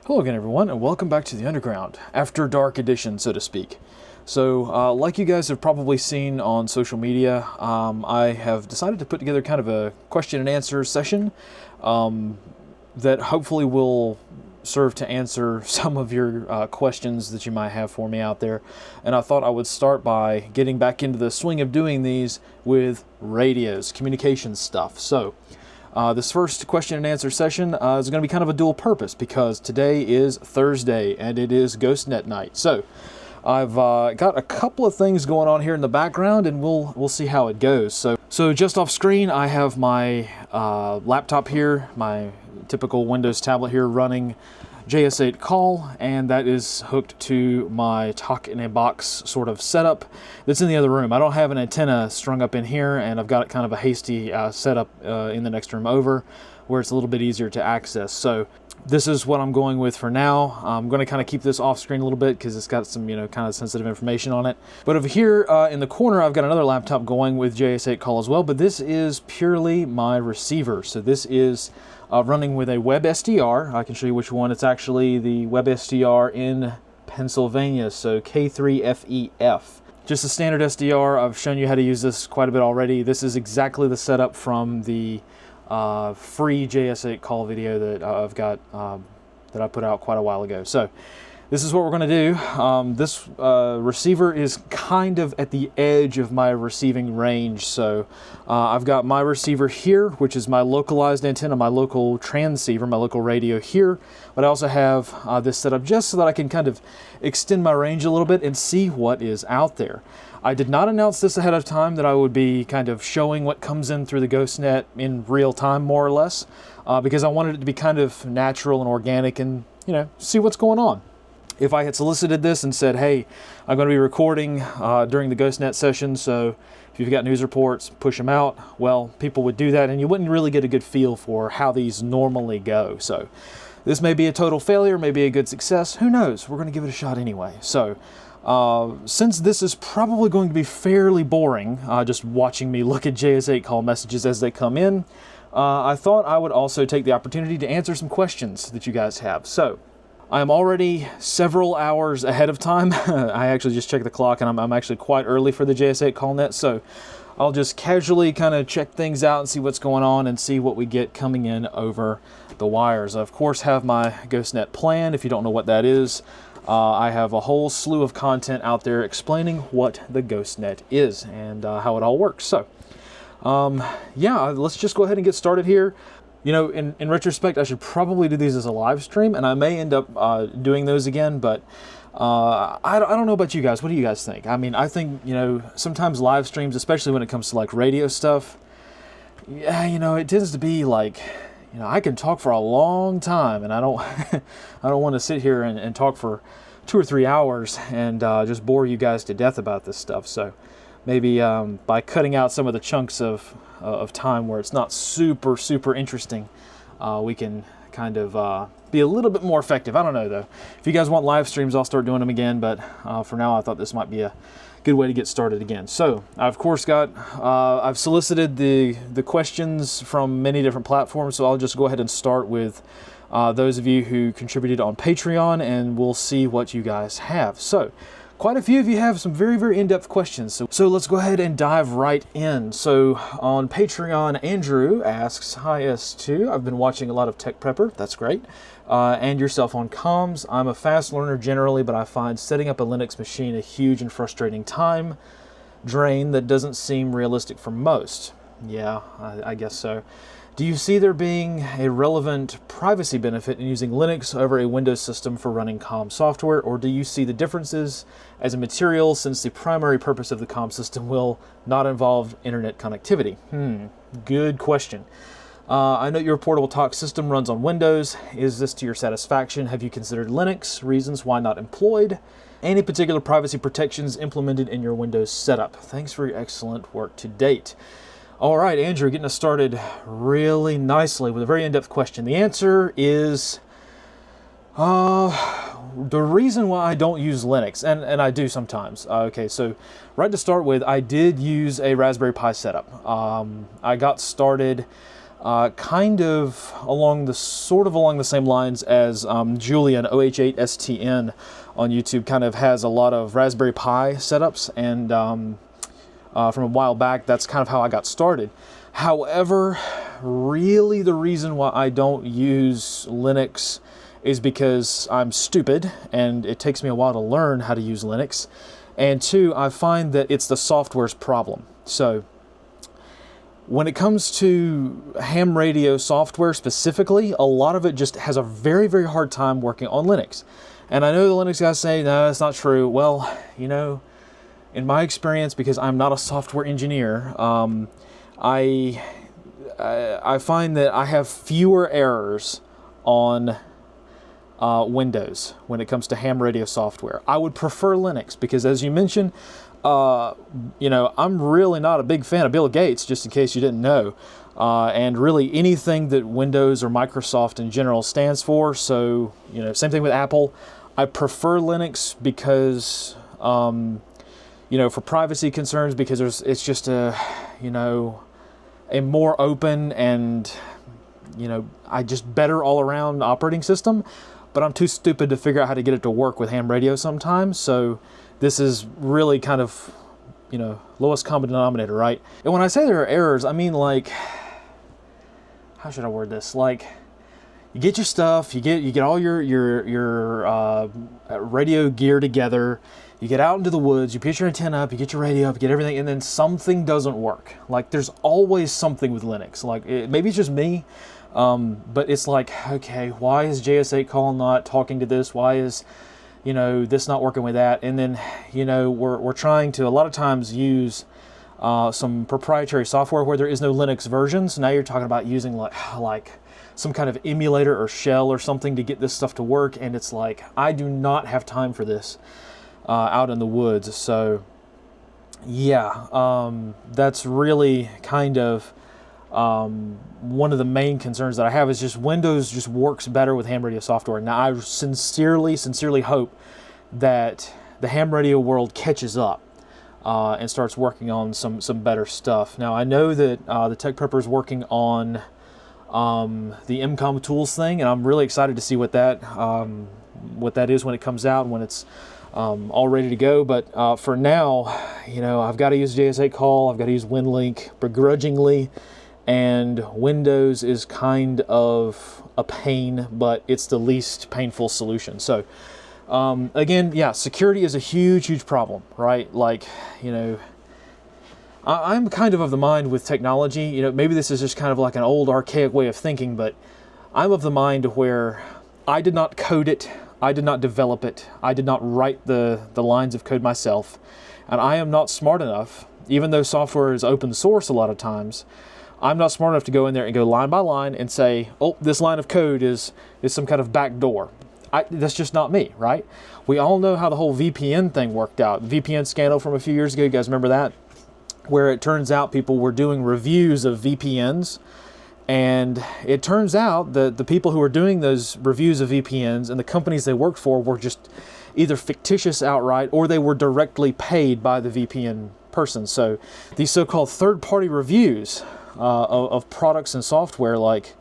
Hello again everyone, and welcome back to the Underground, After Dark edition, so to speak. So, like you guys have probably seen on social media, I have decided to put together kind of a question and answer session that hopefully will serve to answer some of your questions that you might have for me out there. And I thought I would start by getting back into the swing of doing these with radios, communications stuff. So, this first question and answer session is going to be kind of a dual purpose because today is Thursday and it is GhostNet night. So I've got a couple of things going on here in the background, and we'll see how it goes. So just off screen, I have my laptop here, my typical Windows tablet here, running JS8 call, and that is hooked to my talk in a box sort of setup that's in the other room. I don't have an antenna strung up in here, and I've got it kind of a hasty setup in the next room over where it's a little bit easier to access. So this is what I'm going with for now. I'm going to kind of keep this off screen a little bit because it's got some, kind of sensitive information on it. But over here in the corner, I've got another laptop going with JS8 call as well, but this is purely my receiver. So this is running with a web SDR. I can show you which one. It's actually the web SDR in Pennsylvania, so K3FEF. Just a standard SDR. I've shown you how to use this quite a bit already. This is exactly the setup from the free JS8 call video that I've got that I put out quite a while ago. So this is what we're going to do. This receiver is kind of at the edge of my receiving range. So I've got my receiver here, which is my localized antenna, my local transceiver, my local radio here. But I also have this set up just so that I can kind of extend my range a little bit and see what is out there. I did not announce this ahead of time that I would be kind of showing what comes in through the GhostNet in real time, more or less, because I wanted it to be kind of natural and organic and, see what's going on. If I had solicited this and said, hey, I'm going to be recording during the GhostNet session, so if you've got news reports, push them out, well, people would do that, and you wouldn't really get a good feel for how these normally go. So this may be a total failure, maybe a good success, who knows? We're going to give it a shot anyway. So since this is probably going to be fairly boring, just watching me look at JS8 call messages as they come in, I thought I would also take the opportunity to answer some questions that you guys have. So I am already several hours ahead of time. I actually just checked the clock, and I'm actually quite early for the JS8 call net, so I'll just casually kind of check things out and see what's going on and see what we get coming in over the wires. I, of course, have my GhostNet plan. If you don't know what that is, I have a whole slew of content out there explaining what the GhostNet is and how it all works. So, yeah, let's just go ahead and get started here. In retrospect, I should probably do these as a live stream, and I may end up doing those again, but I don't know about you guys. What do you guys think? I mean, I think, sometimes live streams, especially when it comes to, like, radio stuff, yeah, it tends to be like, I can talk for a long time, and I don't I don't want to sit here and talk for 2 or 3 hours and just bore you guys to death about this stuff. So maybe by cutting out some of the chunks of time where it's not super interesting, we can kind of be a little bit more effective. I don't know, though. If you guys want live streams, I'll start doing them again, but for now I thought this might be a good way to get started again. So I've of course got I've solicited the questions from many different platforms, so I'll just go ahead and start with those of you who contributed on Patreon, and we'll see what you guys have. So quite a few of you have some very in-depth questions, so let's go ahead and dive right in. So on Patreon, Andrew asks, hi S2, I've been watching a lot of Tech Prepper, that's great, and yourself on comms. I'm a fast learner generally, but I find setting up a Linux machine a huge and frustrating time drain that doesn't seem realistic for most. Yeah, I guess so. Do you see there being a relevant privacy benefit in using Linux over a Windows system for running COM software, or do you see the differences as a material since the primary purpose of the COM system will not involve internet connectivity? Good question. I know your portable talk system runs on Windows. Is this to your satisfaction? Have you considered Linux? Reasons why not employed? Any particular privacy protections implemented in your Windows setup? Thanks for your excellent work to date. All right, Andrew, getting us started really nicely with a very in-depth question. The answer is the reason why I don't use Linux, and I do sometimes. Okay, so right to start with, I did use a Raspberry Pi setup. I got started kind of along the same lines as Julian OH8STN on YouTube kind of has a lot of Raspberry Pi setups, and from a while back, that's kind of how I got started. However, really the reason why I don't use Linux is because I'm stupid and it takes me a while to learn how to use Linux. And two, I find that it's the software's problem. So when it comes to ham radio software specifically, a lot of it just has a very, very hard time working on Linux. And I know the Linux guys say, no, that's not true. Well, you know, in my experience, because I'm not a software engineer, I find that I have fewer errors on Windows when it comes to ham radio software. I would prefer Linux because, as you mentioned, you know, I'm really not a big fan of Bill Gates, just in case you didn't know, and really anything that Windows or Microsoft in general stands for. So, you know, same thing with Apple. I prefer Linux because, you know, for privacy concerns, because it's just a, you know, a more open and, you know, just better all around operating system. But I'm too stupid to figure out how to get it to work with ham radio sometimes. So this is really kind of, you know, lowest common denominator, right? And when I say there are errors, I mean, like, how should I word this? Like, you get your stuff, you get all your radio gear together, you get out into the woods, you put your antenna up, you get your radio up, you get everything, and then something doesn't work. Like, there's always something with Linux. Like, maybe it's just me, but it's like, okay, why is JS8 call not talking to this? Why is, you know, this not working with that? And then, you know, we're trying to a lot of times use some proprietary software where there is no Linux version. So now you're talking about using like some kind of emulator or shell or something to get this stuff to work, and it's like, I do not have time for this out in the woods. So yeah, that's really kind of one of the main concerns that I have, is just Windows just works better with ham radio software. Now I sincerely hope that the ham radio world catches up and starts working on some better stuff. Now I know that the Tech Prepper is working on the MCOM tools thing, and I'm really excited to see what that is when it comes out and when it's all ready to go. But for now, you know, I've got to use JS8 call, I've got to use WinLink begrudgingly, and Windows is kind of a pain, but it's the least painful solution. So again, yeah, security is a huge problem, right? Like, you know, I'm kind of the mind with technology, you know, maybe this is just kind of like an old archaic way of thinking, but I'm of the mind where I did not code it, I did not develop it, I did not write the lines of code myself, and I am not smart enough, even though software is open source a lot of times, I'm not smart enough to go in there and go line by line and say, oh, this line of code is some kind of backdoor. That's just not me, right? We all know how the whole VPN thing worked out. VPN scandal from a few years ago, you guys remember that? Where it turns out people were doing reviews of VPNs, and it turns out that the people who were doing those reviews of VPNs and the companies they worked for were just either fictitious outright, or they were directly paid by the VPN person. So these so-called third-party reviews of products and software, like,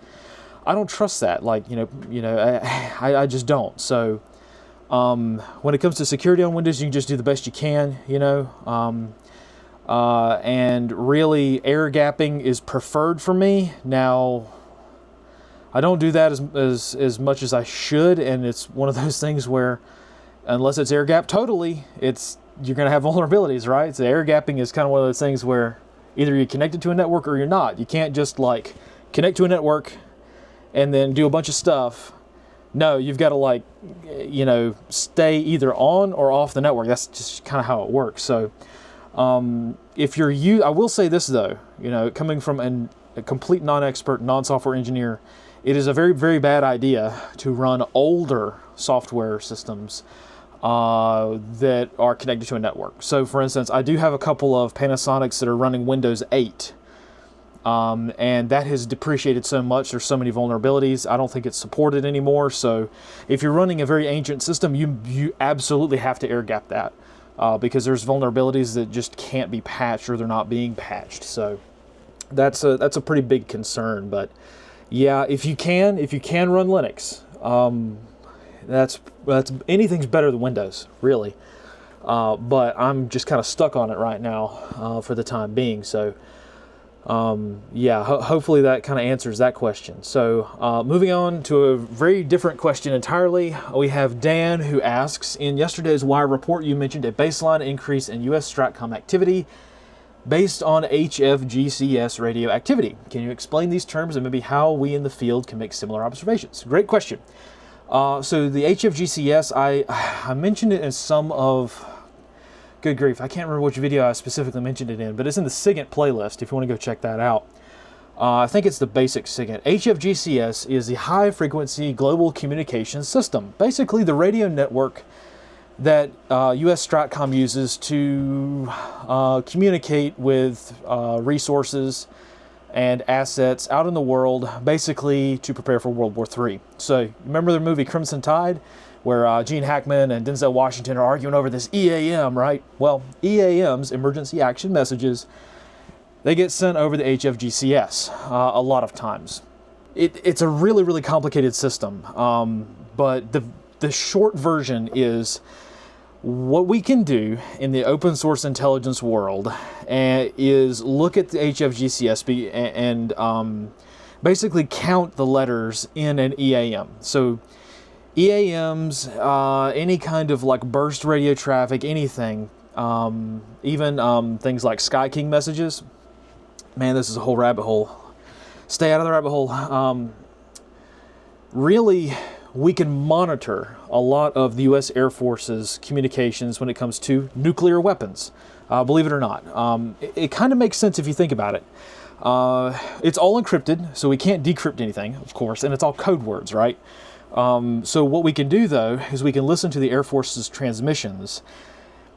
I don't trust that. Like, you know, I just don't. So when it comes to security on Windows, you can just do the best you can, you know. And really, air gapping is preferred for me. Now, I don't do that as much as I should, and it's one of those things where, unless it's air gapped totally, you're going to have vulnerabilities, right? So air gapping is kind of one of those things where either you're connected to a network or you're not. You can't just like connect to a network and then do a bunch of stuff. No, you've got to, like, you know, stay either on or off the network. That's just kind of how it works. So if you're I will say this though, you know, coming from a complete non-expert, non-software engineer, it is a very, very bad idea to run older software systems that are connected to a network. So for instance, I do have a couple of Panasonics that are running Windows 8. And that has depreciated so much. There's so many vulnerabilities. I don't think it's supported anymore. So if you're running a very ancient system, you absolutely have to air gap that because there's vulnerabilities that just can't be patched, or they're not being patched. So that's a pretty big concern. But yeah, if you can run Linux, that's anything's better than Windows, really. But I'm just kind of stuck on it right now for the time being. So yeah, hopefully that kind of answers that question. So moving on to a very different question entirely, we have Dan, who asks, in yesterday's Wire report you mentioned a baseline increase in US STRATCOM activity based on HFGCS radio activity. Can you explain these terms and maybe how we in the field can make similar observations? Great question. So the HFGCS, I mentioned it in some of, good grief, I can't remember which video I specifically mentioned it in, but it's in the SIGINT playlist if you want to go check that out. I think it's the basic SIGINT. HFGCS is the High Frequency Global Communications System, basically the radio network that US STRATCOM uses to communicate with resources and assets out in the world, basically to prepare for World War III. So remember the movie Crimson Tide, where Gene Hackman and Denzel Washington are arguing over this EAM, right? Well, EAMs, Emergency Action Messages, they get sent over the HFGCS a lot of times. It's a really, really complicated system, but the short version is what we can do in the open source intelligence world is look at the HFGCS and basically count the letters in an EAM. So EAMs, any kind of like burst radio traffic, anything, even things like Sky King messages. Man, this is a whole rabbit hole. Stay out of the rabbit hole. Really, we can monitor a lot of the U.S. Air Force's communications when it comes to nuclear weapons, believe it or not. It kind of makes sense if you think about it. It's all encrypted, so we can't decrypt anything, of course, and it's all code words, right? So what we can do, though, is we can listen to the Air Force's transmissions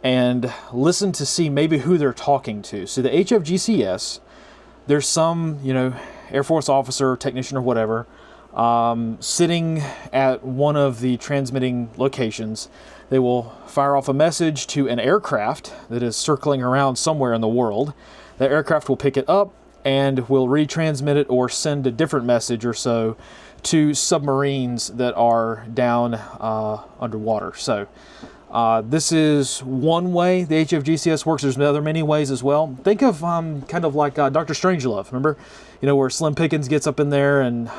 and listen to see maybe who they're talking to. So the HFGCS, there's some, Air Force officer, technician, or whatever, sitting at one of the transmitting locations. They will fire off a message to an aircraft that is circling around somewhere in the world. The aircraft will pick it up and will retransmit it or send a different message or so to submarines that are down underwater. So this is one way the HFGCS works. There's many ways as well. Think of kind of like Dr. Strangelove, remember? Where Slim Pickens gets up in there and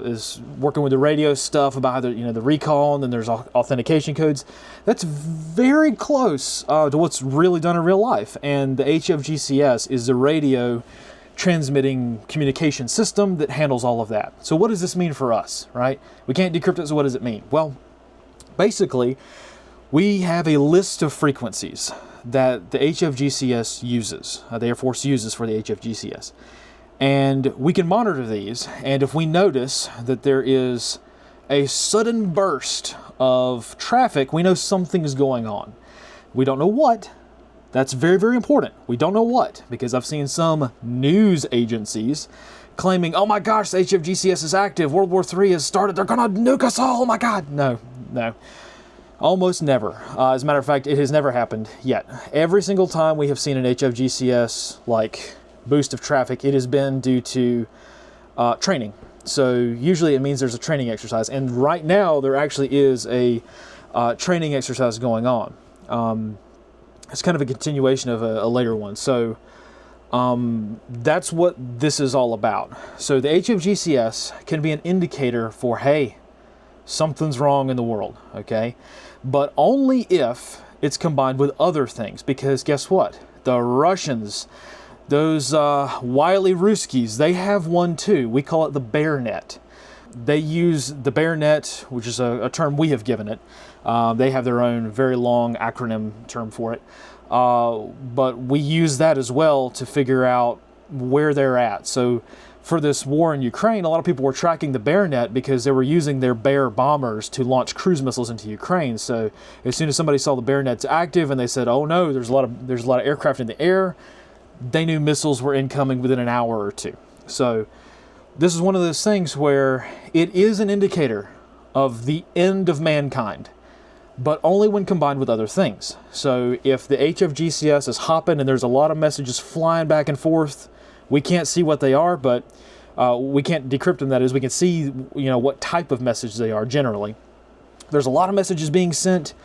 is working with the radio stuff about the recall, and then there's authentication codes. That's very close to what's really done in real life. And the HFGCS is the radio transmitting communication system that handles all of that. So what does this mean for us, right? We can't decrypt it, so what does it mean? Well, basically, we have a list of frequencies that the HFGCS uses, the Air Force uses for the HFGCS. And we can monitor these, and if we notice that there is a sudden burst of traffic, we know something is going on. We don't know what. That's very, very important. We don't know what, because I've seen some news agencies claiming, oh my gosh, the HFGCS is active, World War III has started, they're gonna nuke us all, oh my God. No. Almost never. As a matter of fact, it has never happened yet. Every single time we have seen an HFGCS boost of traffic, it has been due to training. So usually it means there's a training exercise, and right now there actually is a training exercise going on. It's kind of a continuation of a later one. So that's what this is all about. So the HFGCS can be an indicator for, hey, something's wrong in the world, okay? But only if it's combined with other things, because guess what? The Russians, those wily Ruskies, they have one too. We call it the BareNet. They use the BareNet, which is a term we have given it. They have their own very long acronym term for it. But we use that as well to figure out where they're at. So for this war in Ukraine, a lot of people were tracking the BareNet because they were using their Bear bombers to launch cruise missiles into Ukraine. So as soon as somebody saw the BareNet's active and they said, "Oh no, there's a lot of aircraft in the air," they knew missiles were incoming within an hour or two. So this is one of those things where it is an indicator of the end of mankind, but only when combined with other things. So if the HFGCS is hopping and there's a lot of messages flying back and forth We can't see what they are, but we can't decrypt them. That is, we can see, you know, what type of message they are generally. There's a lot of messages being sent.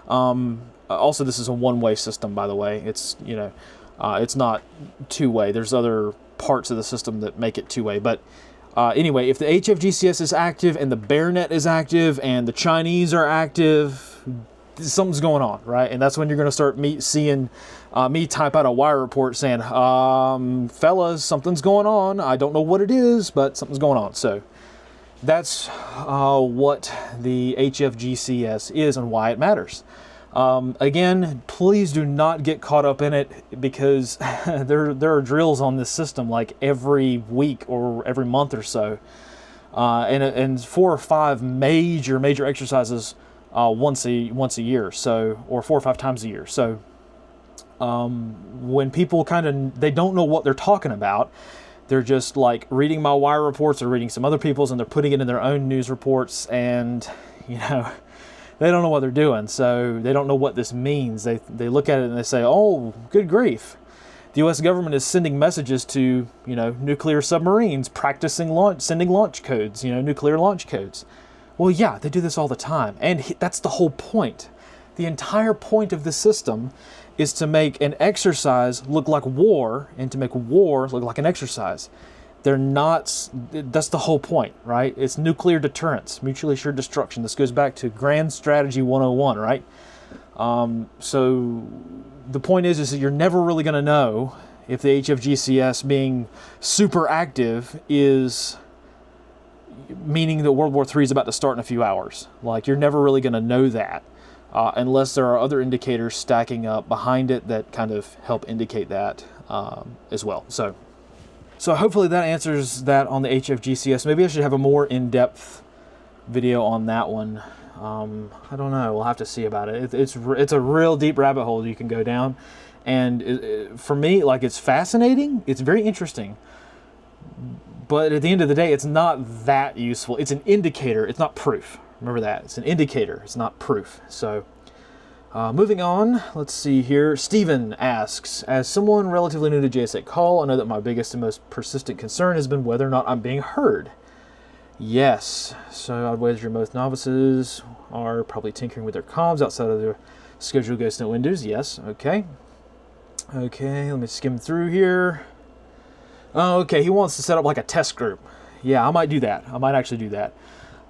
Also, this is a one-way system, by the way. It's, you know, it's not two-way. There's other parts of the system that make it two-way. But anyway, if the HFGCS is active and the BareNet is active and the Chinese are active, something's going on, right? And that's when you're going to start seeing me type out a wire report saying, fellas, something's going on. I don't know what it is, but something's going on. So that's what the HFGCS is and why it matters. Again, please do not get caught up in it, because there are drills on this system like every week or every month or so, and 4 or 5 major exercises once a year, so, or 4 or 5 times a year. So when people they don't know what they're talking about, they're just like reading my wire reports or reading some other people's, and they're putting it in their own news reports, and you know, they don't know what they're doing, so they don't know what this means. They look at it and they say, oh, good grief. The U.S. government is sending messages to, you know, nuclear submarines, sending launch codes, you know, nuclear launch codes. Well, yeah, they do this all the time, and that's the whole point. The entire point of the system is to make an exercise look like war, and to make war look like an exercise. They're not, that's the whole point, right? It's nuclear deterrence, mutually assured destruction. This goes back to Grand Strategy 101, right? So the point is that you're never really going to know if the HFGCS being super active is meaning that World War III is about to start in a few hours. Like, you're never really going to know that unless there are other indicators stacking up behind it that kind of help indicate that as well. So hopefully that answers that on the HFGCS. Maybe I should have a more in-depth video on that one. I don't know. We'll have to see about it. It's a real deep rabbit hole you can go down. And for me, like, it's fascinating. It's very interesting. But at the end of the day, it's not that useful. It's an indicator. It's not proof. Remember that. It's an indicator. It's not proof. So moving on, let's see here. Steven asks, as someone relatively new to JS8 call, I know that my biggest and most persistent concern has been whether or not I'm being heard. Yes, so I'd wager most novices are probably tinkering with their comms outside of their scheduled GhostNet windows. Yes, okay. Okay, let me skim through here. Oh, okay, he wants to set up like a test group. Yeah, I might do that. I might actually do that.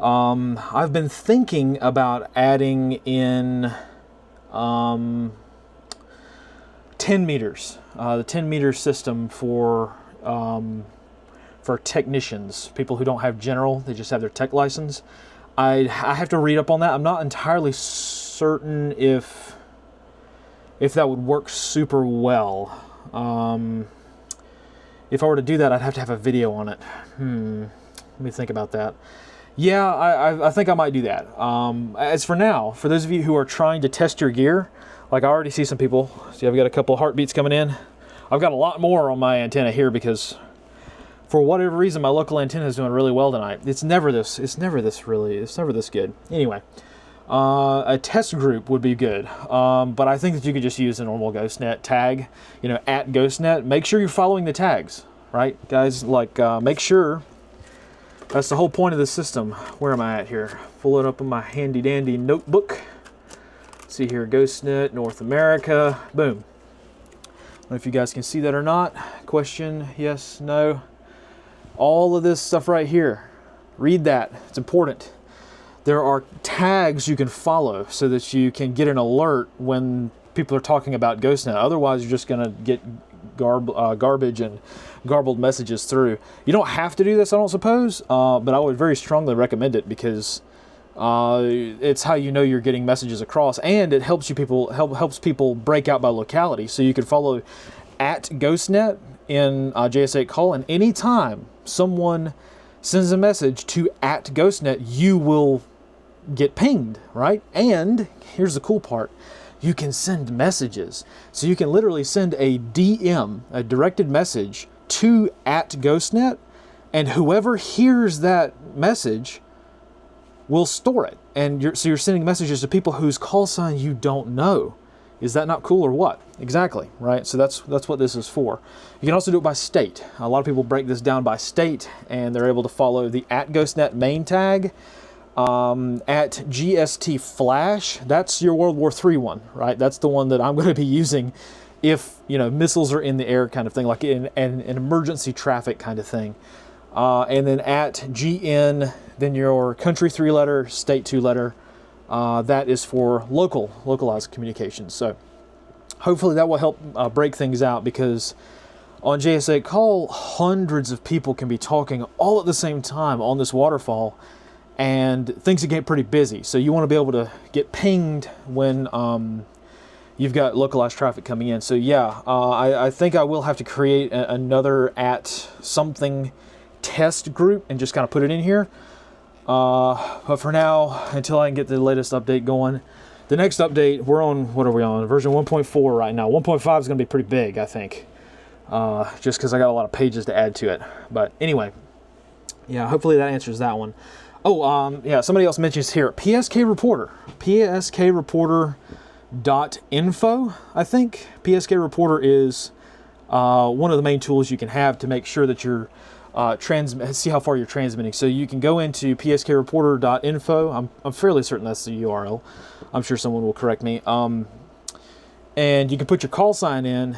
I've been thinking about adding in 10 meters, the 10-meter system for technicians, people who don't have general, they just have their tech license. I have to read up on that. I'm not entirely certain if that would work super well. If I were to do that, I'd have to have a video on it. Let me think about that. Yeah, I think I might do that. As for now, for those of you who are trying to test your gear, like I already see some people. See, I've got a couple of heartbeats coming in. I've got a lot more on my antenna here because for whatever reason, my local antenna is doing really well tonight. It's never this good. Anyway, a test group would be good. But I think that you could just use a normal GhostNet tag, you know, at GhostNet. Make sure you're following the tags, right, guys? Like, make sure. That's the whole point of the system. Where am I at here? Pull it up in my handy dandy notebook. Let's see here, GhostNet, North America, boom. I don't know if you guys can see that or not. Question, yes, no. All of this stuff right here. Read that, it's important. There are tags you can follow so that you can get an alert when people are talking about GhostNet. Otherwise, you're just gonna get garbage and garbled messages through. You don't have to do this, I don't suppose, but I would very strongly recommend it because it's how you know you're getting messages across, and it helps helps people break out by locality. So you can follow at GhostNet in JS8 call, and anytime someone sends a message to at GhostNet, you will get pinged, right? And here's the cool part. You can send messages. So you can literally send a DM, a directed message, to at GhostNet, and whoever hears that message will store it. And so you're sending messages to people whose call sign you don't know. Is that not cool or what? Exactly, right? So that's what this is for. You can also do it by state. A lot of people break this down by state, and they're able to follow the @GhostNet main tag, at GST Flash. That's your World War III one, right? That's the one that I'm going to be using if, you know, missiles are in the air kind of thing, like in an emergency traffic kind of thing. And then at GN, then your country 3-letter, state 2-letter. That is for localized communications. So hopefully that will help break things out, because on JSA call, hundreds of people can be talking all at the same time on this waterfall, and things can get pretty busy. So you want to be able to get pinged when you've got localized traffic coming in. So yeah, I think I will have to create another at something test group and just kind of put it in here. But for now, until I can get the latest update going, the next update, we're on, what are we on? Version 1.4 right now. 1.5 is going to be pretty big, I think. Just because I got a lot of pages to add to it. But anyway, yeah, hopefully that answers that one. Oh, yeah, somebody else mentions here, PSK Reporter. PSK Reporter.info, I think. PSK Reporter is one of the main tools you can have to make sure that you're see how far you're transmitting. So you can go into pskreporter.info. I'm fairly certain that's the URL. I'm sure someone will correct me. And you can put your call sign in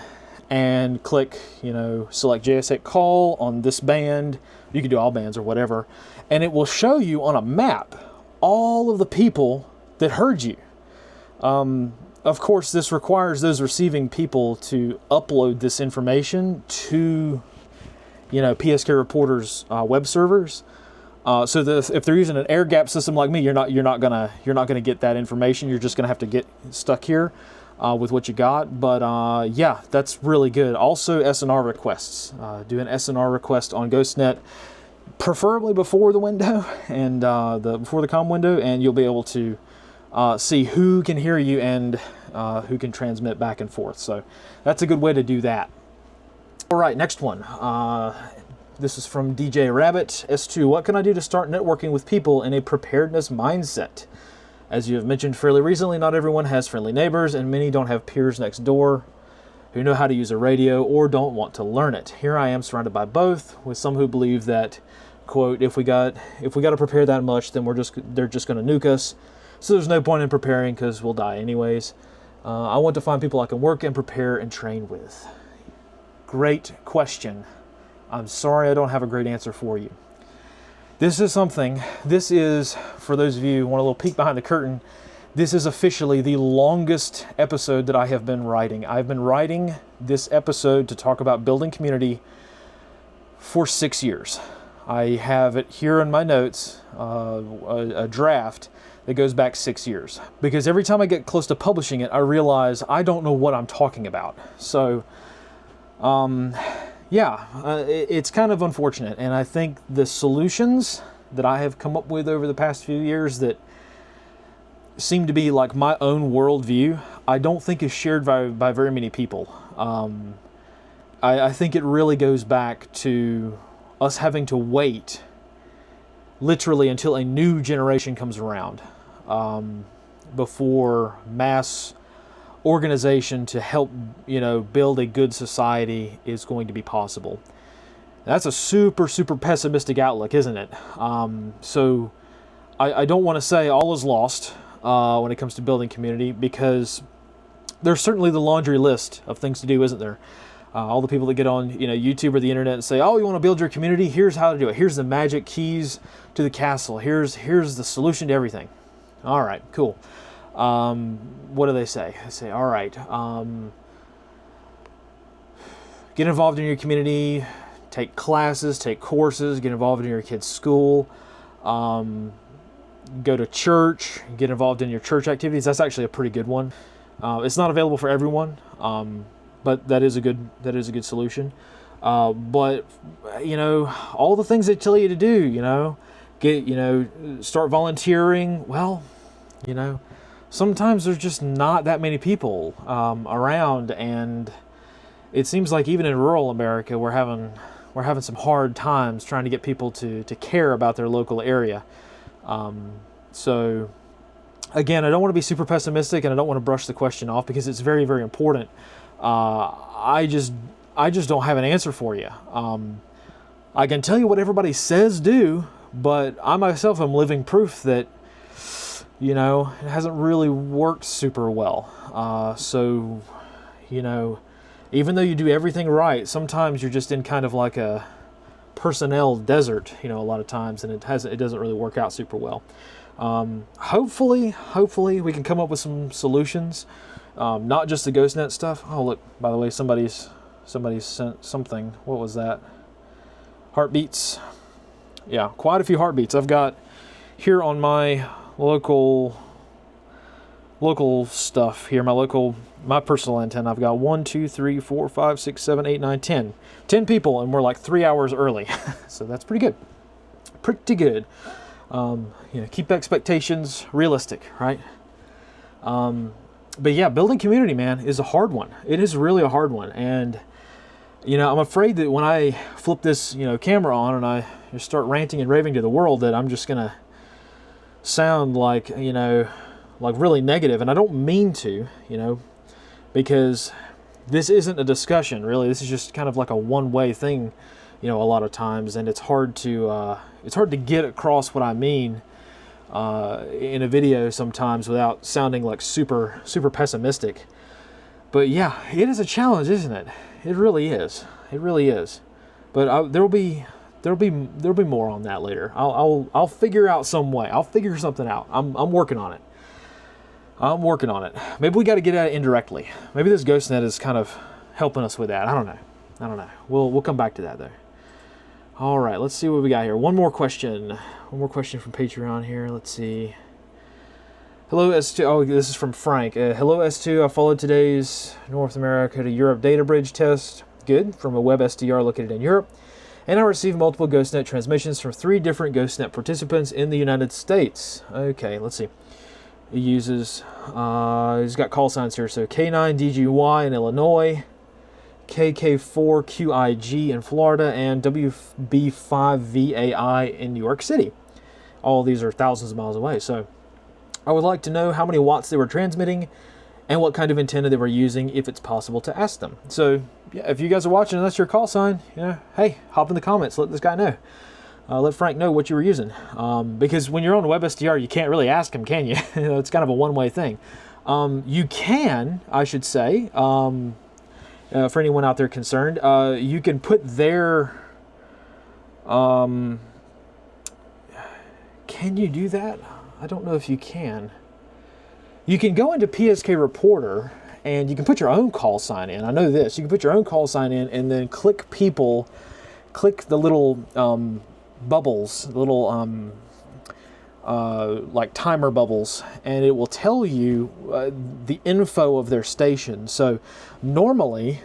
and click, you know, select JSA call on this band. You can do all bands or whatever. And it will show you on a map all of the people that heard you. Of course, this requires those receiving people to upload this information to, you know, PSK Reporter's web servers. So if they're using an air gap system like me, you're not gonna get that information. You're just gonna have to get stuck here with what you got. But yeah, that's really good. Also, SNR requests. Do an SNR request on GhostNet, preferably before the window and before the comm window, and you'll be able to see who can hear you and who can transmit back and forth. So that's a good way to do that. All right, next one. This is from DJ Rabbit S2. What can I do to start networking with people in a preparedness mindset? As you have mentioned fairly recently, not everyone has friendly neighbors, and many don't have peers next door who know how to use a radio or don't want to learn it. Here I am surrounded by both, with some who believe that, quote, if we got to prepare that much, then they're just going to nuke us. So there's no point in preparing because we'll die anyways. I want to find people I can work and prepare and train with. Great question. I'm sorry I don't have a great answer for you. This is, for those of you who want a little peek behind the curtain, this is officially the longest episode that I have been writing. I've been writing this episode to talk about building community for 6 years. I have it here in my notes, a draft that goes back 6 years. Because every time I get close to publishing it, I realize I don't know what I'm talking about. So, yeah, it's kind of unfortunate. And I think the solutions that I have come up with over the past few years that seem to be like my own worldview, I don't think is shared by very many people. I think it really goes back to us having to wait literally until a new generation comes around before mass organization to help, you know, build a good society is going to be possible. That's a super, super pessimistic outlook, isn't it? So I don't want to say all is lost when it comes to building community, because there's certainly the laundry list of things to do, isn't there? All the people that get on, you know, YouTube or the internet and say, oh, you want to build your community? Here's how to do it. Here's the magic keys to the castle. Here's the solution to everything. All right, cool. What do they say? They say, all right, get involved in your community, take classes, take courses, get involved in your kid's school, go to church, get involved in your church activities. That's actually a pretty good one. It's not available for everyone, but that is a good solution. But you know, all the things they tell you to do, you know, start volunteering. Well, you know, sometimes there's just not that many people around, and it seems like even in rural America, we're having some hard times trying to get people to care about their local area. So again, I don't want to be super pessimistic, and I don't want to brush the question off because it's very, very important. I just don't have an answer for you. I can tell you what everybody says do, but I myself am living proof that, you know, it hasn't really worked super well. So, you know, even though you do everything right, sometimes you're just in kind of like a personnel desert, you know, a lot of times, and it doesn't really work out super well. Hopefully we can come up with some solutions, not just the GhostNet stuff. Oh, look, by the way, somebody sent something. What was that? Heartbeats. Yeah, quite a few heartbeats. I've got here on my local stuff here, my personal antenna. I've got 1, 2, 3, 4, 5, 6, 7, 8, 9, 10. 10 people, and we're like 3 hours early. So that's pretty good. Pretty good. You know, keep expectations realistic, right? But yeah, building community, man, is a hard one. It is really a hard one. And, you know, I'm afraid that when I flip this, you know, camera on and I just start ranting and raving to the world, that I'm just going to sound like, you know, like really negative. And I don't mean to, you know, because this isn't a discussion, really. This is just kind of like a one-way thing, you know, a lot of times. And it's hard to get across what I mean in a video sometimes without sounding like super pessimistic. But yeah, it is a challenge, isn't it? It really is. It really is. But there'll be more on that later. I'll figure out some way. I'll figure something out. I'm working on it. I'm working on it. Maybe we got to get at it indirectly. Maybe this GhostNet is kind of helping us with that. I don't know. We'll come back to that though. All right, let's see what we got here. One more question from Patreon here. Let's see. Hello, S2. Oh, this is from Frank. Hello, S2. I followed today's North America to Europe data bridge test. Good. From a web SDR located in Europe. And I received multiple GhostNet transmissions from 3 different GhostNet participants in the United States. Okay, let's see. He uses, he's got call signs here. So K9DGY in Illinois, KK4QIG in Florida, and WB5VAI in New York City. All of these are thousands of miles away. So I would like to know how many watts they were transmitting and what kind of antenna they were using, if it's possible to ask them. So yeah, if you guys are watching and that's your call sign, yeah, hey, hop in the comments, let this guy know. Let Frank know what you were using. Because when you're on WebSDR, you can't really ask him, can you? It's kind of a one-way thing. You can, I should say, for anyone out there concerned, you can put their... can you do that? I don't know if you can. You can go into PSK Reporter and you can put your own call sign in. I know this. You can put your own call sign in and then click the little bubbles, the little like timer bubbles, and it will tell you the info of their station. So normally,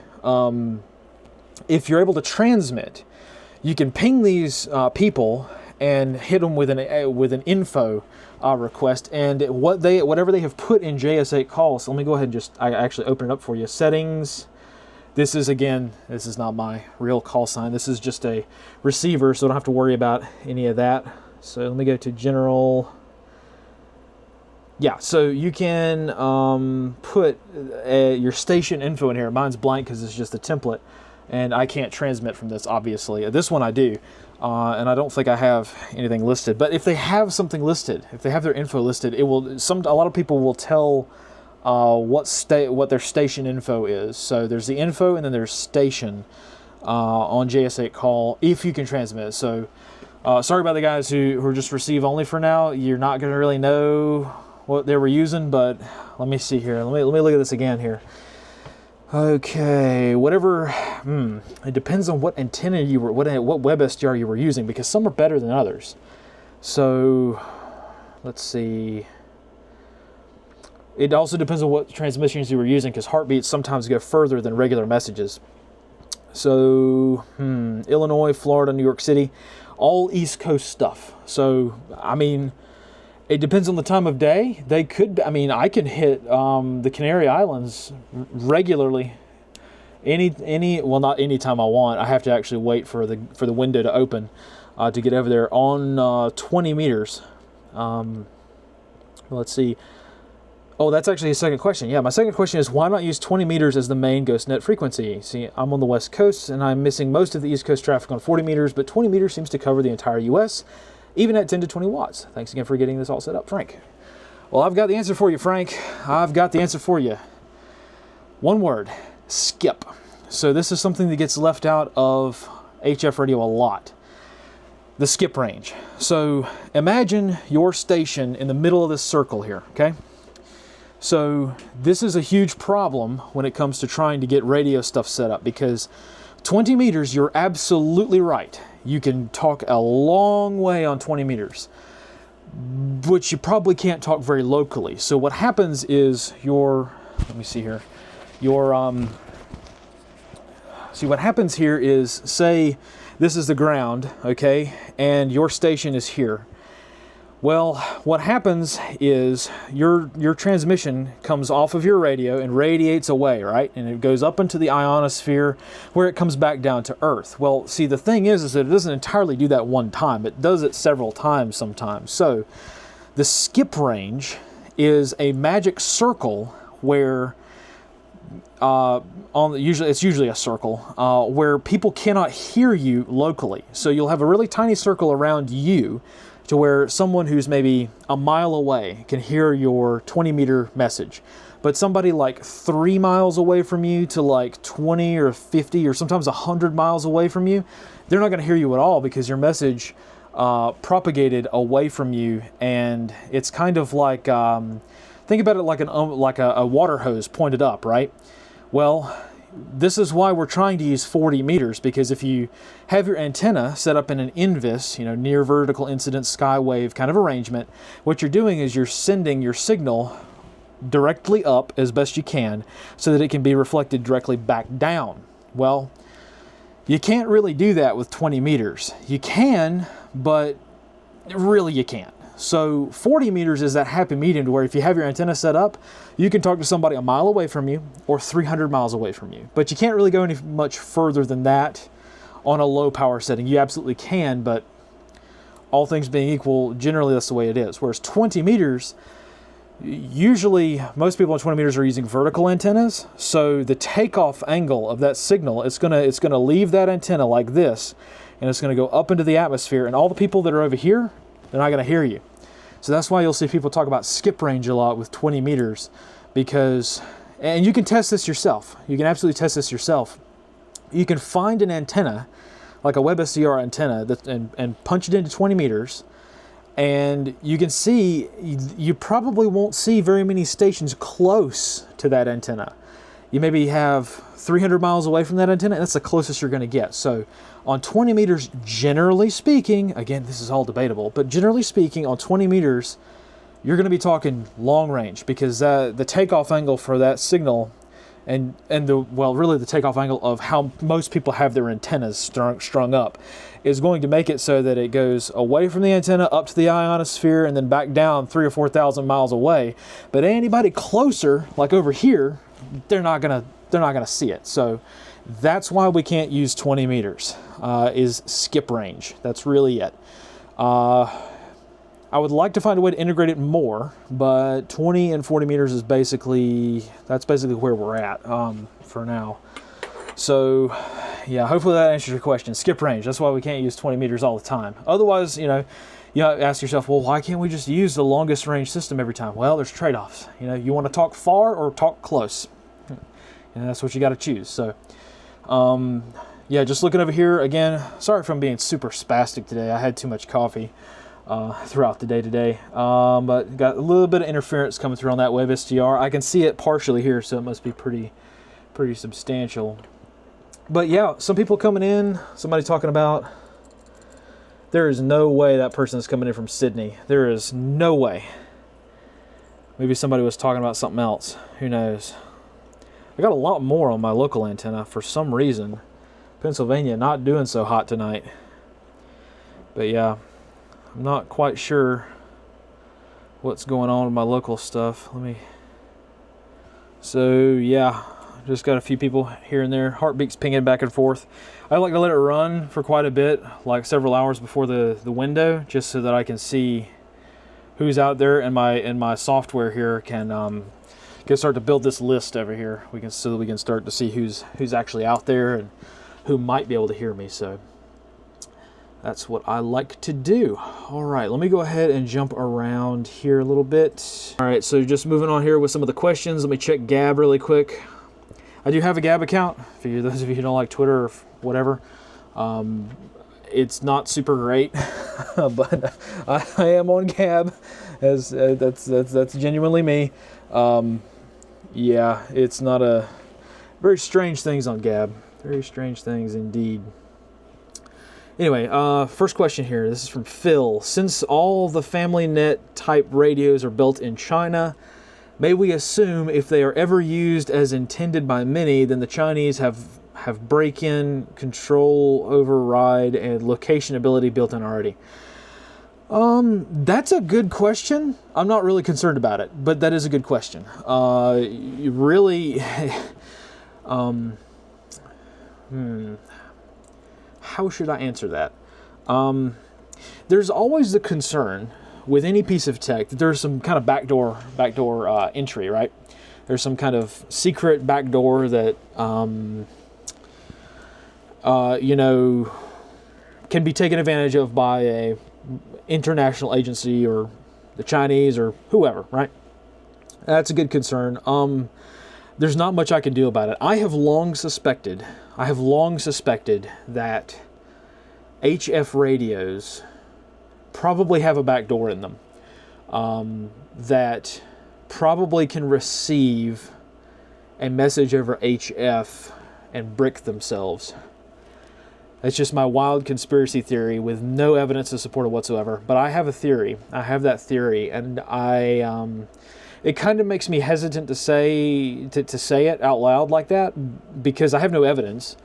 if you're able to transmit, you can ping these people and hit them with an info request, and whatever they have put in JS8 calls. So let me go ahead and I actually open it up for you. Settings. This is not my real call sign. This is just a receiver, so I don't have to worry about any of that. So let me go to general. Yeah, so you can put your station info in here. Mine's blank because it's just a template, and I can't transmit from this, obviously. This one I do, and I don't think I have anything listed. But if they have something listed, if they have their info listed, it will. A lot of people will tell what their station info is. So there's the info, and then there's station on JS8 call if you can transmit. So sorry about the guys who are just receive only for now. You're not going to really know what they were using, but let me see here. Let me look at this again here. Okay, whatever. It depends on what antenna you were, what WebSDR you were using, because some are better than others. So let's see. It also depends on what transmissions you were using, because heartbeats sometimes go further than regular messages. So Illinois, Florida, New York City, all East Coast stuff. So I mean, it depends on the time of day. They could. I mean, I can hit the Canary Islands regularly. Well, not any time I want. I have to actually wait for the window to open to get over there on 20 meters. Let's see. Oh, that's actually a second question. Yeah, my second question is, why not use 20 meters as the main GhostNet frequency? See, I'm on the West Coast, and I'm missing most of the East Coast traffic on 40 meters, but 20 meters seems to cover the entire U.S., even at 10 to 20 watts. Thanks again for getting this all set up, Frank. Well, I've got the answer for you, Frank. I've got the answer for you. One word, skip. So this is something that gets left out of HF radio a lot. The skip range. So imagine your station in the middle of this circle here, okay? So this is a huge problem when it comes to trying to get radio stuff set up, because 20 meters, you're absolutely right. You can talk a long way on 20 meters, which you probably can't talk very locally. So what happens is let me see here, see what happens here is, say this is the ground, okay, and your station is here. Well, what happens is your transmission comes off of your radio and radiates away, right? And it goes up into the ionosphere where it comes back down to Earth. Well, see, the thing is that it doesn't entirely do that one time. It does it several times sometimes. So the skip range is a magic circle where it's usually a circle where people cannot hear you locally. So you'll have a really tiny circle around you, to where someone who's maybe a mile away can hear your 20-meter message. But somebody like 3 miles away from you to like 20 or 50 or sometimes 100 miles away from you, they're not going to hear you at all, because your message propagated away from you. And it's kind of like, think about it like a water hose pointed up, right? Well, this is why we're trying to use 40 meters, because if you have your antenna set up in an NVIS, near vertical incidence skywave kind of arrangement, what you're doing is you're sending your signal directly up as best you can so that it can be reflected directly back down. Well, you can't really do that with 20 meters. You can, but really you can't. So 40 meters is that happy medium to where if you have your antenna set up, you can talk to somebody a mile away from you or 300 miles away from you. But you can't really go any much further than that on a low power setting. You absolutely can, but all things being equal, generally that's the way it is. Whereas 20 meters, usually most people on 20 meters are using vertical antennas. So the takeoff angle of that signal, it's gonna leave that antenna like this, and it's gonna go up into the atmosphere, and all the people that are over here, they're not gonna hear you. So that's why you'll see people talk about skip range a lot with 20 meters, and you can test this yourself. You can absolutely test this yourself. You can find an antenna, like a web SDR antenna, and punch it into 20 meters, and you can see, you probably won't see very many stations close to that antenna. You maybe have 300 miles away from that antenna, and that's the closest you're gonna get. So on 20 meters, generally speaking, again, this is all debatable, but generally speaking, on 20 meters, you're gonna be talking long range, because the takeoff angle for that signal and really the takeoff angle of how most people have their antennas strung up is going to make it so that it goes away from the antenna up to the ionosphere and then back down 3,000 or 4,000 miles away. But anybody closer, like over here, they're not gonna see it. So that's why we can't use 20 meters, is skip range. That's really it. I would like to find a way to integrate it more, but 20 and 40 meters is basically where we're at for now. So yeah, hopefully that answers your question. Skip range, that's why we can't use 20 meters all the time. Otherwise, you ask yourself, well, why can't we just use the longest range system every time? Well, there's trade-offs. You want to talk far or talk close, and that's what you got to choose. So yeah, just looking over here again, sorry if I'm being super spastic today. I had too much coffee throughout the day today, but got a little bit of interference coming through on that web SDR. I can see it partially here, so it must be pretty substantial. But yeah, some people coming in, somebody talking about, there is no way that person is coming in from Sydney. There is no way. Maybe somebody was talking about something else. Who knows? I got a lot more on my local antenna for some reason. Pennsylvania not doing so hot tonight. But yeah, I'm not quite sure what's going on with my local stuff. So yeah, just got a few people here and there. Heartbeats pinging back and forth. I like to let it run for quite a bit, like several hours before the window, just so that I can see who's out there in my software here can start to build this list over here. So that we can start to see who's actually out there and who might be able to hear me. So that's what I like to do. All right, let me go ahead and jump around here a little bit. All right, so just moving on here with some of the questions. Let me check Gab really quick. I do have a Gab account. For those of you who don't like Twitter or whatever, it's not super great, but I am on Gab. As that's genuinely me. Yeah, it's not a very strange things on Gab. Very strange things indeed. Anyway, first question here. This is from Phil. Since all the FamilyNet type radios are built in China, may we assume if they are ever used as intended by many, then the Chinese have break-in, control, override, and location ability built in already? That's a good question. I'm not really concerned about it, but that is a good question. You really, how should I answer that? There's always the concern with any piece of tech that there's some kind of backdoor entry, right? There's some kind of secret backdoor that, you know, can be taken advantage of by a international agency or the Chinese or whoever, right? That's a good concern. There's not much I can do about it. I have long suspected that HF radios probably have a backdoor in them that probably can receive a message over HF and brick themselves. That's just my wild conspiracy theory with no evidence to support it whatsoever. But I have a theory. I have that theory, and it kind of makes me hesitant to say it out loud like that because I have no evidence.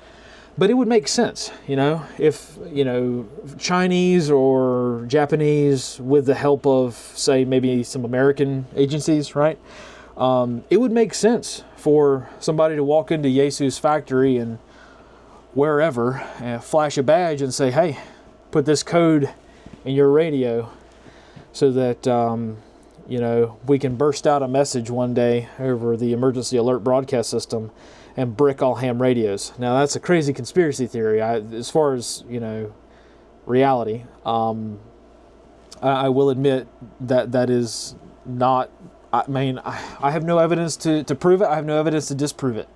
But it would make sense, you know, if, you know, Chinese or Japanese with the help of, say, maybe some American agencies, right? It would make sense for somebody to walk into Yaesu's factory and wherever, flash a badge and say, hey, put this code in your radio so that, you know, we can burst out a message one day over the emergency alert broadcast system and brick all ham radios. Now, that's a crazy conspiracy theory. As far as, you know, reality, I will admit that is not, I mean, I have no evidence to prove it. I have no evidence to disprove it.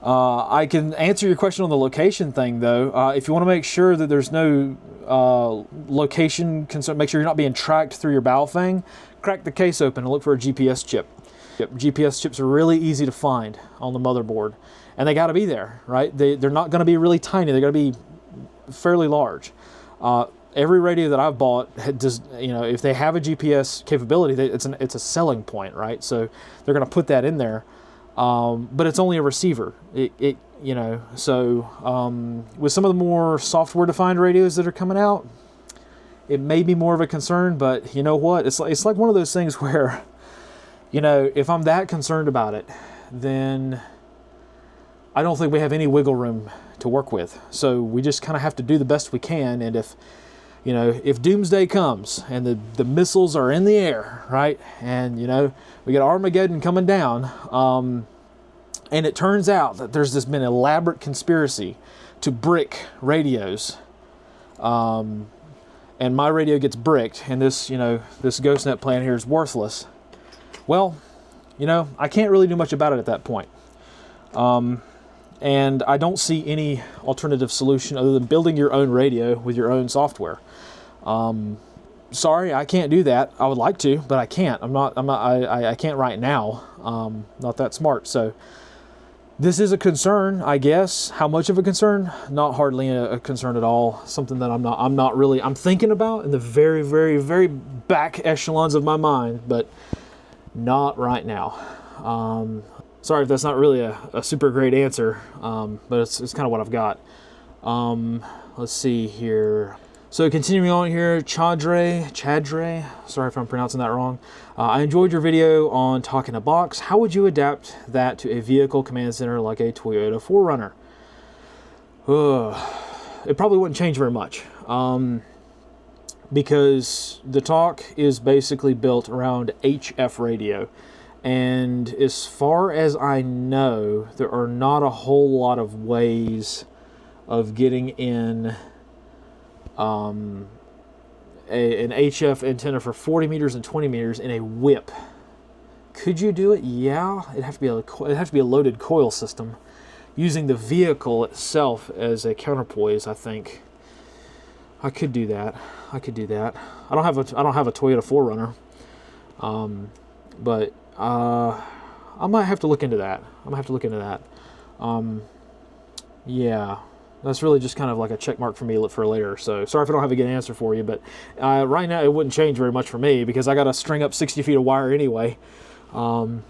I can answer your question on the location thing, though. If you want to make sure that there's no location concern, make sure you're not being tracked through your Baofeng, crack the case open and look for a GPS chip. Yep, GPS chips are really easy to find on the motherboard, and they got to be there, right? They're not going to be really tiny. They're going to be fairly large. Every radio that I've bought does, you know, if they have a GPS capability, it's a selling point, right? So they're going to put that in there. But it's only a receiver. You know, so with some of the more software-defined radios that are coming out, it may be more of a concern. But you know what? It's like one of those things where, you know, if I'm that concerned about it, then I don't think we have any wiggle room to work with. So we just kind of have to do the best we can. And if, you know, if doomsday comes and the missiles are in the air, right, and, you know, we got Armageddon coming down, and it turns out that there's been an elaborate conspiracy to brick radios, and my radio gets bricked, and this, you know, this GhostNet plan here is worthless. Well, you know, I can't really do much about it at that point. And I don't see any alternative solution other than building your own radio with your own software. Sorry, I can't do that. I would like to, but I can't. I can't right now. Not that smart. So this is a concern, I guess. How much of a concern? Not hardly a concern at all. Something that I'm thinking about in the very, very, very back echelons of my mind, but not right now. Sorry if that's not really a super great answer, but it's kind of what I've got. Let's see here. So continuing on here, Chadre, sorry if I'm pronouncing that wrong. I enjoyed your video on talking a box. How would you adapt that to a vehicle command center like a Toyota 4Runner? It probably wouldn't change very much. because the talk is basically built around HF radio. And as far as I know, there are not a whole lot of ways of getting in an HF antenna for 40 meters and 20 meters in a whip. Could you do it? Yeah, it'd have to be a loaded coil system using the vehicle itself as a counterpoise. I think I could do that. I don't have a Toyota 4Runner, but I might have to look into that. Yeah, that's really just kind of like a check mark for me for later. So sorry if I don't have a good answer for you, but right now it wouldn't change very much for me because I got to string up 60 feet of wire anyway. So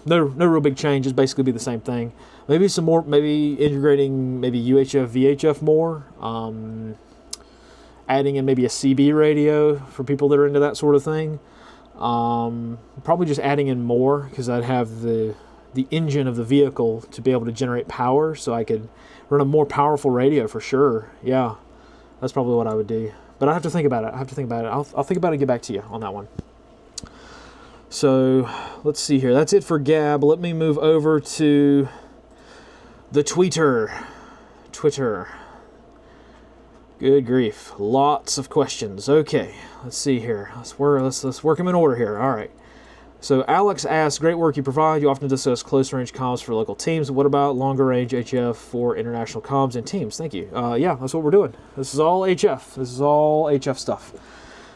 no real big change. It's basically be the same thing. Maybe some more, maybe integrating maybe UHF, VHF more. Adding in maybe a CB radio for people that are into that sort of thing. Probably just adding in more because I'd have the engine of the vehicle to be able to generate power, so I could run a more powerful radio for sure. Yeah, that's probably what I would do. But I have to think about it. I'll think about it and get back to you on that one. So let's see here. That's it for Gab. Let me move over to the Twitter. Good grief. Lots of questions. Okay, let's see here. Let's work them in order here. All right. So Alex asks, great work you provide. You often discuss close-range comms for local teams. What about longer-range HF for international comms and teams? Thank you. Yeah, that's what we're doing. This is all HF. This is all HF stuff.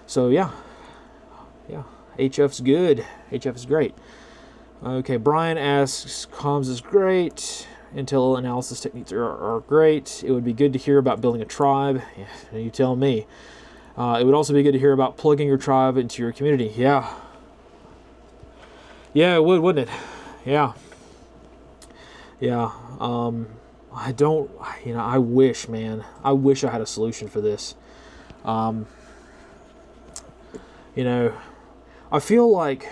So, yeah. HF's good. HF is great. Okay, Brian asks, comms is great. Intel analysis techniques are great. It would be good to hear about building a tribe. Yeah, you tell me. It would also be good to hear about plugging your tribe into your community. Yeah. Yeah, it would, wouldn't it? Yeah. Yeah. I wish, man. I wish I had a solution for this. I feel like,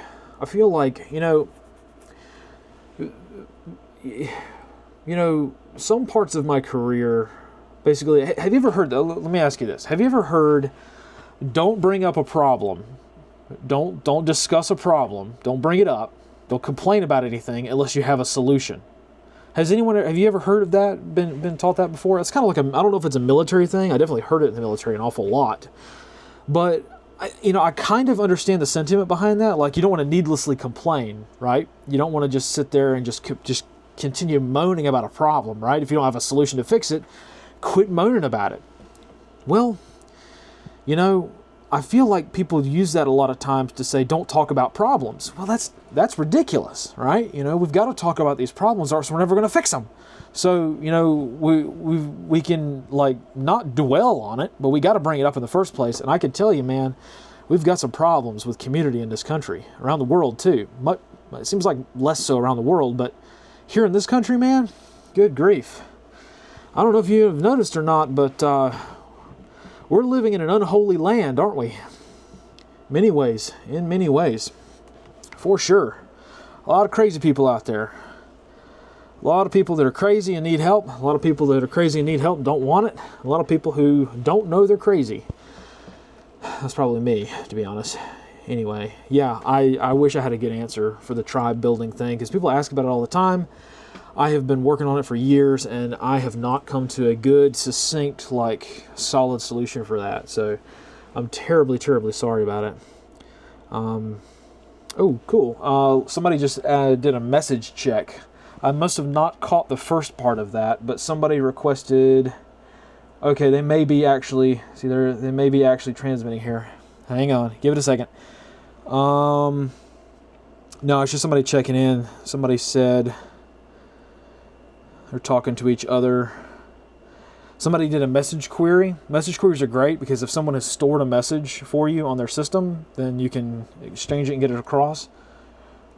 some parts of my career, basically, have you ever heard, let me ask you this. Have you ever heard, don't bring up a problem, don't discuss a problem, don't bring it up, don't complain about anything unless you have a solution? Have you ever heard of that, been taught that before? It's kind of like I don't know if it's a military thing. I definitely heard it in the military an awful lot. But, I kind of understand the sentiment behind that. Like, you don't want to needlessly complain, right? You don't want to just sit there and just continue moaning about a problem, right? If you don't have a solution to fix it, quit moaning about it. Well, I feel like people use that a lot of times to say, don't talk about problems. Well, that's ridiculous, right? We've got to talk about these problems or else we're never going to fix them. So, we can, not dwell on it, but we got to bring it up in the first place. And I can tell you, man, we've got some problems with community in this country, around the world too. It seems like less so around the world, but here in this country, man, good grief. I don't know if you have noticed or not, but we're living in an unholy land, aren't we? In many ways. For sure. A lot of crazy people out there. A lot of people that are crazy and need help. A lot of people that are crazy and need help and don't want it. A lot of people who don't know they're crazy. That's probably me, to be honest. Anyway, yeah, I wish I had a good answer for the tribe building thing, because people ask about it all the time. I have been working on it for years, and I have not come to a good, succinct, solid solution for that. So I'm terribly, terribly sorry about it. Oh, cool. Somebody just did a message check. I must have not caught the first part of that, but somebody requested... Okay, they may be actually... See, they may be actually transmitting here. Hang on. Give it a second. No, it's just somebody checking in. Somebody said... They're talking to each other. Somebody did a message query. Message queries are great because if someone has stored a message for you on their system, then you can exchange it and get it across.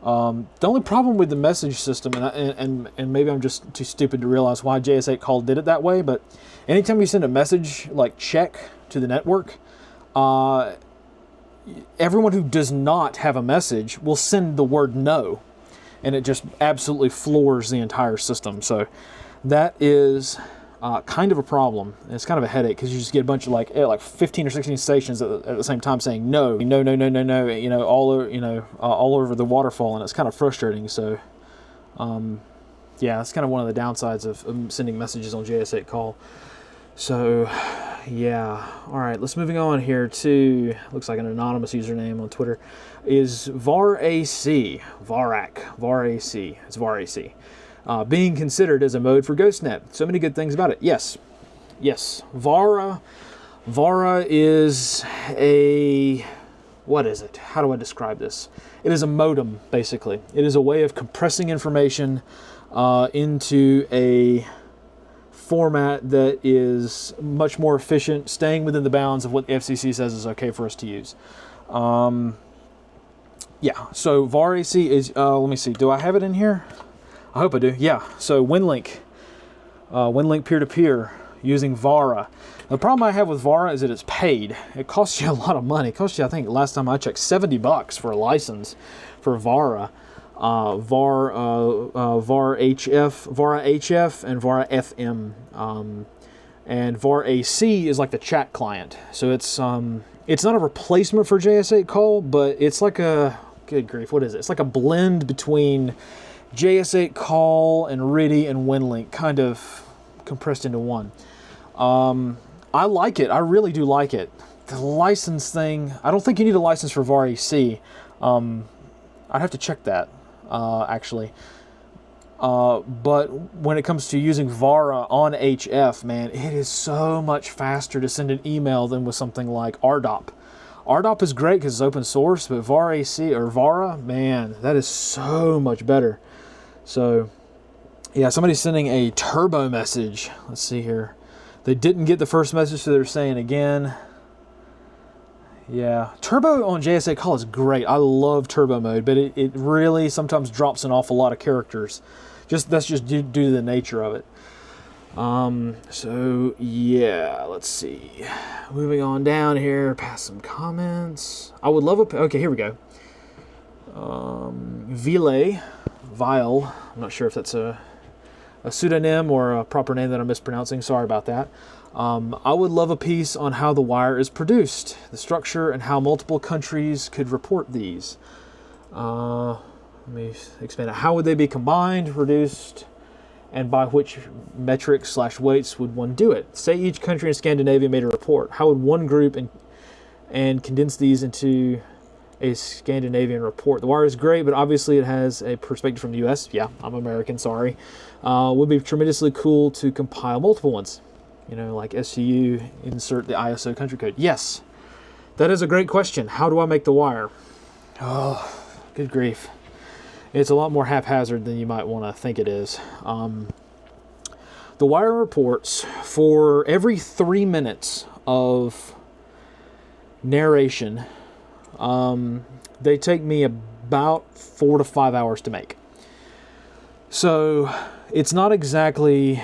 The only problem with the message system, and maybe I'm just too stupid to realize why JS8 Call did it that way, but anytime you send a message check to the network, everyone who does not have a message will send the word no, and it just absolutely floors the entire system. So that is kind of a problem. It's kind of a headache because you just get a bunch of like 15 or 16 stations at the same time saying no, no, no, no, no, no, you know, all over the waterfall, and it's kind of frustrating. So, yeah, that's kind of one of the downsides of sending messages on JS8 call. So, yeah. All right, let's moving on here to, looks like an anonymous username on Twitter, is VarAC, VarAC, it's VarAC. Being considered as a mode for GhostNet. So many good things about it. Yes. VarA is a, what is it? How do I describe this? It is a modem, basically. It is a way of compressing information into a format that is much more efficient, staying within the bounds of what the FCC says is okay for us to use. Yeah, so VarAC is, let me see, do I have it in here? I hope I do. Yeah, so WinLink peer-to-peer using VarA. The problem I have with VarA is that it's paid. It costs you a lot of money. It costs you, I think, last time I checked, $70 for a license for VarA. VarHF and VarFM. And VarAC is like the chat client. So it's not a replacement for JS8 call, but it's like a, good grief, what is it? It's like a blend between JS8 call and RTTY and WinLink, kind of compressed into one. I like it. I really do like it. The license thing, I don't think you need a license for VarAC. I'd have to check that, actually. But when it comes to using VarA on HF, man, it is so much faster to send an email than with something like RDOP. RDOP is great because it's open source, but VarAC or VarA, man, that is so much better. So, yeah, somebody's sending a turbo message. Let's see here. They didn't get the first message, so they're saying again. Yeah, turbo on JS8 call is great. I love turbo mode, but it really sometimes drops an awful lot of characters. That's just due to the nature of it. So, yeah, let's see. Moving on down here, past some comments. I would love a... Okay, here we go. Vile, I'm not sure if that's a pseudonym or a proper name that I'm mispronouncing. Sorry about that. I would love a piece on how the wire is produced, the structure, and how multiple countries could report these. Let me expand it. How would they be combined, reduced, and by which metrics/weights would one do it? Say each country in Scandinavia made a report. How would one group and condense these into a Scandinavian report? The wire is great, but obviously it has a perspective from the US. Yeah, I'm American, sorry. Would be tremendously cool to compile multiple ones. You know, like SCU, insert the ISO country code. Yes, that is a great question. How do I make the wire? Oh, good grief. It's a lot more haphazard than you might want to think it is. The wire reports, for every 3 minutes of narration, they take me about 4 to 5 hours to make. So it's not exactly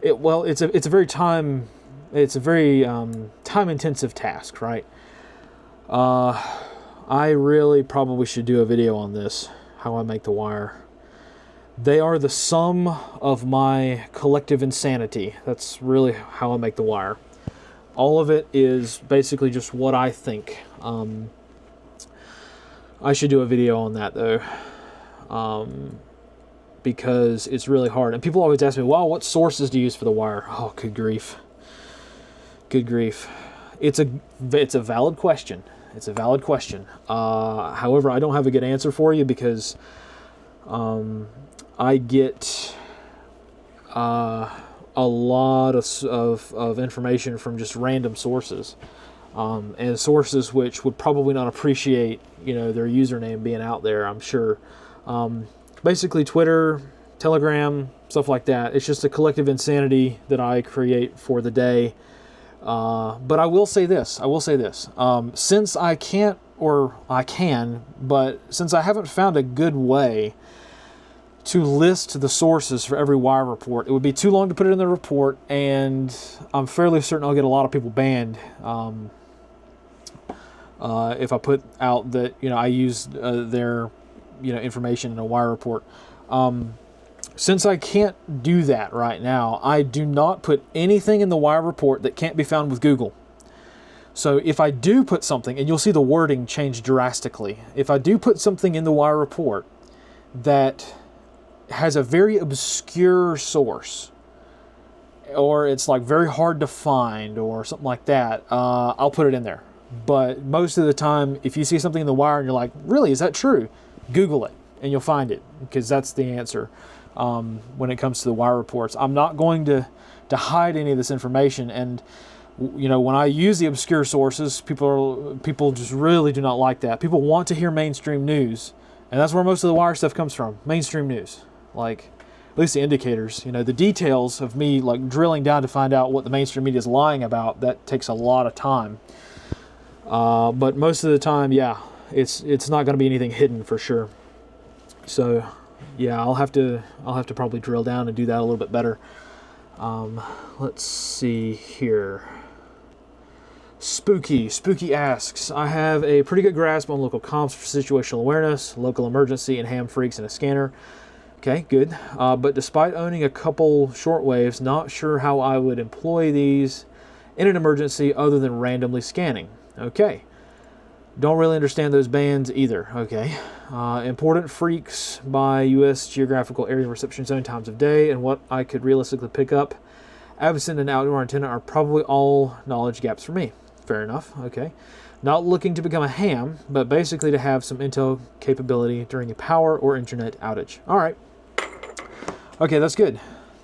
it's a very time intensive task, right? I really probably should do a video on this, how I make the wire. They are the sum of my collective insanity. That's really how I make the wire. All of it is basically just what I think. I should do a video on that, though, because it's really hard. And people always ask me, wow, what sources do you use for the wire? Oh, good grief. Good grief. It's a valid question. It's a valid question. However, I don't have a good answer for you because I get a lot of information from just random sources, and sources which would probably not appreciate, you know, their username being out there, I'm sure. Basically Twitter, Telegram, stuff like that. It's just a collective insanity that I create for the day. But I will say this. Since I can't, or I can, but since I haven't found a good way to list the sources for every wire report, it would be too long to put it in the report, and I'm fairly certain I'll get a lot of people banned if I put out that, you know, I used their, you know, information in a wire report. Since I can't do that right now, I do not put anything in the wire report that can't be found with Google. So if I do put something, and you'll see the wording change drastically, if I do put something in the wire report that has a very obscure source, or it's like very hard to find or something like that, I'll put it in there. But most of the time, if you see something in the wire and you're like, really, is that true? Google it and you'll find it, because that's the answer. When it comes to the wire reports, I'm not going to hide any of this information. And you know, when I use the obscure sources, people just really do not like that. People want to hear mainstream news, and that's where most of the wire stuff comes from. Mainstream news, like at least the indicators. You know, the details of me like drilling down to find out what the mainstream media is lying about, that takes a lot of time. But most of the time, yeah, it's not going to be anything hidden for sure. So yeah, I'll have to probably drill down and do that a little bit better. Let's see here. Spooky asks, I have a pretty good grasp on local comps for situational awareness, local emergency, and ham freaks and a scanner. Okay, good. But despite owning a couple shortwaves, not sure how I would employ these in an emergency other than randomly scanning. Okay. Don't really understand those bands either. Okay. Important freaks by U.S. geographical area reception zone, times of day, and what I could realistically pick up. Absent and outdoor antenna are probably all knowledge gaps for me. Fair enough. Okay. Not looking to become a ham, but basically to have some intel capability during a power or internet outage. All right. Okay, that's good.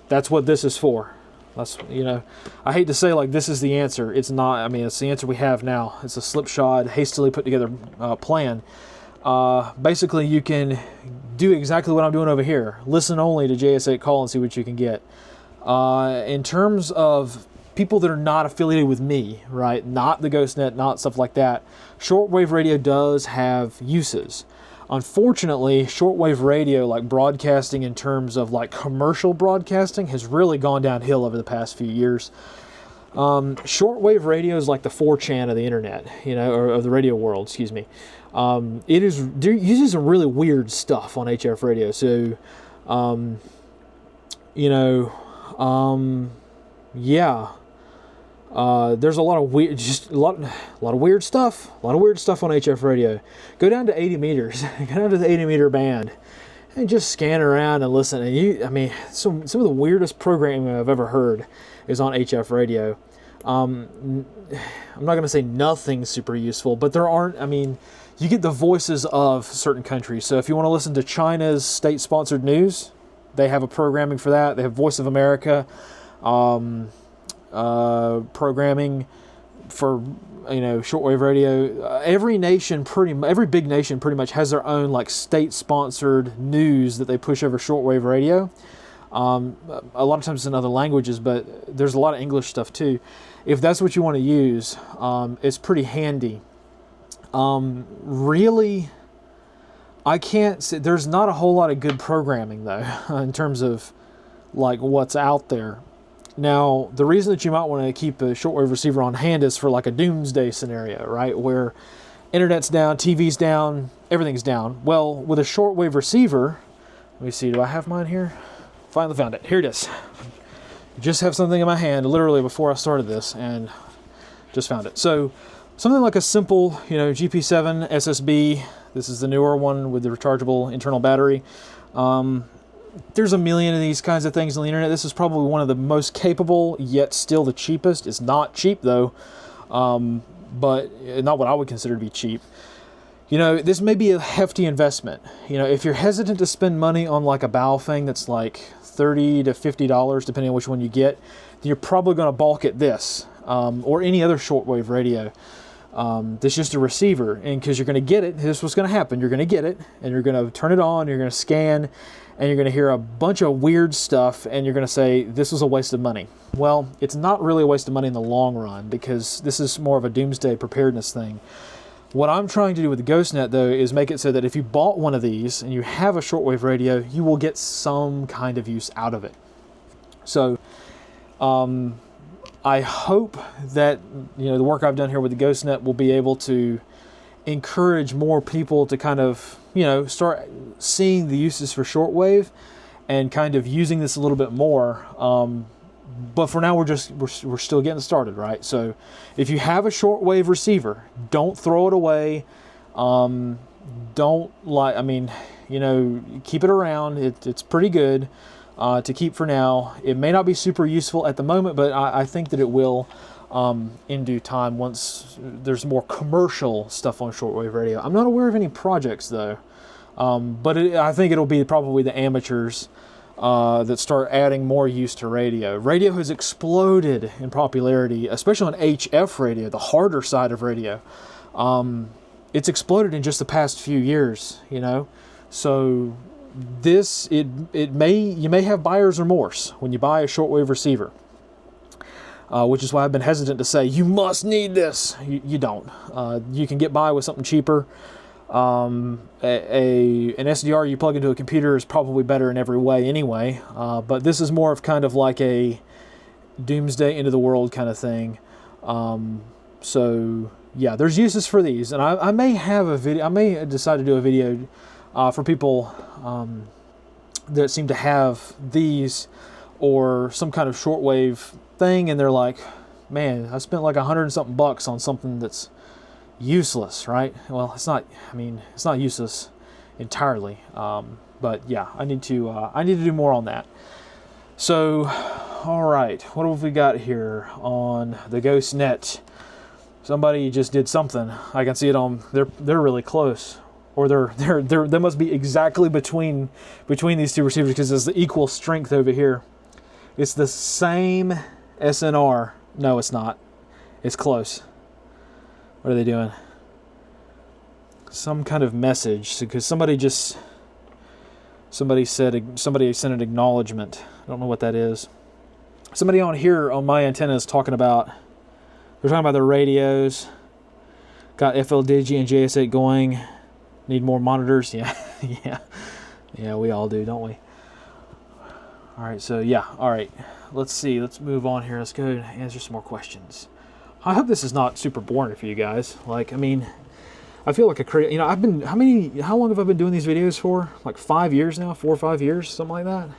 That's what this is for. That's, you know, I hate to say like this is the answer. It's not. I mean, it's the answer we have now. It's a slipshod, hastily put together plan. Basically, you can do exactly what I'm doing over here. Listen only to JS8 call and see what you can get. In terms of people that are not affiliated with me, right? Not the GhostNet, not stuff like that. Shortwave radio does have uses. Unfortunately, shortwave radio, like broadcasting in terms of like commercial broadcasting, has really gone downhill over the past few years. Shortwave radio is like the 4chan of the internet, you know, or of the radio world, excuse me. It uses some really weird stuff on HF radio. So, you know, yeah. There's a lot of weird, just a lot of weird stuff. A lot of weird stuff on HF radio. Go down to 80 meters. Go down to the 80 meter band, and just scan around and listen. And I mean, some of the weirdest programming I've ever heard is on HF radio. I'm not going to say nothing super useful, but there aren't. I mean, you get the voices of certain countries. So if you want to listen to China's state-sponsored news, they have a programming for that. They have Voice of America. Programming for, you know, shortwave radio. Every big nation pretty much has their own like state-sponsored news that they push over shortwave radio. A lot of times it's in other languages, but there's a lot of English stuff too. If that's what you want to use, it's pretty handy. Really, I can't say, there's not a whole lot of good programming though in terms of like what's out there. Now, the reason that you might want to keep a shortwave receiver on hand is for like a doomsday scenario, right? Where internet's down, TV's down, everything's down. Well, with a shortwave receiver, let me see, do I have mine here? Finally found it. Here it is. Just have something in my hand literally before I started this and just found it. So something like a simple, you know, GP7 SSB. This is the newer one with the rechargeable internal battery. There's a million of these kinds of things on the internet. This is probably one of the most capable, yet still the cheapest. It's not cheap though, but not what I would consider to be cheap. You know, this may be a hefty investment. You know, if you're hesitant to spend money on like a bow thing that's like $30 to $50, depending on which one you get, then you're probably going to balk at this or any other shortwave radio. This is just a receiver, and because you're going to get it, this is what's going to happen. You're going to get it, and you're going to turn it on, you're going to scan, and you're going to hear a bunch of weird stuff, and you're going to say, this was a waste of money. Well, it's not really a waste of money in the long run, because this is more of a doomsday preparedness thing. What I'm trying to do with the GhostNet, though, is make it so that if you bought one of these, and you have a shortwave radio, you will get some kind of use out of it. So, I hope that, you know, the work I've done here with the GhostNet will be able to encourage more people to kind of, you know, start seeing the uses for shortwave and kind of using this a little bit more. But for now, we're still getting started, right? So if you have a shortwave receiver, don't throw it away. I mean, you know, keep it around. It's pretty good to keep for now. It may not be super useful at the moment, but I think that it will in due time once there's more commercial stuff on shortwave radio. I'm not aware of any projects though, but I think it'll be probably the amateurs that start adding more use to radio. Radio has exploded in popularity, especially on HF radio, the harder side of radio. It's exploded in just the past few years, you know. So this, you may have buyer's remorse when you buy a shortwave receiver, which is why I've been hesitant to say you must need this. You don't. You can get by with something cheaper. An SDR you plug into a computer is probably better in every way anyway, but this is more of kind of like a doomsday end of the world kind of thing. So yeah, there's uses for these, and I may have a video. I may decide to do a video for people that seem to have these or some kind of shortwave thing, and they're like, man, I spent like $100 and something bucks on something that's useless, right? Well, it's not. I mean, it's not useless entirely. But yeah, I need to do more on that. So, all right, what have we got here on the GhostNet? Somebody just did something. I can see it on. They're really close, or they must be exactly between these two receivers because there's the equal strength over here. It's the same SNR. No, it's not. It's close. What are they doing? Some kind of message, because somebody sent an acknowledgement. I don't know what that is. Somebody on here on my antenna is talking about. They're talking about their radios. Got FLDigi and JS8 going. Need more monitors. Yeah, yeah. We all do, don't we? All right. So yeah. All right. Let's see. Let's move on here. Let's go and answer some more questions. I hope this is not super boring for you guys. Like, I mean, I feel like you know, how long have I been doing these videos for? Like 5 years now, 4 or 5 years, something like that.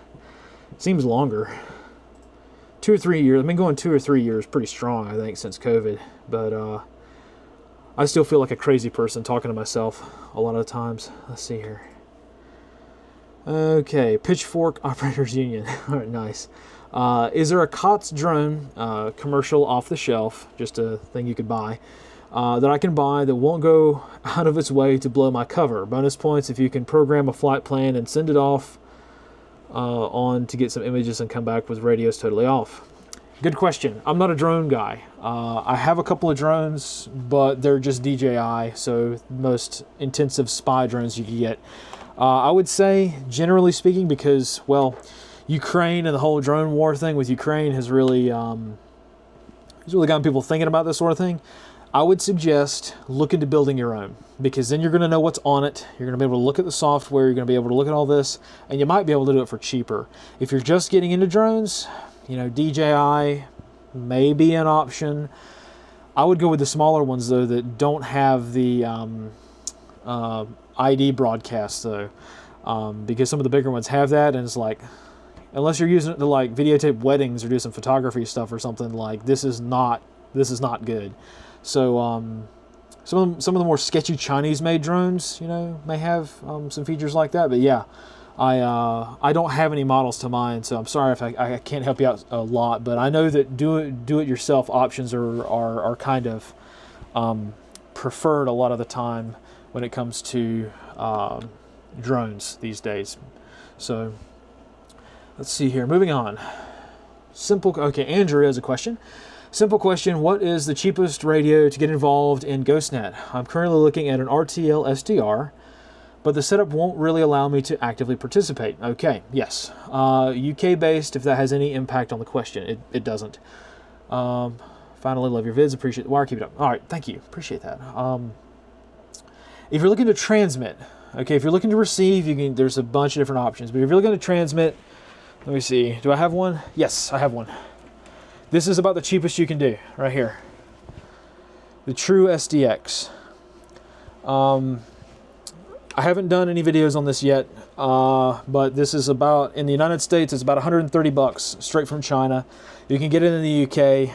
Seems longer. 2 or 3 years. I've been going 2 or 3 years pretty strong, I think, since COVID. But I still feel like a crazy person talking to myself a lot of the times. Let's see here. Okay, Pitchfork Operators Union. All right, nice. Is there a COTS drone, commercial off the shelf, just a thing you could buy, that I can buy that won't go out of its way to blow my cover? Bonus points if you can program a flight plan and send it off on to get some images and come back with radios totally off. Good question. I'm not a drone guy. I have a couple of drones, but they're just DJI, so most intensive spy drones you can get. I would say, generally speaking, because, well, Ukraine and the whole drone war thing with Ukraine has really gotten people thinking about this sort of thing. I would suggest look into building your own, because then you're going to know what's on it. You're going to be able to look at the software. You're going to be able to look at all this, and you might be able to do it for cheaper. If you're just getting into drones, you know, DJI may be an option. I would go with the smaller ones, though, that don't have the ID broadcast, though, because some of the bigger ones have that, and it's like, unless you're using it to like videotape weddings or do some photography stuff or something, like this is not good. So some of the more sketchy Chinese-made drones, you know, may have some features like that. But yeah, I don't have any models to mind, so I'm sorry if I can't help you out a lot. But I know that do it yourself options are kind of preferred a lot of the time when it comes to drones these days. So let's see here. Moving on. Okay, Andrew has a question. Simple question. What is the cheapest radio to get involved in GhostNet? I'm currently looking at an RTL SDR, but the setup won't really allow me to actively participate. Okay, yes. UK-based, if that has any impact on the question. It doesn't. Finally, love your vids. Appreciate the wire. Keep it up. All right, thank you. Appreciate that. If you're looking to transmit, okay, if you're looking to receive, there's a bunch of different options. But if you're looking to transmit, let me see. Do I have one? Yes, I have one. This is about the cheapest you can do, right here. The True SDX. I haven't done any videos on this yet. but this is about, in the United States, it's about 130 bucks straight from China. You can get it in the UK.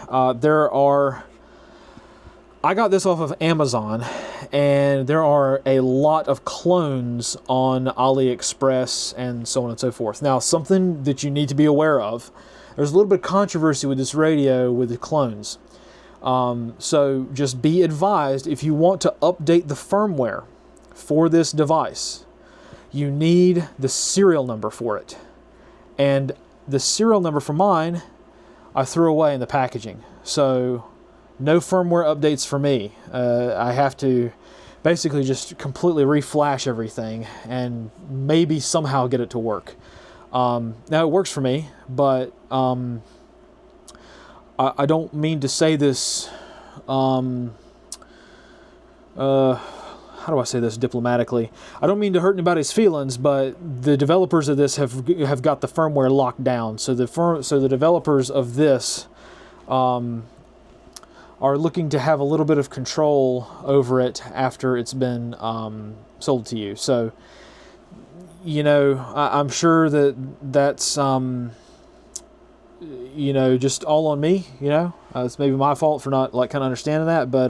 I got this off of Amazon, and there are a lot of clones on AliExpress and so on and so forth. Now, something that you need to be aware of, there's a little bit of controversy with this radio with the clones. So just be advised, if you want to update the firmware for this device, you need the serial number for it. And the serial number for mine, I threw away in the packaging. So no firmware updates for me. I have to basically just completely reflash everything and maybe somehow get it to work. Now it works for me, but I don't mean to say this, how do I say this diplomatically? I don't mean to hurt anybody's feelings, but the developers of this have got the firmware locked down. So the developers of this are looking to have a little bit of control over it after it's been sold to you. So, you know, I'm sure that's you know, just all on me. You know, it's maybe my fault for not like kind of understanding that, but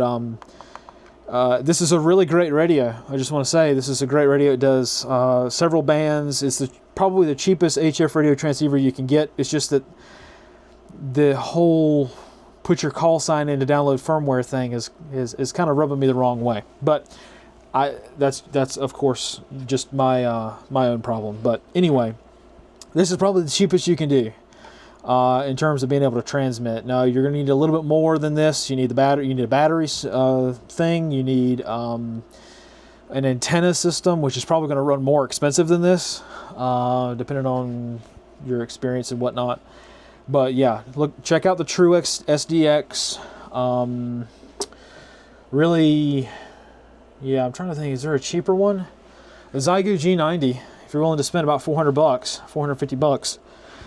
this is a really great radio. I just want to say this is a great radio. It does several bands. It's probably the cheapest HF radio transceiver you can get. It's just that the whole put your call sign in to download firmware thing is kind of rubbing me the wrong way. But that's of course just my my own problem. But anyway, this is probably the cheapest you can do in terms of being able to transmit. Now you're going to need a little bit more than this. You need the battery. You need a battery thing. You need an antenna system, which is probably going to run more expensive than this, depending on your experience and whatnot. But yeah, look, check out the TrueX SDX. Really, yeah, I'm trying to think, is there a cheaper one? The Zygo G90, if you're willing to spend about 400 bucks, 450 bucks,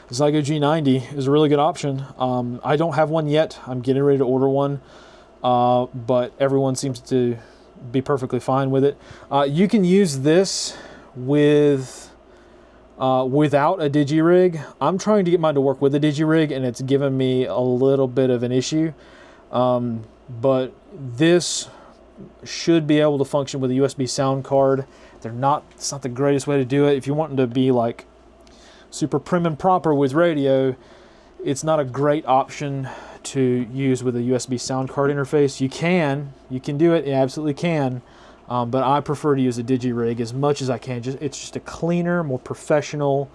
the Zygo G90 is a really good option. I don't have one yet. I'm getting ready to order one, but everyone seems to be perfectly fine with it. You can use this with without a digi-rig. I'm trying to get mine to work with a digi-rig, and it's given me a little bit of an issue. But this should be able to function with a USB sound card. It's not the greatest way to do it. If you're wanting to be like super prim and proper with radio, it's not a great option to use with a USB sound card interface. You can do it, you absolutely can. But I prefer to use a digi-rig as much as I can. It's just a cleaner, more professional,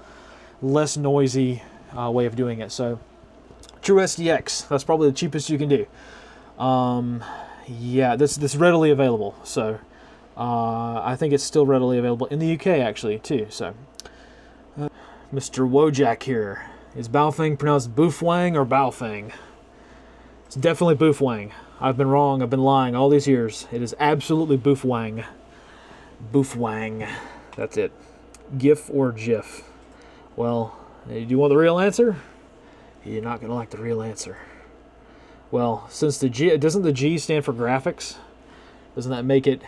less noisy way of doing it. So, TrueSDX, that's probably the cheapest you can do. Yeah, this is readily available. So, I think it's still readily available in the UK actually too. So, Mr. Wojak here. Is Baofeng pronounced Boofwang or Baofeng? It's definitely Boofwang. I've been wrong. I've been lying all these years. It is absolutely Boofwang. Boofwang. That's it. GIF or GIF? Well, do you want the real answer? You're not going to like the real answer. Well, since the G... Doesn't the G stand for graphics? Doesn't that make it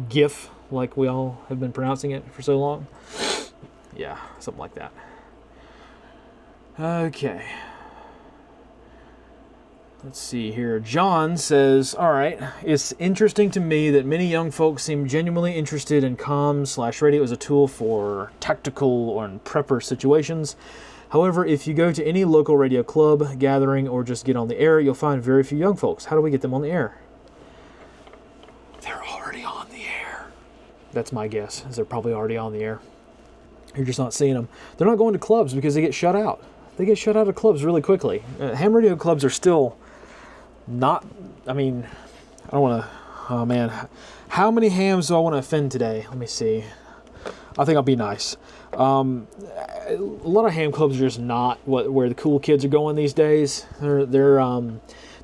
GIF, like we all have been pronouncing it for so long? Yeah, something like that. Okay. Let's see here. John says, all right, it's interesting to me that many young folks seem genuinely interested in comms/radio as a tool for tactical or in prepper situations. However, if you go to any local radio club, gathering, or just get on the air, you'll find very few young folks. How do we get them on the air? They're already on the air. That's my guess, is they're probably already on the air. You're just not seeing them. They're not going to clubs because they get shut out. They get shut out of clubs really quickly. Ham radio clubs are still not, I mean, I don't want to, oh man. How many hams do I want to offend today? Let me see. I think I'll be nice. A lot of ham clubs are just not where the cool kids are going these days. They're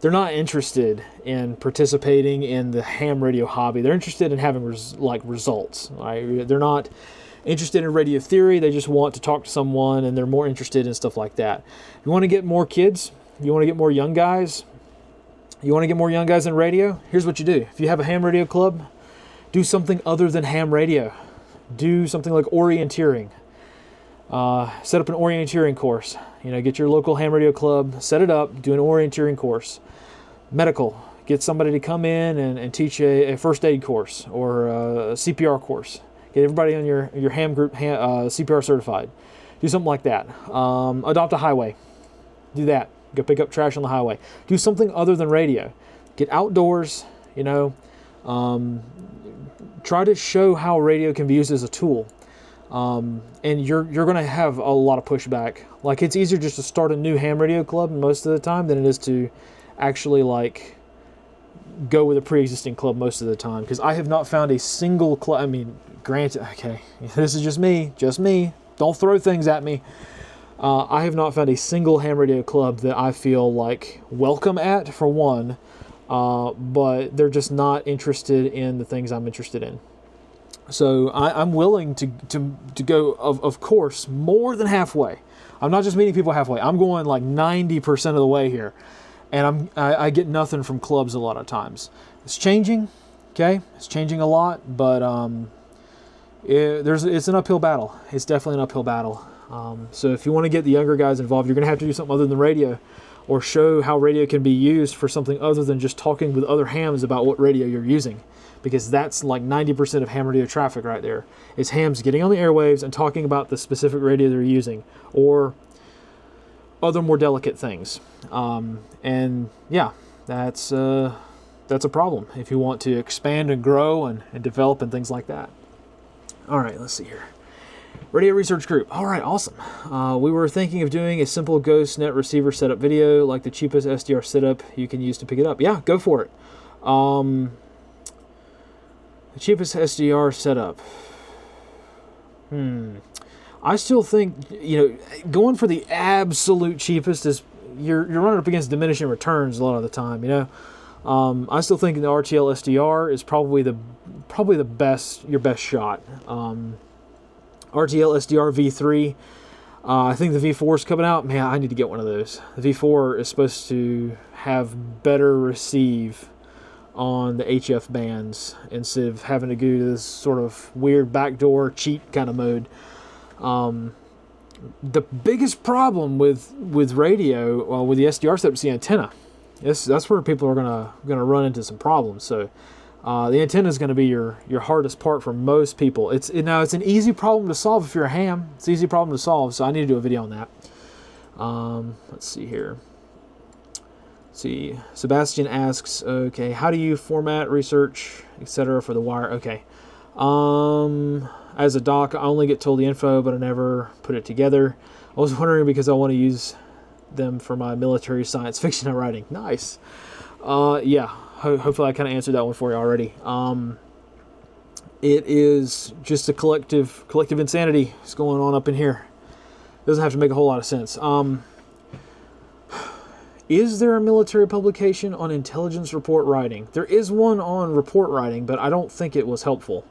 not interested in participating in the ham radio hobby. They're interested in having results. Right? They're not interested in radio theory. They just want to talk to someone, and they're more interested in stuff like that. You want to get more kids? You want to get more young guys? You want to get more young guys in radio? Here's what you do. If you have a ham radio club, do something other than ham radio. do something like orienteering. Set up an orienteering course. You know, get your local ham radio club, set it up, do an orienteering course. Medical, get somebody to come in and teach a first aid course or a CPR course. Get everybody on your ham group CPR certified. Do something like that. Adopt a highway. Do that. Go pick up trash on the highway. Do something other than radio. Get outdoors, you know. Try to show how radio can be used as a tool. And you're going to have a lot of pushback. Like, it's easier just to start a new ham radio club most of the time than it is to actually, like, go with a pre-existing club most of the time. Because I have not found a single club. I mean, granted, okay, this is just me. Don't throw things at me. I have not found a single ham radio club that I feel like welcome at, for one. But they're just not interested in the things I'm interested in. So I'm willing to go, of course, more than halfway. I'm not just meeting people halfway. I'm going like 90% of the way here. And I get nothing from clubs a lot of times. It's changing, okay? It's changing a lot, but it's an uphill battle. It's definitely an uphill battle. So if you want to get the younger guys involved, you're going to have to do something other than radio, or show how radio can be used for something other than just talking with other hams about what radio you're using. Because that's like 90% of ham radio traffic right there. It's hams getting on the airwaves and talking about the specific radio they're using, or other more delicate things. And yeah, that's a problem if you want to expand and grow and develop and things like that. All right, let's see here. Radio Research Group. All right, awesome. We were thinking of doing a simple GhostNet receiver setup video, like the cheapest SDR setup you can use to pick it up. Yeah, go for it. The cheapest SDR setup. I still think, you know, going for the absolute cheapest is, you're running up against diminishing returns a lot of the time, you know. I still think the RTL SDR is probably the best, your best shot. RTL SDR V3. I think the V4 is coming out. Man, I need to get one of those. The V4 is supposed to have better receive on the HF bands instead of having to go to this sort of weird backdoor cheat kind of mode. The biggest problem with radio, with the SDR setup, is the antenna. That's where people are gonna run into some problems. So the antenna is going to be your hardest part for most people. It's an easy problem to solve if you're a ham. It's an easy problem to solve, so I need to do a video on that. Let's see here. Let's see. Sebastian asks, okay, how do you format, research, etc. for the wire? Okay. As a doc, I only get told the info, but I never put it together. I was wondering because I want to use them for my military science fiction writing. Nice. Yeah. Hopefully I kind of answered that one for you already. It is just a collective insanity that's going on up in here. Doesn't have to make a whole lot of sense. Is there a military publication on intelligence report writing? There is one on report writing, but I don't think it was helpful.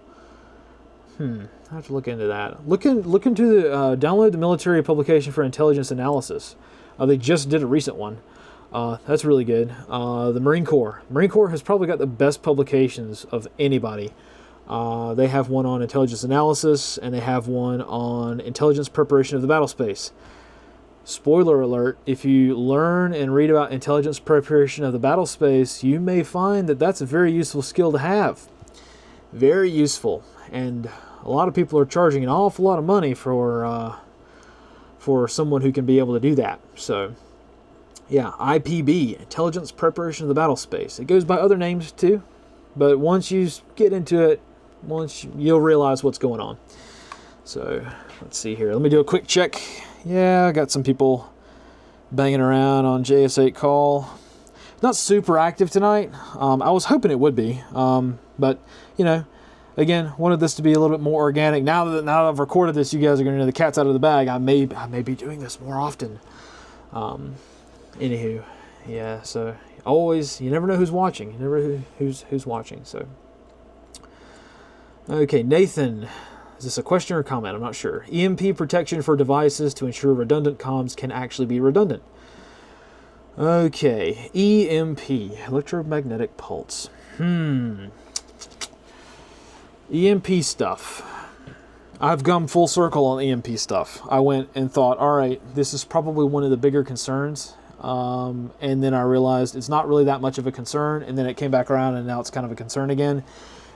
I have to look into that. Look into the download the military publication for intelligence analysis. They just did a recent one. That's really good. The Marine Corps. Marine Corps has probably got the best publications of anybody. They have one on intelligence analysis, and they have one on intelligence preparation of the battle space. Spoiler alert, if you learn and read about intelligence preparation of the battle space, you may find that that's a very useful skill to have. Very useful. And a lot of people are charging an awful lot of money for someone who can be able to do that. So yeah, IPB, Intelligence Preparation of the Battle Space. It goes by other names too, but once you get into it, you'll realize what's going on. So let's see here. Let me do a quick check. Yeah, I got some people banging around on JS8 call. Not super active tonight. I was hoping it would be, but you know, again, wanted this to be a little bit more organic. Now that I've recorded this, you guys are going to know the cat's out of the bag. I may be doing this more often. Anywho, yeah, so always, you never know who's watching. You never know who's watching, so. Okay, Nathan, is this a question or a comment? I'm not sure. EMP protection for devices to ensure redundant comms can actually be redundant. Okay, EMP, electromagnetic pulse. EMP stuff. I've come full circle on EMP stuff. I went and thought, all right, this is probably one of the bigger concerns. And then I realized it's not really that much of a concern. And then it came back around and now it's kind of a concern again.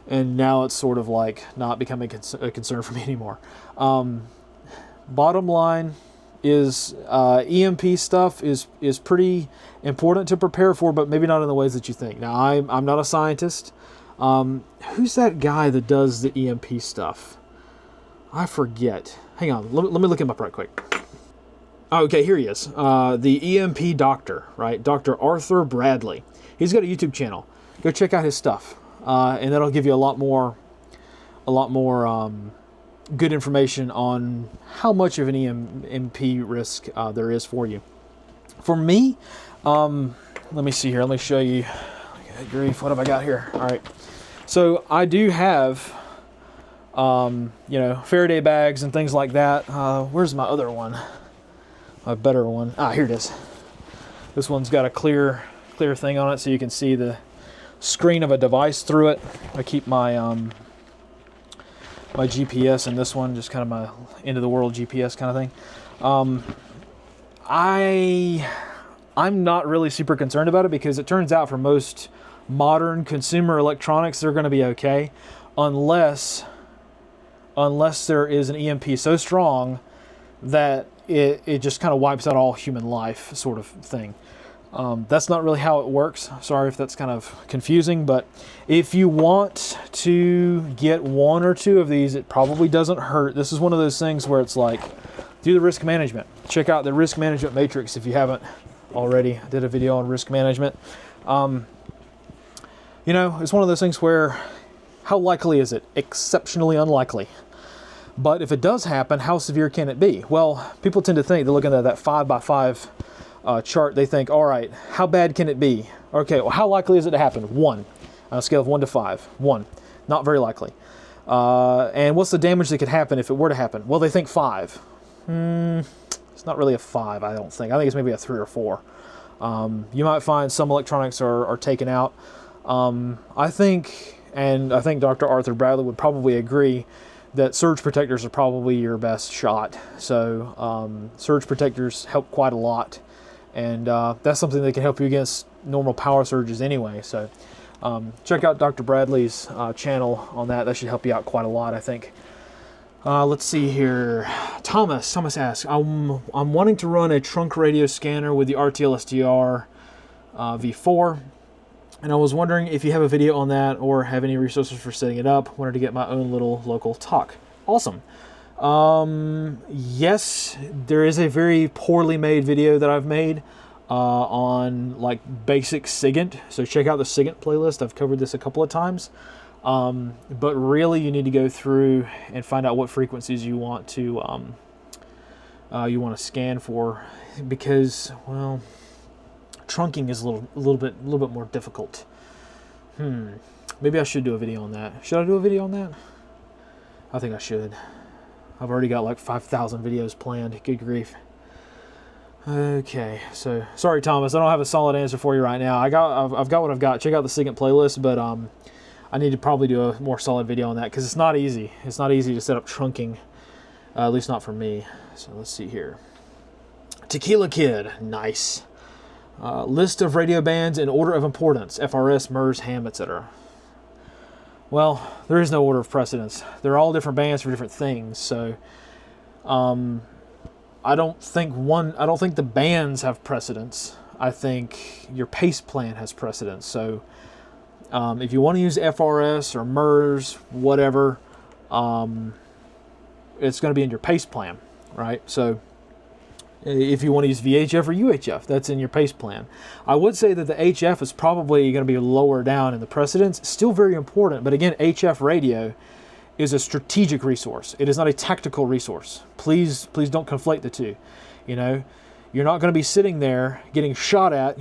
And now it's sort of like not becoming a concern for me anymore. Bottom line is EMP stuff is pretty important to prepare for, but maybe not in the ways that you think. Now, I'm not a scientist. Who's that guy that does the EMP stuff? I forget. Hang on. Let me look him up right quick. Oh, okay, here he is. The EMP doctor, right? Dr. Arthur Bradley. He's got a YouTube channel. Go check out his stuff. And that'll give you a lot more good information on how much of an EMP risk there is for you. For me, let me see here. Let me show you. Good grief, what have I got here? All right. So I do have, Faraday bags and things like that. Where's my other one? My better one. Ah, here it is. This one's got a clear thing on it, so you can see the screen of a device through it. I keep my my GPS in this one, just kind of my end of the world GPS kind of thing. I'm not really super concerned about it because it turns out for most modern consumer electronics, they're going to be okay, unless there is an EMP so strong that it just kind of wipes out all human life, sort of thing. That's not really how it works. Sorry if that's kind of confusing, but if you want to get one or two of these, it probably doesn't hurt. This is one of those things where it's like, do the risk management. Check out the risk management matrix if you haven't already. I did a video on risk management. It's one of those things where, how likely is it? Exceptionally unlikely. But if it does happen, how severe can it be? Well, people tend to think, they're looking at that 5x5 chart, they think, all right, how bad can it be? Okay, well, how likely is it to happen? 1. On a scale of 1 to 5. 1. Not very likely. And what's the damage that could happen if it were to happen? Well, they think 5. It's not really a 5, I don't think. I think it's maybe a 3 or 4. You might find some electronics are taken out. I think Dr. Arthur Bradley would probably agree that surge protectors are probably your best shot. So surge protectors help quite a lot, and that's something that can help you against normal power surges anyway. So check out Dr. Bradley's channel on that. That should help you out quite a lot, I think. Let's see here. Thomas asks, I'm wanting to run a trunk radio scanner with the RTL SDR V4. And I was wondering if you have a video on that or have any resources for setting it up. Wanted to get my own little local talk. Awesome. Yes, there is a very poorly made video that I've made on like basic SIGINT. So check out the SIGINT playlist. I've covered this a couple of times. But really you need to go through and find out what frequencies you want to scan for, because, well, trunking is a little bit more difficult. Maybe I should do a video on that. Should I do a video on that? I think I should. I've already got like 5,000 videos planned. Good grief. Okay, so sorry, Thomas, I don't have a solid answer for you right now. I've got what I've got. Check out the SIGINT playlist, but I need to probably do a more solid video on that because it's not easy. It's not easy to set up trunking, at least not for me. So let's see here. Tequila Kid, nice. List of radio bands in order of importance: FRS, MERS, ham, etc. Well, there is no order of precedence. They're all different bands for different things. So, I don't think the bands have precedence. I think your pace plan has precedence. So, if you want to use FRS or MERS, whatever, it's going to be in your pace plan, right? So, if you want to use VHF or UHF, that's in your pace plan. I would say that the HF is probably going to be lower down in the precedence. Still very important, but again, HF radio is a strategic resource. It is not a tactical resource. Please don't conflate the two. You're not going to be sitting there getting shot at,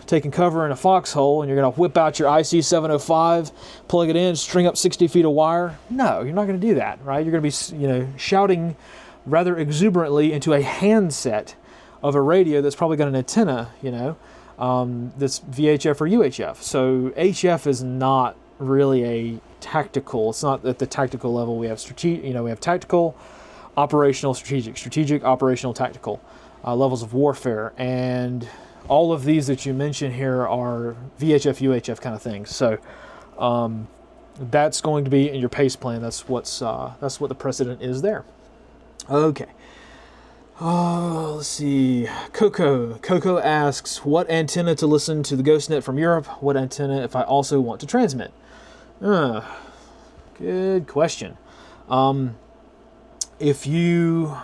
taking cover in a foxhole, and you're going to whip out your IC705, plug it in, string up 60 feet of wire. No, you're not going to do that, right? You're going to be, shouting rather exuberantly into a handset of a radio that's probably got an antenna, that's VHF or UHF. So HF is not really tactical. It's not at the tactical level. We have strategic, we have tactical, operational, strategic, operational, tactical levels of warfare, and all of these that you mentioned here are VHF, UHF kind of things. So that's going to be in your PACE plan. That's what the precedent is there. Okay. Let's see. Coco asks, what antenna to listen to the GhostNet from Europe? What antenna if I also want to transmit? Good question. If you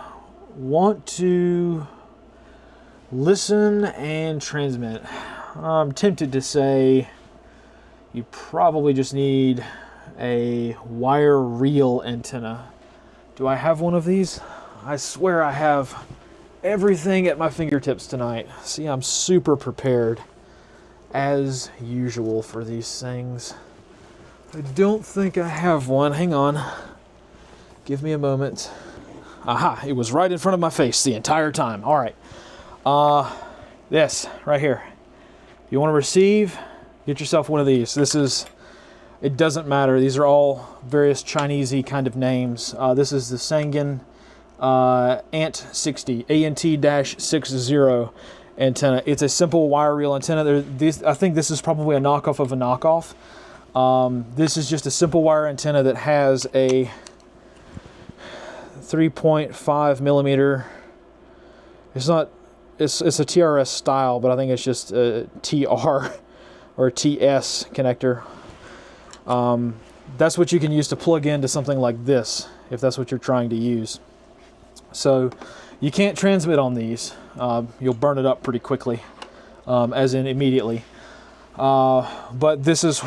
want to listen and transmit, I'm tempted to say you probably just need a wire reel antenna. Do I have one of these? I swear I have everything at my fingertips tonight. See, I'm super prepared, as usual, for these things. I don't think I have one. Hang on. Give me a moment. Aha, it was right in front of my face the entire time. All right. This, right here. If you want to receive, get yourself one of these. It doesn't matter. These are all various Chinese-y kind of names. This is the SIGINT ANT60, ANT-60 antenna. It's a simple wire reel antenna. I think this is probably a knockoff of a knockoff. This is just a simple wire antenna that has a 3.5 millimeter. It's a TRS style, but I think it's just a TR or TS connector. That's what you can use to plug into something like this, if that's what you're trying to use. So you can't transmit on these. You'll burn it up pretty quickly, as in immediately. But this is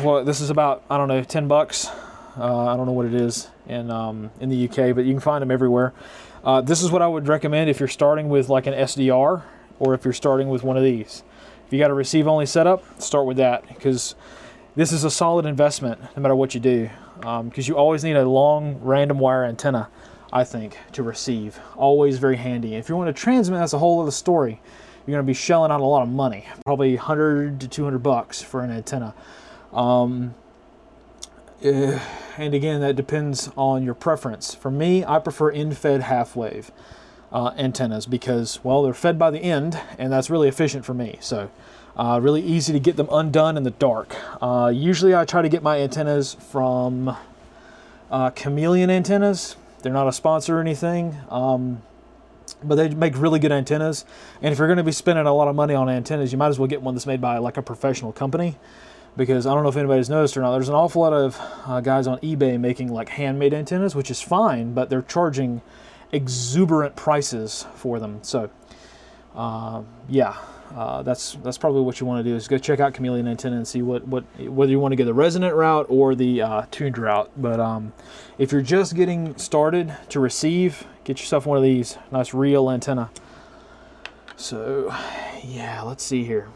about, I don't know, 10 bucks. I don't know what it is in the UK, but you can find them everywhere. This is what I would recommend if you're starting with like an SDR, or if you're starting with one of these. If you got a receive-only setup, start with that, because this is a solid investment no matter what you do, because you always need a long random wire antenna, I think, to receive. Always very handy. If you want to transmit, that's a whole other story. You're going to be shelling out a lot of money, probably 100 to 200 bucks for an antenna. And again, that depends on your preference. For me, I prefer end-fed half-wave antennas because, well, they're fed by the end, and that's really efficient for me. So really easy to get them undone in the dark. Usually I try to get my antennas from Chameleon Antennas. They're not a sponsor or anything, but they make really good antennas. And if you're going to be spending a lot of money on antennas, you might as well get one that's made by like a professional company, because I don't know if anybody's noticed or not, there's an awful lot of guys on eBay making like handmade antennas, which is fine, but they're charging exuberant prices for them. So yeah, that's probably what you want to do, is go check out Chameleon Antenna and see whether you want to go the resonant route or the tuned route. But if you're just getting started to receive, get yourself one of these. Nice reel antenna. So yeah, let's see here.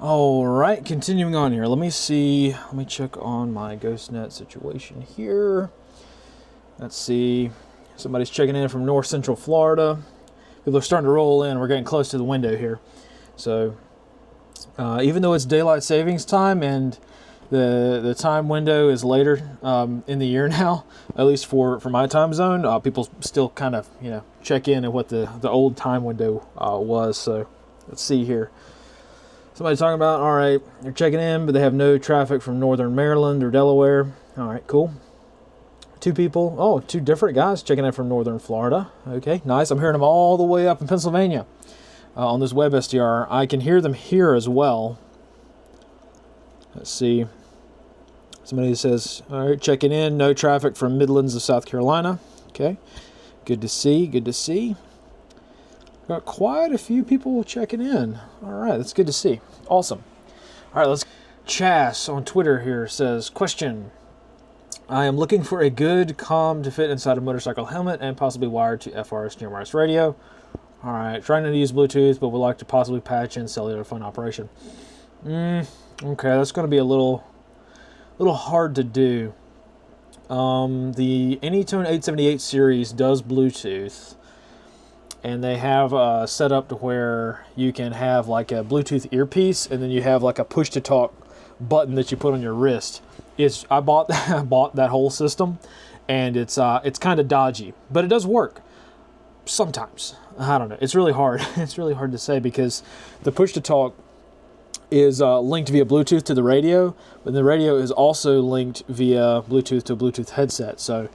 All right, continuing on here. Let me check on my GhostNet situation here. Let's see. Somebody's checking in from North Central Florida. People are starting to roll in. We're getting close to the window here. So even though it's daylight savings time and the time window is later in the year now, at least for my time zone, people still kind of check in at what the old time window was. So let's see here. Somebody's talking about, all right, they're checking in, but they have no traffic from northern Maryland or Delaware. All right, cool. Two different guys checking in from northern Florida. Okay, nice. I'm hearing them all the way up in Pennsylvania on this web SDR. I can hear them here as well. Let's see. Somebody says, all right, checking in, no traffic from Midlands of South Carolina. Okay, good to see, good to see. Got quite a few people checking in. All right, that's good to see. Awesome. All right, let's. Chas on Twitter here says, question. I am looking for a good comm to fit inside a motorcycle helmet and possibly wired to FRS GMRS radio. All right, trying to use Bluetooth, but would like to possibly patch in cellular phone operation. Okay, that's going to be a little hard to do. The Anytone 878 series does Bluetooth, and they have set up to where you can have like a Bluetooth earpiece, and then you have like a push-to-talk button that you put on your wrist. I bought I bought that whole system, and it's kind of dodgy, but it does work sometimes. I don't know. It's really hard. It's really hard to say because the push to talk is linked via Bluetooth to the radio, but the radio is also linked via Bluetooth to a Bluetooth headset. So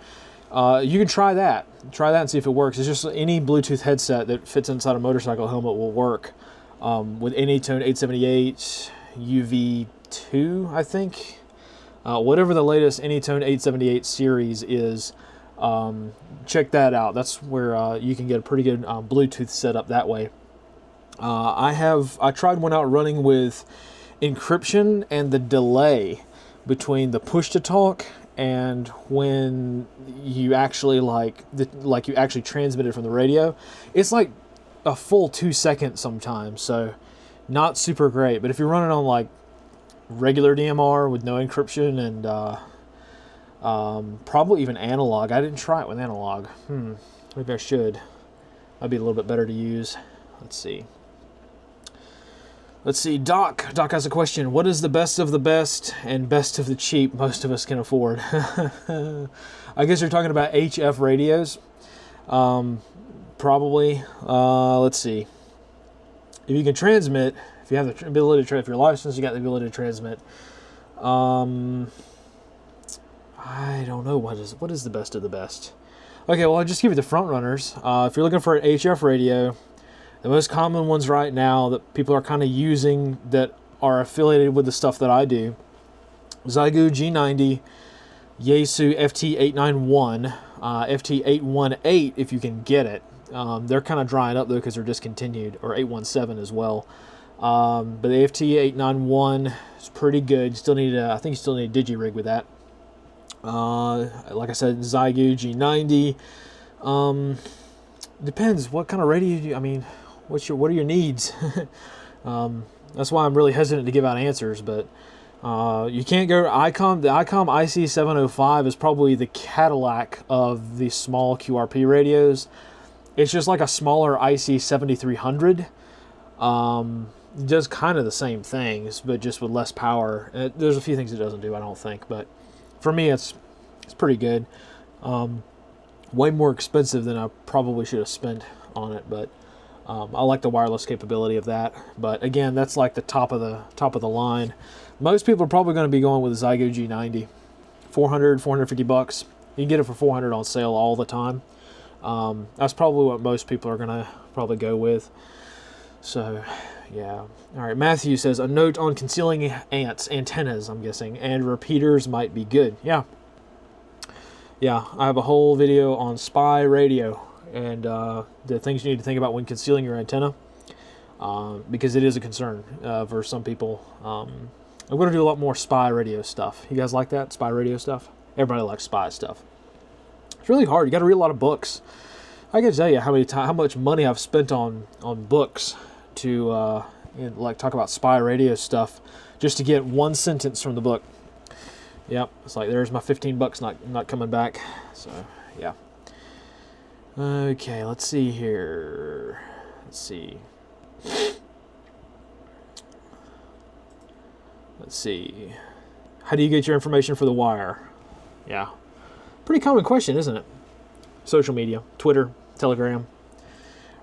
you can try that. Try that and see if it works. It's just any Bluetooth headset that fits inside a motorcycle helmet will work with Anytone 878 UV2, I think. Whatever the latest Anytone 878 series is, check that out. That's where you can get a pretty good Bluetooth setup that way. I tried one out running with encryption and the delay between the push to talk and when you actually you actually transmit it from the radio. It's like a full 2 seconds sometimes, so not super great. But if you're running on like regular DMR with no encryption and probably even analog. I didn't try it with analog. Maybe I should. That'd be a little bit better to use. Let's see. Doc has a question. What is the best of the best and best of the cheap most of us can afford? I guess you're talking about HF radios. Probably. Let's see. If you can transmit, if you have the ability to, if you're licensed, you got the ability to transmit. I don't know what is the best of the best. Okay, well, I'll just give you the front runners. If you're looking for an HF radio, the most common ones right now that people are kind of using that are affiliated with the stuff that I do: Xiegu G90, Yaesu FT891, FT818 if you can get it. They're kind of drying up though because they're discontinued, or 817 as well. But the FT891 is pretty good. You still need I think you still need a digi-rig with that. Like I said, Xiegu G90. Depends what kind of radio you. I mean, what are your needs? That's why I'm really hesitant to give out answers. But you can't go ICOM. The ICOM IC705 is probably the Cadillac of the small QRP radios. It's just like a smaller IC7300. It does kind of the same things, but just with less power. There's a few things it doesn't do, I don't think, but for me, it's pretty good. Way more expensive than I probably should have spent on it, but I like the wireless capability of that. But again, that's like the top of the line. Most people are probably going to be going with the Xiegu G90, $450. You can get it for $400 on sale all the time. That's probably what most people are going to probably go with. So, yeah. All right, Matthew says, a note on concealing antennas, I'm guessing, and repeaters might be good. Yeah. Yeah, I have a whole video on spy radio and the things you need to think about when concealing your antenna, because it is a concern for some people. I'm going to do a lot more spy radio stuff. You guys like that, spy radio stuff? Everybody likes spy stuff. It's really hard. You got to read a lot of books. I can tell you how much money I've spent on books to talk about spy radio stuff just to get one sentence from the book. Yep, it's like there's my $15 not coming back. So yeah. Okay, let's see here. Let's see. How do you get your information for the wire? Yeah. Pretty common question, isn't it? Social media, Twitter, Telegram,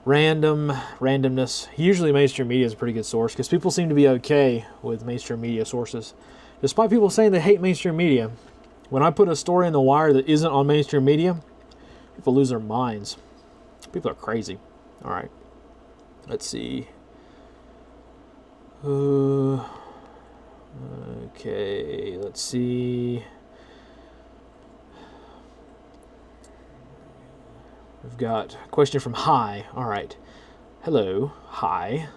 randomness. Usually mainstream media is a pretty good source because people seem to be okay with mainstream media sources. Despite people saying they hate mainstream media, when I put a story in the wire that isn't on mainstream media, people lose their minds. People are crazy. All right. Let's see. Okay, let's see. We've got a question from Hi. All right. Hello. Hi.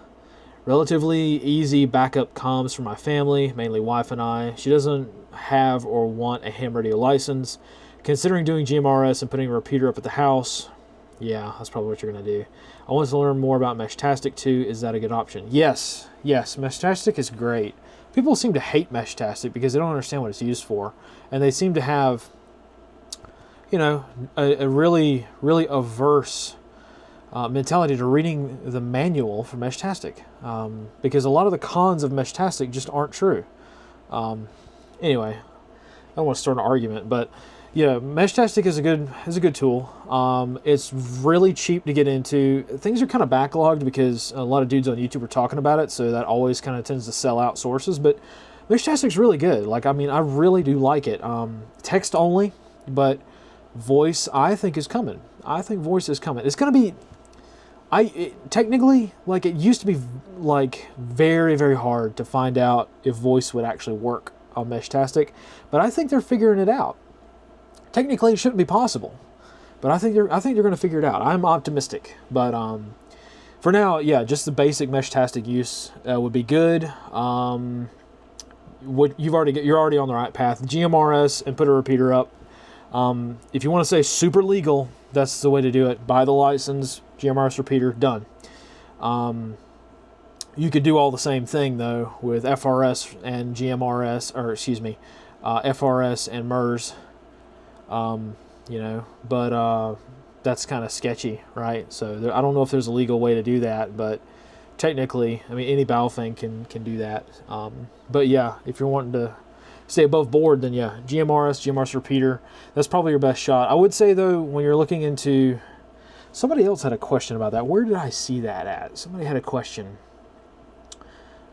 Relatively easy backup comms for my family, mainly wife and I. She doesn't have or want a ham radio license. Considering doing GMRS and putting a repeater up at the house. Yeah, that's probably what you're going to do. I want to learn more about Meshtastic too. Is that a good option? Yes. Yes, Meshtastic is great. People seem to hate Meshtastic because they don't understand what it's used for. And they seem to have, you know, a really, really averse mentality to reading the manual for Meshtastic, because a lot of the cons of Meshtastic just aren't true. Anyway, don't want to start an argument, but yeah, Meshtastic is a good tool. It's really cheap to get into. Things are kind of backlogged because a lot of dudes on YouTube are talking about it, so that always kind of tends to sell out sources. But Meshtastic's really good. Like, I mean, I really do like it. Text only, but voice I think is coming. I think voice is coming. It's going to be. Technically, like, it used to be like very, very hard to find out if voice would actually work on Meshtastic, but I think they're figuring it out. Technically, it shouldn't be possible, but I think they're going to figure it out. I'm optimistic, but for now, yeah, just the basic Meshtastic use would be good. You're already on the right path. GMRS and put a repeater up. If you want to say super legal, that's the way to do it. Buy the license, GMRS repeater, done. You could do all the same thing though with FRS and GMRS, or excuse me, FRS and MERS. You know, but that's kind of sketchy, right? So I don't know if there's a legal way to do that, but technically, I mean, any Baofeng can do that. But yeah, if you're wanting to stay above board, then yeah, GMRS repeater, that's probably your best shot. I would say though, when you're looking into, somebody else had a question about that. Where did I see that at? Somebody had a question.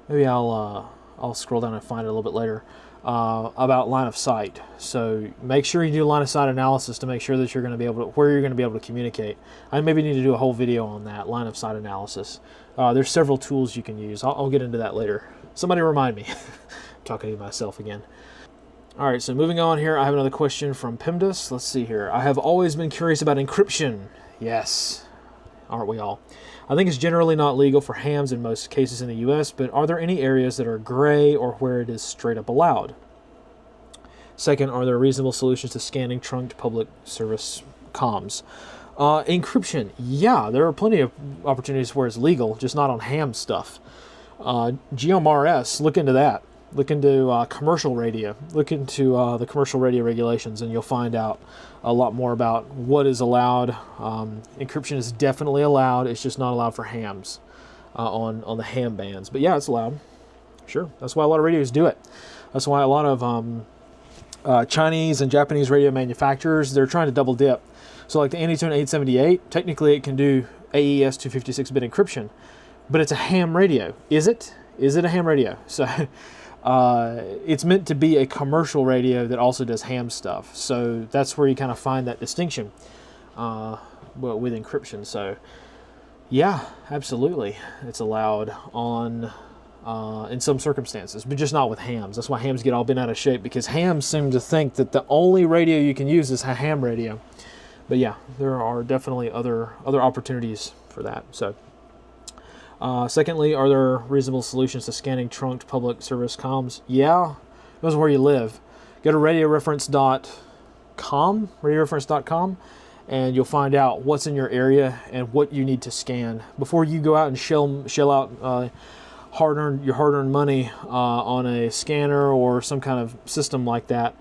Maybe I'll scroll down and find it a little bit later. About line of sight. So make sure you do line of sight analysis to make sure that you're going to be able to, where you're going to be able to communicate. I maybe need to do a whole video on that, line of sight analysis. There's several tools you can use. I'll get into that later. Somebody remind me. I'm talking to myself again. All right, so moving on here, I have another question from PIMDAS. Let's see here. I have always been curious about encryption. Yes, aren't we all? I think it's generally not legal for hams in most cases in the US, but are there any areas that are gray or where it is straight up allowed? Second, are there reasonable solutions to scanning trunked public service comms? Encryption, yeah, there are plenty of opportunities where it's legal, just not on ham stuff. GMRS, look into that. Look into commercial radio. Look into the commercial radio regulations, and you'll find out a lot more about what is allowed. Encryption is definitely allowed. It's just not allowed for hams on the ham bands. But yeah, it's allowed. Sure. That's why a lot of radios do it. That's why a lot of Chinese and Japanese radio manufacturers, they're trying to double dip. So like the Anytone 878, technically it can do AES 256-bit encryption, but it's a ham radio. Is it? Is it a ham radio? So it's meant to be a commercial radio that also does ham stuff. So that's where you kind of find that distinction with encryption. So yeah, absolutely, it's allowed on in some circumstances, but just not with hams. That's why hams get all bent out of shape, because hams seem to think that the only radio you can use is a ham radio. But yeah, there are definitely other opportunities for that. So secondly, are there reasonable solutions to scanning trunked public service comms? Yeah, depends on where you live. Go to radioreference.com, and you'll find out what's in your area and what you need to scan before you go out and shell out your hard-earned money on a scanner or some kind of system like that.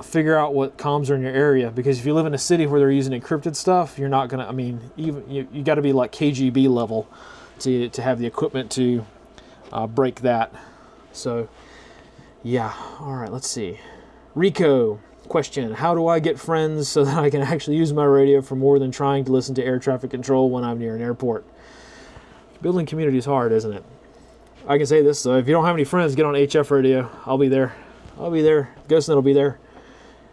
Figure out what comms are in your area, because if you live in a city where they're using encrypted stuff, you're not gonna. I mean, even you got to be like KGB level to have the equipment to break that. So yeah, all right, let's see. Rico question: how do I get friends so that I can actually use my radio for more than trying to listen to air traffic control when I'm near an airport? Building community is hard, isn't it? I can say this though: if you don't have any friends, get on HF radio. I'll be there. I'll be there. GhostNet will be there.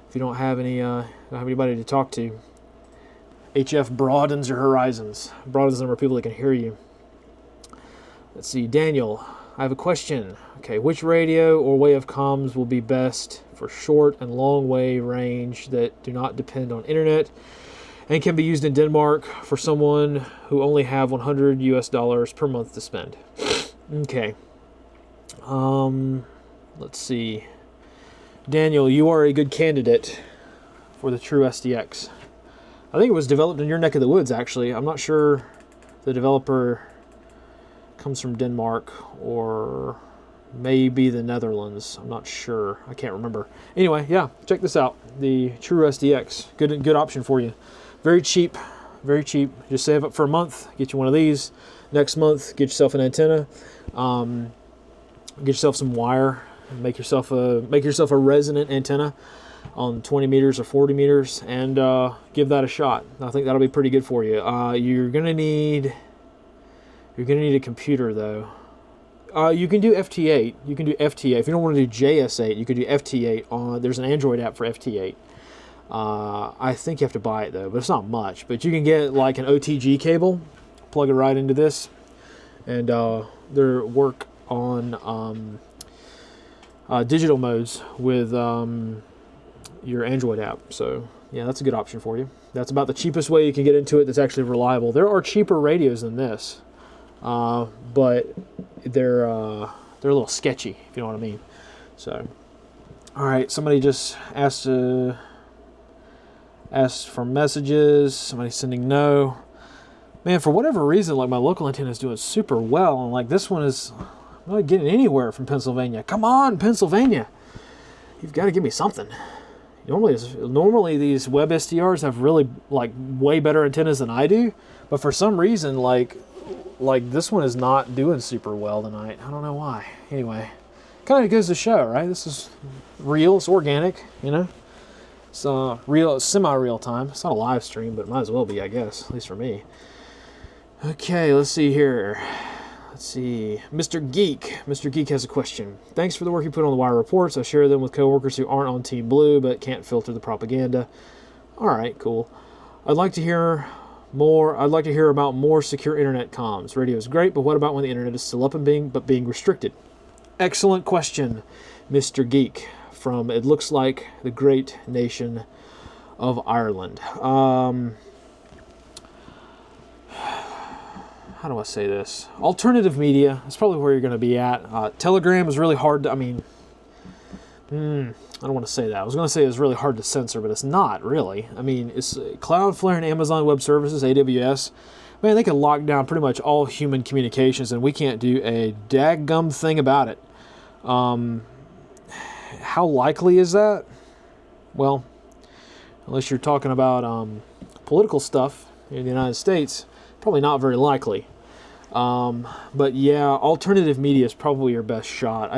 If you don't have anybody to talk to, HF broadens your horizons, broadens the number of people that can hear you. Let's see, Daniel, I have a question. Okay, which radio or way of comms will be best for short and long wave range that do not depend on internet and can be used in Denmark for someone who only have $100 US per month to spend? Okay. Let's see. Daniel, you are a good candidate for the True SDX. I think it was developed in your neck of the woods, actually. I'm not sure the developer comes from Denmark or maybe the Netherlands. I'm not sure. I can't remember. Anyway, yeah, check this out. The True SDX. Good option for you. Very cheap. Very cheap. Just save up for a month. Get you one of these. Next month, get yourself an antenna. Get yourself some wire. Make yourself a resonant antenna on 20 meters or 40 meters, and give that a shot. I think that'll be pretty good for you. You're gonna need a computer though. You can do FT8. You can do FT8. If you don't want to do JS8, you can do FT8. There's an Android app for FT8. I think you have to buy it though, but it's not much. But you can get like an OTG cable, plug it right into this, and they work on digital modes with your Android app. So yeah, that's a good option for you. That's about the cheapest way you can get into it that's actually reliable. There are cheaper radios than this, but they're a little sketchy, if you know what I mean. So, all right, somebody just asked for messages. Somebody's sending no. Man, for whatever reason, like my local antenna is doing super well, and like this one is not getting anywhere from Pennsylvania. Come on, Pennsylvania, you've got to give me something. Normally these web SDRs have really like way better antennas than I do, but for some reason like this one is not doing super well tonight. I don't know why. Anyway, kind of goes to show, right? This is real. It's organic, you know. It's real, semi-real time. It's not a live stream, but it might as well be, I guess, at least for me. Okay, let's see here. Let's see. Mr. Geek. Mr. Geek has a question. Thanks for the work you put on the wire reports. I share them with coworkers who aren't on Team Blue but can't filter the propaganda. All right, cool. I'd like to hear about more secure internet comms. Radio is great, but what about when the internet is still up and being restricted? Excellent question, Mr. Geek, from it looks like the great nation of Ireland. How do I say this? Alternative media is probably where you're going to be at. Telegram is really hard to, I don't want to say that. I was going to say it's really hard to censor, but it's not really. I mean, it's Cloudflare and Amazon Web Services, AWS. Man, they can lock down pretty much all human communications, and we can't do a daggum thing about it. How likely is that? Well, unless you're talking about political stuff in the United States, probably not very likely. But yeah, alternative media is probably your best shot.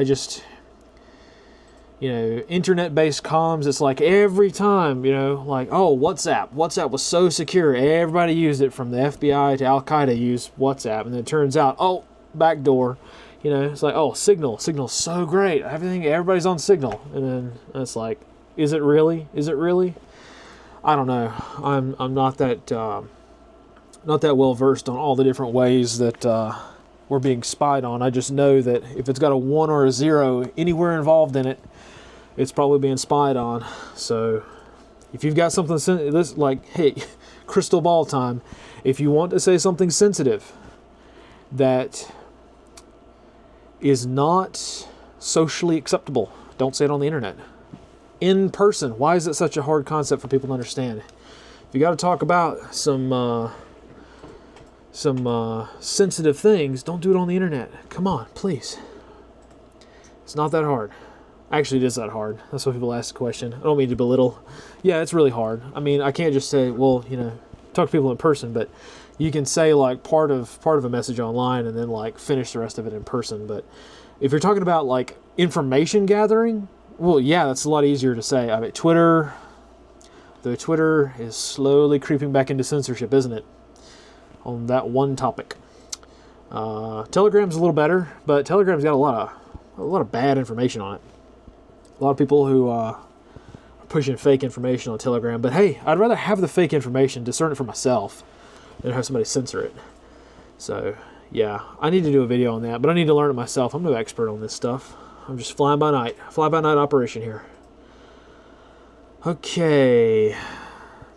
Internet-based comms, it's like every time, like, oh, WhatsApp was so secure. Everybody used it, from the FBI to Al-Qaeda used WhatsApp. And then it turns out, oh, backdoor. It's like, oh, Signal's so great. Everybody's on Signal. And then it's like, is it really? I don't know. I'm not that well versed on all the different ways that we're being spied on. I just know that if it's got a 1 or a 0 anywhere involved in it, it's probably being spied on. So if you've got something like, hey, crystal ball time, if you want to say something sensitive that is not socially acceptable, don't say it on the internet. In person, why is it such a hard concept for people to understand? If you got to talk about some sensitive things, don't do it on the internet. Come on, please. It's not that hard. Actually, it is that hard. That's why people ask the question. I don't mean to belittle. Yeah, it's really hard. I mean, I can't just say, well, talk to people in person, but you can say like part of a message online and then like finish the rest of it in person. But if you're talking about like information gathering, well, yeah, that's a lot easier to say. I mean, Twitter is slowly creeping back into censorship, isn't it? On that one topic. Telegram's a little better, but Telegram's got a lot of bad information on it. A lot of people who are pushing fake information on Telegram. But hey, I'd rather have the fake information, discern it for myself, than have somebody censor it. So yeah, I need to do a video on that, but I need to learn it myself. I'm no expert on this stuff. I'm just fly by night operation here. Okay,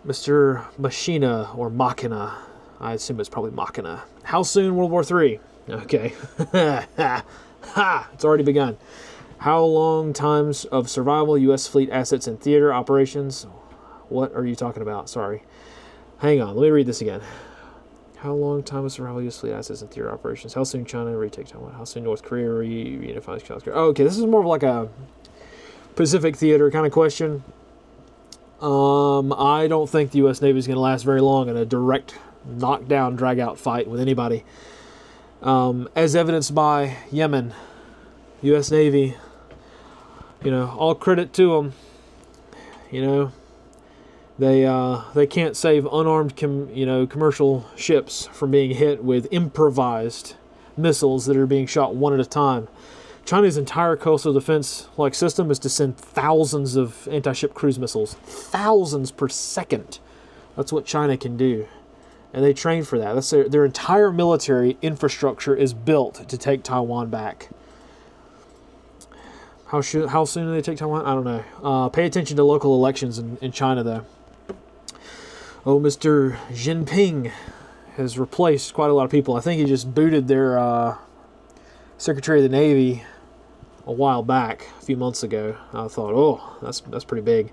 Mr. Machina or Machina. I assume it's probably Machina. How soon World War III? Okay. Ha! It's already begun. How long times of survival, U.S. fleet assets in theater operations? What are you talking about? Sorry. Hang on, let me read this again. How long time of survival, U.S. fleet assets in theater operations? How soon China retake Taiwan? How soon North Korea reunifies South Korea? Oh, okay, this is more of like a Pacific theater kind of question. I don't think the U.S. Navy is going to last very long in a direct knockdown, drag-out fight with anybody. As evidenced by Yemen, U.S. Navy you know, all credit to them. You know, they can't save unarmed commercial ships from being hit with improvised missiles that are being shot one at a time. China's entire coastal defense system is to send thousands of anti-ship cruise missiles, thousands per second. That's what China can do, and they train for that. That's their entire military infrastructure is built to take Taiwan back. How soon do they take Taiwan? I don't know. Pay attention to local elections in China, though. Oh, Mr. Jinping has replaced quite a lot of people. I think he just booted their Secretary of the Navy a while back, a few months ago. I thought, oh, that's pretty big.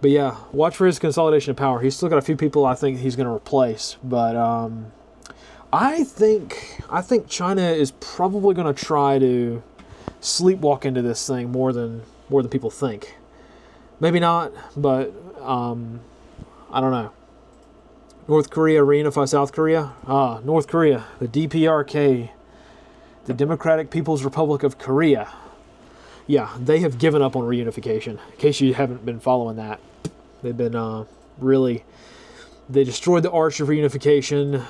But yeah, watch for his consolidation of power. He's still got a few people I think he's going to replace. But I think China is probably going to try to sleepwalk into this thing more than people think. Maybe not, but I don't know. North Korea reunify South Korea. North Korea, the DPRK, the Democratic People's Republic of Korea. Yeah, they have given up on reunification. In case you haven't been following that, they've been they destroyed the arch of reunification.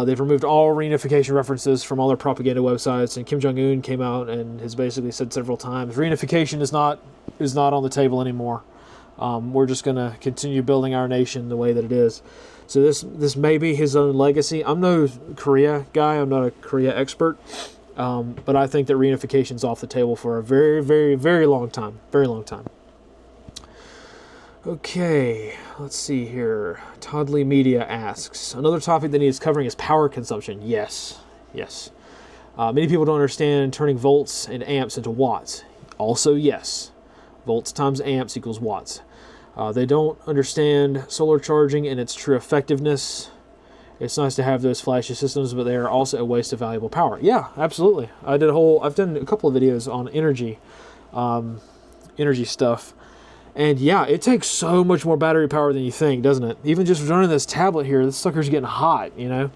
They've removed all reunification references from all their propaganda websites, and Kim Jong-un came out and has basically said several times, reunification is not on the table anymore. We're just going to continue building our nation the way that it is. So this may be his own legacy. I'm no Korea guy. I'm not a Korea expert. But I think that reunification is off the table for a very, very, very long time. Very long time. Okay, let's see here. Toddley Media asks, another topic that needs covering is power consumption. Yes. Many people don't understand turning volts and amps into watts. Also, yes. Volts times amps equals watts. They don't understand solar charging and its true effectiveness. It's nice to have those flashy systems, but they are also a waste of valuable power. Yeah, absolutely. I've done a couple of videos on energy stuff. And yeah, it takes so much more battery power than you think, doesn't it? Even just running this tablet here, this sucker's getting hot, you know?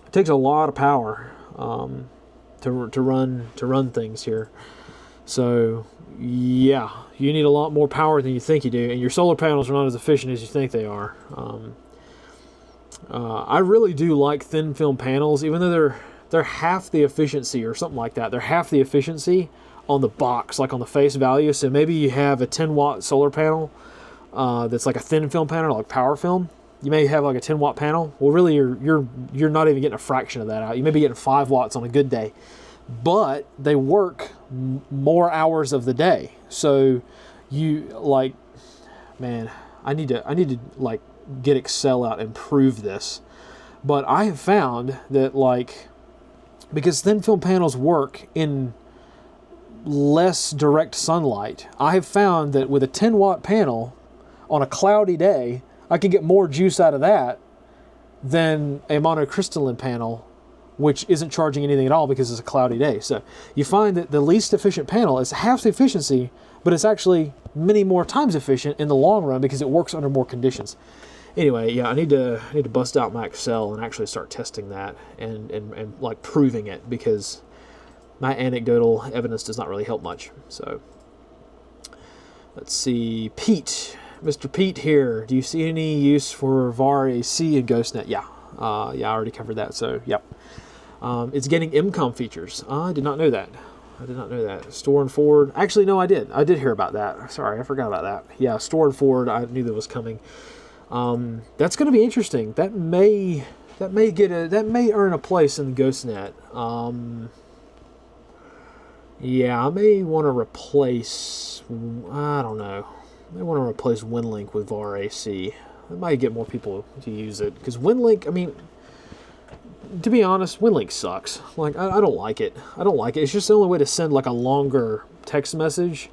It takes a lot of power to run things here. So yeah, you need a lot more power than you think you do, and your solar panels are not as efficient as you think they are. I really do like thin film panels, even though they're half the efficiency or something like that. They're half the efficiency on the box, like on the face value. So maybe you have a 10-watt solar panel that's like a thin film panel, like power film. You may have like a 10-watt panel. Well, really, you're not even getting a fraction of that out. You may be getting 5 watts on a good day, but they work more hours of the day. So you man, I need to get Excel out and prove this. But I have found that because thin film panels work in less direct sunlight, I have found that with a 10-watt panel on a cloudy day, I can get more juice out of that than a monocrystalline panel, which isn't charging anything at all because it's a cloudy day. So you find that the least efficient panel is half the efficiency, but it's actually many more times efficient in the long run because it works under more conditions. Anyway, yeah, I need to bust out my Excel and actually start testing that and proving it, because my anecdotal evidence does not really help much. So let's see, Pete, Mr. Pete here. Do you see any use for VarAC and GhostNet? Yeah, I already covered that. So yep, it's getting MCOM features. I did not know that. Store and forward. Actually, no, I did. I did hear about that. Sorry, I forgot about that. Yeah, store and forward. I knew that was coming. That's going to be interesting. That may earn a place in GhostNet. Yeah, I may want to replace. I don't know. I may want to replace WinLink with VarAC. It might get more people to use it, because WinLink, I mean, to be honest, WinLink sucks. I don't like it. It's just the only way to send a longer text message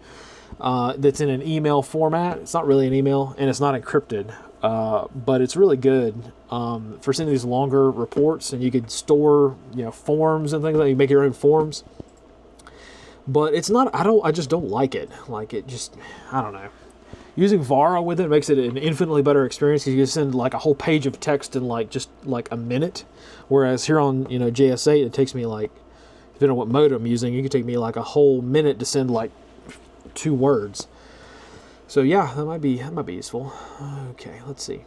that's in an email format. It's not really an email, and it's not encrypted, but it's really good for sending these longer reports. And you could store, forms and things like that. You make your own forms, but it's not. I just don't like it. I don't know. Using Vara with it makes it an infinitely better experience, because you can send a whole page of text in just a minute. Whereas here on JS8, it takes me depending on what mode I'm using, it could take me a whole minute to send 2 words. So yeah, that might be useful. Okay, let's see.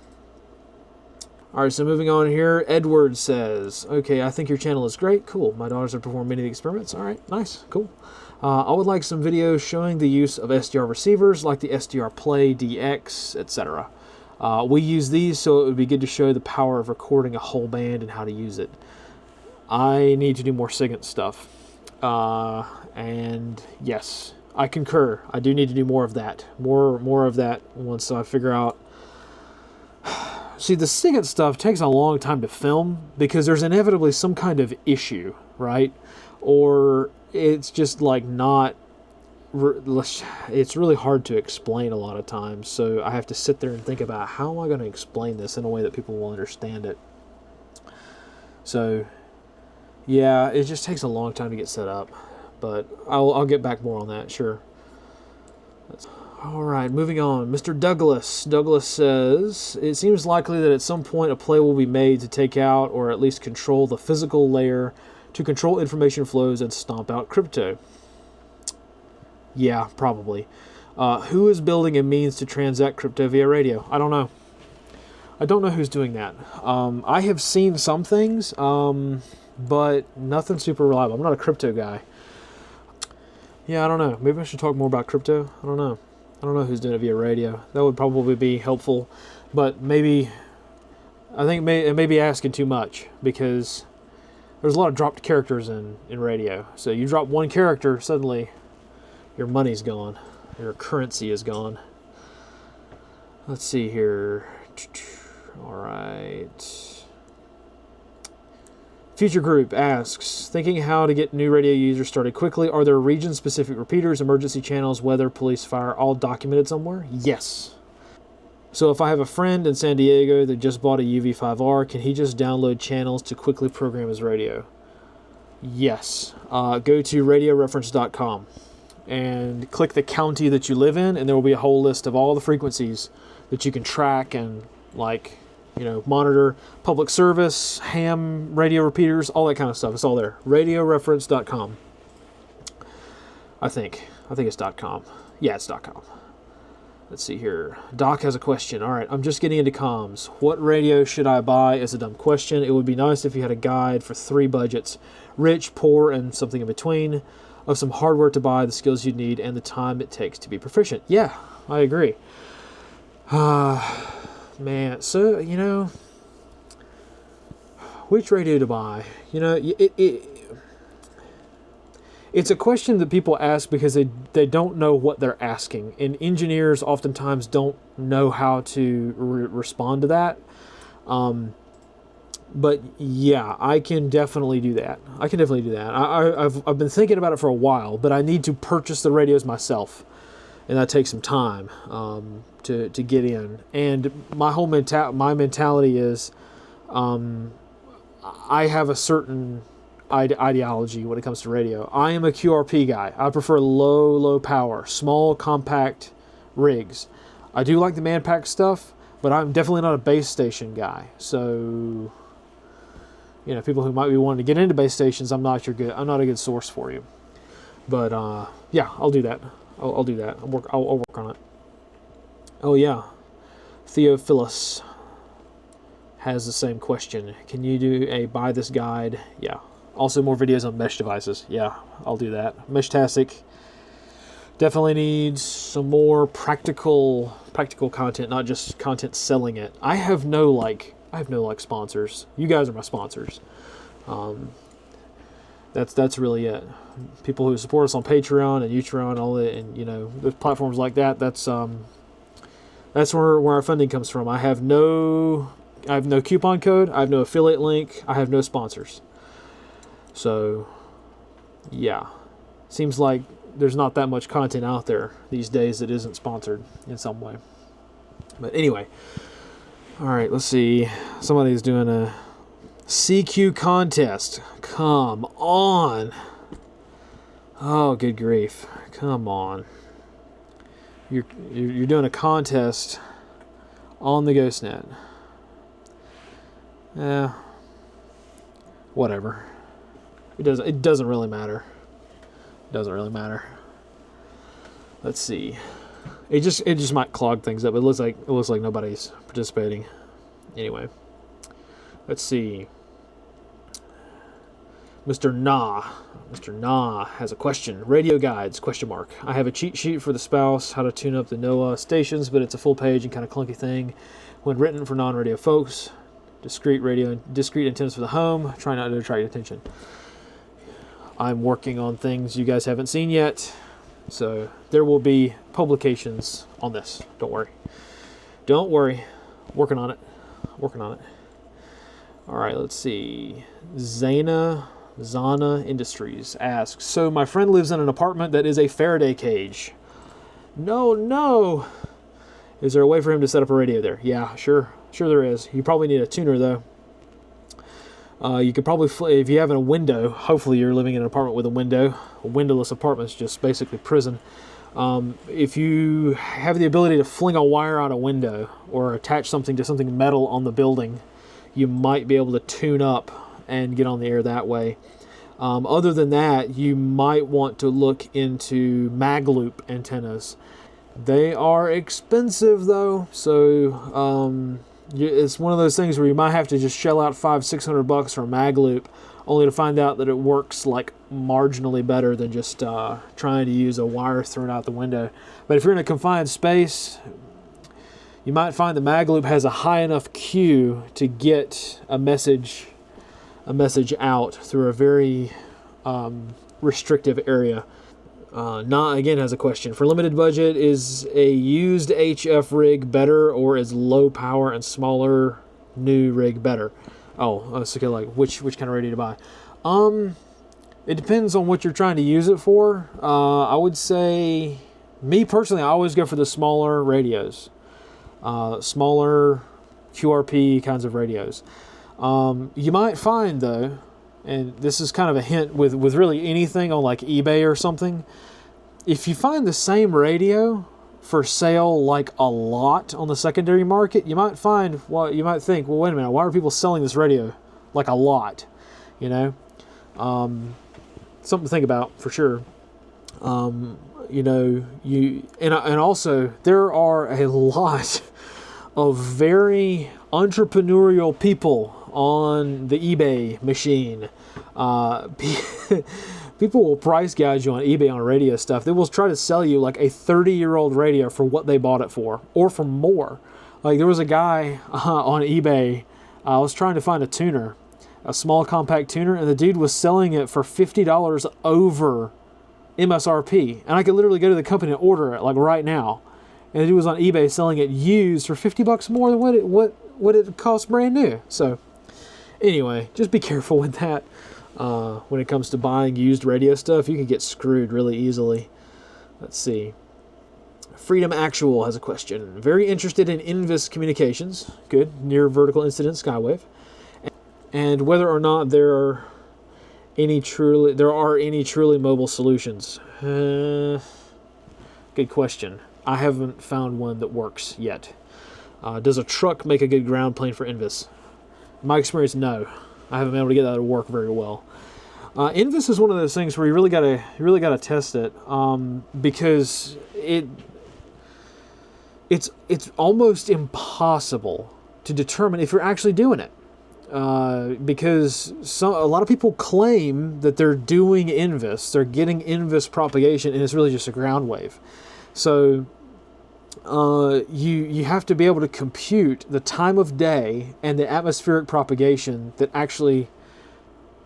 All right, so moving on here, Edward says, okay, I think your channel is great. Cool. My daughters have performed many of the experiments. All right, nice, cool. I would like some videos showing the use of SDR receivers like the SDR Play, DX, etc. We use these, so it would be good to show the power of recording a whole band and how to use it. I need to do more SIGINT stuff. And yes, I concur. I do need to do more of that. More of that once I figure out. See, the SIGINT stuff takes a long time to film because there's inevitably some kind of issue, right? Or it's just like not... It's really hard to explain a lot of times, so I have to sit there and think about how am I going to explain this in a way that people will understand it. So, yeah, it just takes a long time to get set up, but I'll get back more on that, sure. All right, moving on. Mr. Douglas. Douglas says, it seems likely that at some point a play will be made to take out or at least control the physical layer to control information flows and stomp out crypto. Yeah, probably. Who is building a means to transact crypto via radio? I don't know. I don't know who's doing that. I have seen some things, but nothing super reliable. I'm not a crypto guy. Yeah, I don't know. Maybe I should talk more about crypto. I don't know. I don't know who's doing it via radio. That would probably be helpful, but maybe I think it may be asking too much because there's a lot of dropped characters in radio. So you drop one character, suddenly your money's gone. Your currency is gone. Let's see here. All right. Future Group asks, thinking how to get new radio users started quickly. Are there region-specific repeaters, emergency channels, weather, police, fire, all documented somewhere? Yes. So if I have a friend in San Diego that just bought a UV5R, can he just download channels to quickly program his radio? Yes. Go to radioreference.com and click the county that you live in, and there will be a whole list of all the frequencies that you can track and, like, you know, monitor. Public service, ham radio repeaters, all that kind of stuff. It's all there. Radioreference.com. I think it's .com. Yeah, it's .com. Let's see here. Doc has a question. All right, I'm just getting into comms. What radio should I buy? Is a dumb question. It would be nice if you had a guide for 3 budgets, rich, poor, and something in between, of some hardware to buy, the skills you need, and the time it takes to be proficient. Yeah, I agree. Man, so, you know, which radio to buy? You know, it's a question that people ask because they don't know what they're asking, and engineers oftentimes don't know how to respond to that. But yeah, I can definitely do that. I've been thinking about it for a while, but I need to purchase the radios myself, and that takes some time to get in. And my whole mentality is, I have a certain ideology when it comes to radio. I am a QRP guy. I prefer low power, small, compact rigs. I do like the man-pack stuff, but I'm definitely not a base station guy. So, you know, people who might be wanting to get into base stations, I'm not a good source for you. But yeah, I'll do that. I'll do that. I'll work on it. Oh yeah, Theophilus has the same question. Can you do a buy this guide? Yeah. Also more videos on mesh devices. Yeah, I'll do that. Meshtastic definitely needs some more practical content, not just content selling it. I have no sponsors. You guys are my sponsors. That's really it. People who support us on Patreon and Utron and all that, and you know, those platforms like that. That's where our funding comes from. I have no coupon code. I have no affiliate link. I have no sponsors. So, yeah, seems like there's not that much content out there these days that isn't sponsored in some way. But anyway, all right, let's see. Somebody's doing a CQ contest. Come on. Oh, good grief. Come on. You're doing a contest on the GhostNet. Whatever. It doesn't really matter. It doesn't really matter. Let's see. It just might clog things up. It looks like nobody's participating. Anyway, let's see. Mr. Nah has a question. Radio guides, question mark. I have a cheat sheet for the spouse, how to tune up the NOAA stations, but it's a full page and kind of clunky thing. When written for non-radio folks, discrete antennas for the home, try not to attract attention. I'm working on things you guys haven't seen yet, so there will be publications on this. Don't worry. Working on it. All right, let's see. Zana Industries asks, so my friend lives in an apartment that is a Faraday cage. No. Is there a way for him to set up a radio there? Yeah, sure there is. You probably need a tuner though. You could probably, if you have a window, hopefully you're living in an apartment with a window. A windowless apartment is just basically prison. If you have the ability to fling a wire out a window or attach something to something metal on the building, you might be able to tune up and get on the air that way. Other than that, you might want to look into mag loop antennas. They are expensive though, so it's one of those things where you might have to just shell out $500-600 for a mag loop, only to find out that it works like marginally better than just trying to use a wire thrown out the window. But if you're in a confined space, you might find the mag loop has a high enough Q to get a message out through a very restrictive area. Na again has a question. For limited budget, is a used HF rig better, or is low power and smaller new rig better? Oh, so like which kind of radio to buy? It depends on what you're trying to use it for. I would say, me personally, I always go for the smaller radios, smaller QRP kinds of radios. You might find though, and this is kind of a hint with really anything on like eBay or something, if you find the same radio for sale like a lot on the secondary market, you might find, well, you might think, well, wait a minute, why are people selling this radio like a lot? You know, something to think about for sure. You know, and also there are a lot of very entrepreneurial people on the eBay machine. People will price gouge you on eBay on radio stuff. They will try to sell you like a 30-year-old radio for what they bought it for, or for more. Like there was a guy on eBay, I was trying to find a tuner, a small compact tuner, and the dude was selling it for $50 over MSRP. And I could literally go to the company and order it like right now. And the dude was on eBay selling it used for $50 more than what it cost brand new. So anyway, just be careful with that. When it comes to buying used radio stuff, you can get screwed really easily. Let's see. Freedom Actual has a question. Very interested in NVIS communications. Good. Near vertical incident skywave. And whether or not there are any truly mobile solutions. Good question. I haven't found one that works yet. Does a truck make a good ground plane for NVIS? In my experience, no. I haven't been able to get that to work very well. NVIS is one of those things where you really gotta test it, because it's almost impossible to determine if you're actually doing it, because a lot of people claim that they're doing NVIS, they're getting NVIS propagation, and it's really just a ground wave. So you have to be able to compute the time of day and the atmospheric propagation that actually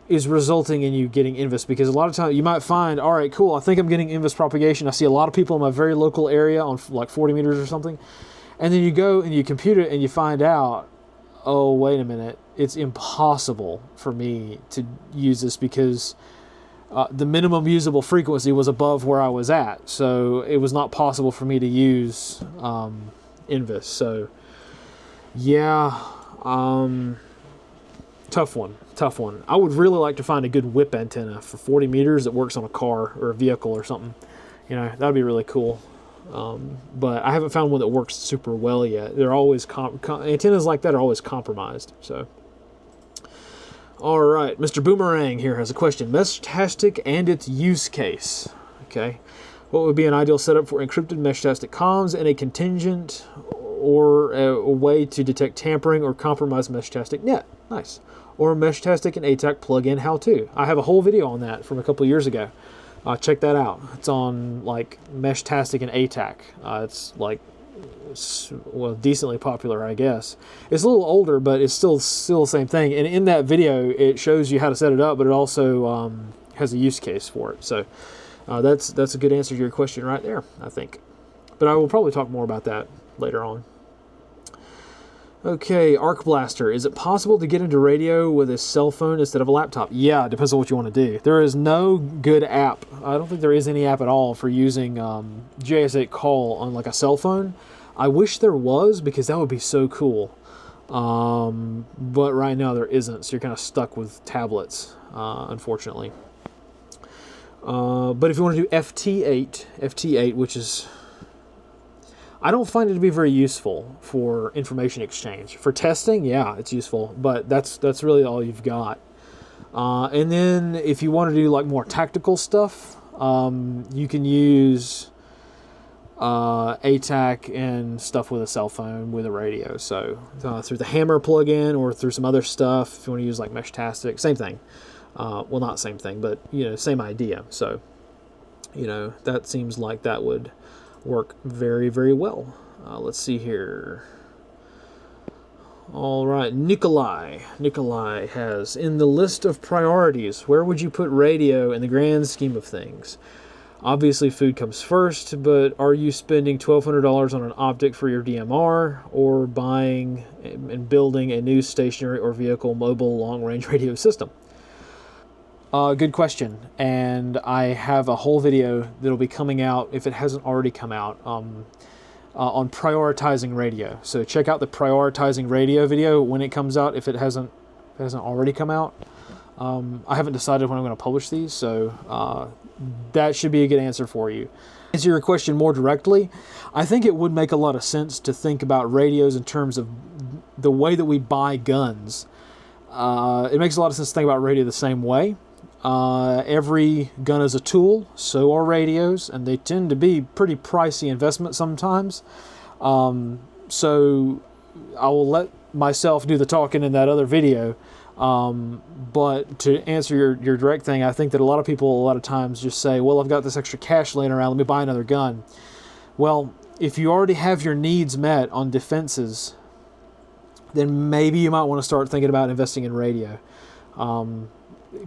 is resulting in you getting NVIS, because a lot of times you might find, all right, cool, I think I'm getting NVIS propagation. I see a lot of people in my very local area on like 40 meters or something. And then you go and you compute it and you find out, oh, wait a minute, it's impossible for me to use this because the minimum usable frequency was above where I was at. So it was not possible for me to use NVIS. So yeah, tough one. I would really like to find a good whip antenna for 40 meters that works on a car or a vehicle or something. You know, that'd be really cool. But I haven't found one that works super well yet. They're always antennas like that are always compromised. So, all right, Mr. Boomerang here has a question. Meshtastic and its use case. Okay, What would be an ideal setup for encrypted Meshtastic comms and a contingent or a way to detect tampering or compromise Meshtastic net? Nice. Or Meshtastic and ATAC plugin how-to. I have a whole video on that from a couple years ago. Check that out. It's on like Meshtastic and ATAC. Well, decently popular, I guess. It's a little older, but it's still the same thing. And in that video, it shows you how to set it up, but it also has a use case for it. So that's a good answer to your question right there, I think. But I will probably talk more about that later on. Okay, Arc Blaster. Is it possible to get into radio with a cell phone instead of a laptop? Yeah, it depends on what you want to do. There is no good app. I don't think there is any app at all for using JS8 call on like a cell phone. I wish there was, because that would be so cool. But right now there isn't, so you're kind of stuck with tablets, unfortunately. But if you want to do FT8, which is... I don't find it to be very useful for information exchange. For testing, yeah, it's useful, but that's really all you've got. And then if you want to do like more tactical stuff, you can use ATAC and stuff with a cell phone with a radio. So through the Hammer plugin or through some other stuff, if you want to use like Meshtastic, same thing. Well, not same thing, but same idea. So that seems like that would work very, very well. Let's see here. All right, Nikolai has, in the list of priorities, where would you put radio in the grand scheme of things? Obviously food comes first, but are you spending $1,200 on an optic for your DMR, or buying and building a new stationary or vehicle mobile long-range radio system? Good question, and I have a whole video that'll be coming out, if it hasn't already come out, on prioritizing radio. So check out the prioritizing radio video when it comes out, if it hasn't already come out. I haven't decided when I'm going to publish these, so that should be a good answer for you. To answer your question more directly, I think it would make a lot of sense to think about radios in terms of the way that we buy guns. It makes a lot of sense to think about radio the same way. Every gun is a tool, so are radios, and they tend to be pretty pricey investments sometimes. So I will let myself do the talking in that other video. But to answer your direct thing, I think that a lot of people a lot of times just say, well, I've got this extra cash laying around, let me buy another gun. Well, if you already have your needs met on defenses, then maybe you might want to start thinking about investing in radio.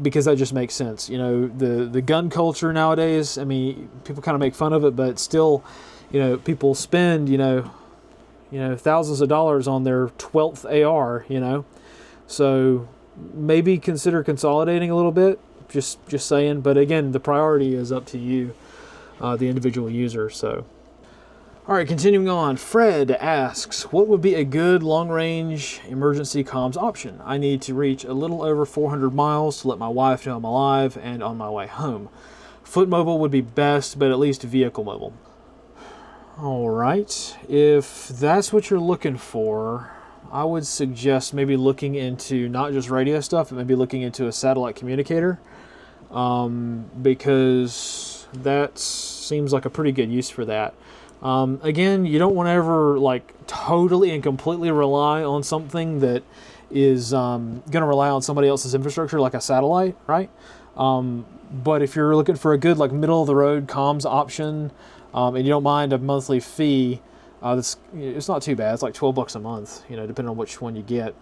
Because that just makes sense. The gun culture nowadays, I mean, people kind of make fun of it, but still, people spend, thousands of dollars on their 12th AR, So maybe consider consolidating a little bit, just saying. But again, the priority is up to you, the individual user, so. All right, continuing on. Fred asks, what would be a good long-range emergency comms option? I need to reach a little over 400 miles to let my wife know I'm alive and on my way home. Foot mobile would be best, but at least vehicle mobile. All right, if that's what you're looking for, I would suggest maybe looking into not just radio stuff, but maybe looking into a satellite communicator, because that seems like a pretty good use for that. Again, you don't want to ever totally and completely rely on something that is going to rely on somebody else's infrastructure, like a satellite, right? But if you're looking for a good middle of the road comms option, and you don't mind a monthly fee, it's not too bad. It's like $12 a month, depending on which one you get.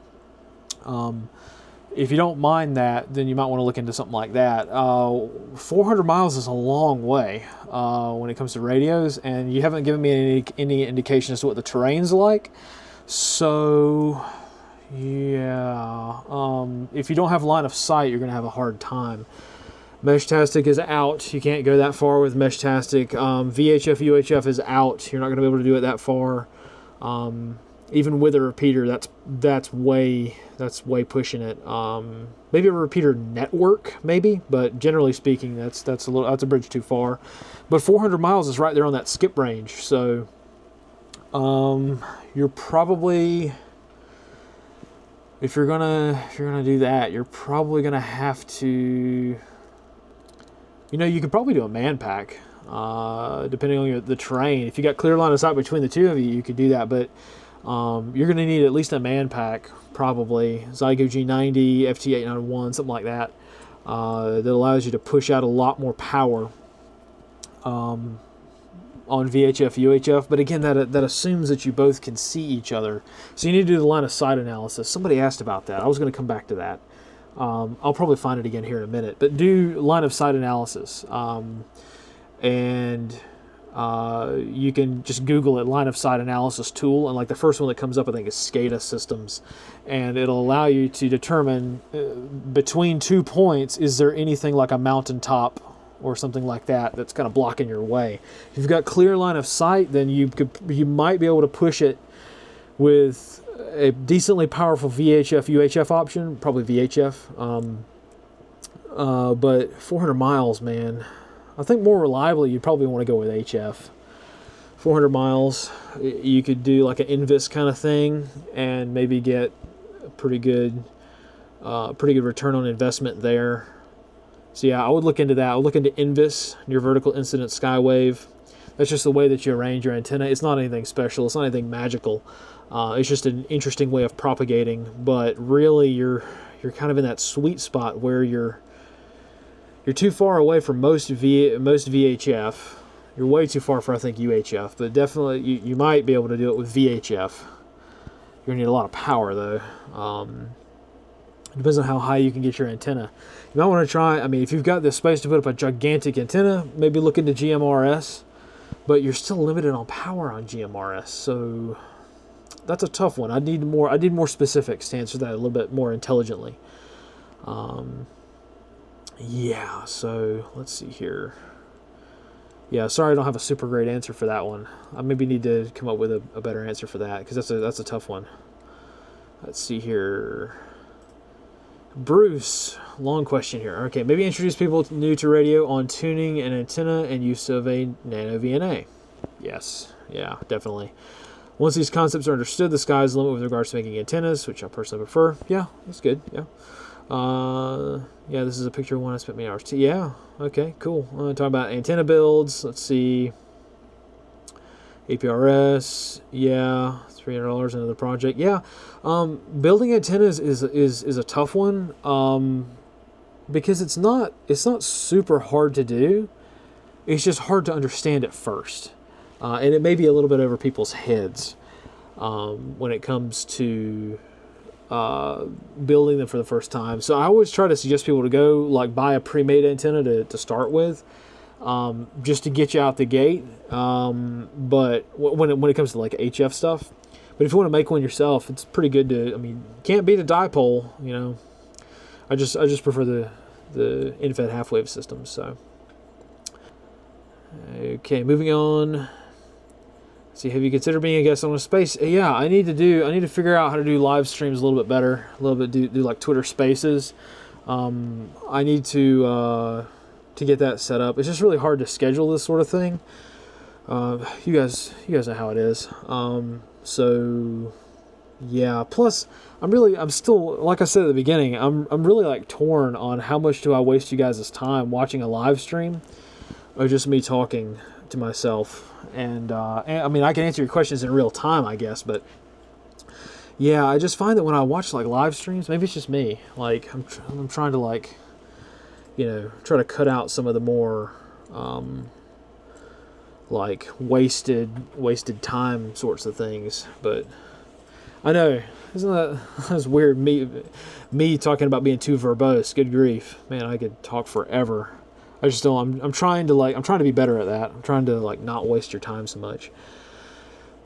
If you don't mind that, then you might want to look into something like that. 400 miles is a long way when it comes to radios, and you haven't given me any indication as to what the terrain's like. So, yeah, if you don't have line of sight, you're going to have a hard time. Meshtastic is out. You can't go that far with Meshtastic. VHF, UHF is out. You're not going to be able to do it that far. Even with a repeater, that's way pushing it. Maybe a repeater network, maybe, but generally speaking, that's a bridge too far. But 400 miles is right there on that skip range, so you're probably, if you're gonna do that, you're probably gonna have to, you could probably do a man pack. depending on the terrain. If you got clear line of sight between the two of you, you could do that, but you're going to need at least a man pack, probably Zygo G90, FT891, something like that, that allows you to push out a lot more power on VHF, UHF. But again, that assumes that you both can see each other. So you need to do the line of sight analysis. Somebody asked about that. I was going to come back to that. I'll probably find it again here in a minute. But do line of sight analysis. And you can just Google it, line of sight analysis tool, and like the first one that comes up I think is SCADA systems, and it'll allow you to determine between 2 points, is there anything like a mountaintop or something like that that's kind of blocking your way. If you've got clear line of sight, then you might be able to push it with a decently powerful VHF UHF option, probably VHF, but 400 miles, man. I think more reliably, you'd probably want to go with HF. 400 miles, you could do like an NVIS kind of thing and maybe get a pretty good return on investment there. So yeah, I would look into that. I would look into NVIS, near vertical incident skywave. That's just the way that you arrange your antenna. It's not anything special. It's not anything magical. It's just an interesting way of propagating. But really, you're kind of in that sweet spot where you're too far away from most VHF. You're way too far for, I think, UHF. But definitely, you might be able to do it with VHF. You're going to need a lot of power, though. It depends on how high you can get your antenna. You might want to try, I mean, if you've got the space to put up a gigantic antenna, maybe look into GMRS. But you're still limited on power on GMRS. So that's a tough one. I need more specifics to answer that a little bit more intelligently. Yeah, so let's see here. Yeah, sorry I don't have a super great answer for that one. I maybe need to come up with a better answer for that, because that's a tough one. Let's see here. Bruce, long question here. Okay, maybe introduce people new to radio on tuning an antenna and use of a nano VNA. Yes, yeah, definitely. Once these concepts are understood, the sky's the limit with regards to making antennas, which I personally prefer. Yeah, that's good, yeah. Yeah, this is a picture of one I spent many hours to. Yeah, okay, cool. Talking about antenna builds. Let's see. APRS, yeah, $300 into the project. Yeah, building antennas is a tough one, because it's not super hard to do. It's just hard to understand at first, and it may be a little bit over people's heads when it comes to building them for the first time. So I always try to suggest people to go like buy a pre-made antenna to start with. Just to get you out the gate, but when it comes to like HF stuff. But if you want to make one yourself, it's pretty good to. I mean, can't beat a dipole, you know. I just prefer the in-fed half-wave systems. So, okay, moving on. Let's see, have you considered being a guest on a space? Yeah, I need to figure out how to do live streams a little bit better. A little bit do like Twitter Spaces. I need to get that set up. It's just really hard to schedule this sort of thing. You guys know how it is. So yeah, plus I'm still, like I said at the beginning, I'm really like torn on how much do I waste you guys' time watching a live stream or just me talking to myself. And I mean, I can answer your questions in real time, I guess, but yeah, I just find that when I watch like live streams, maybe it's just me, like I'm trying to like, you know, try to cut out some of the more like wasted time sorts of things. But I know, that's weird, me talking about being too verbose. Good grief, man, I could talk forever. I just don't. I'm trying to be better at that. I'm trying to like not waste your time so much.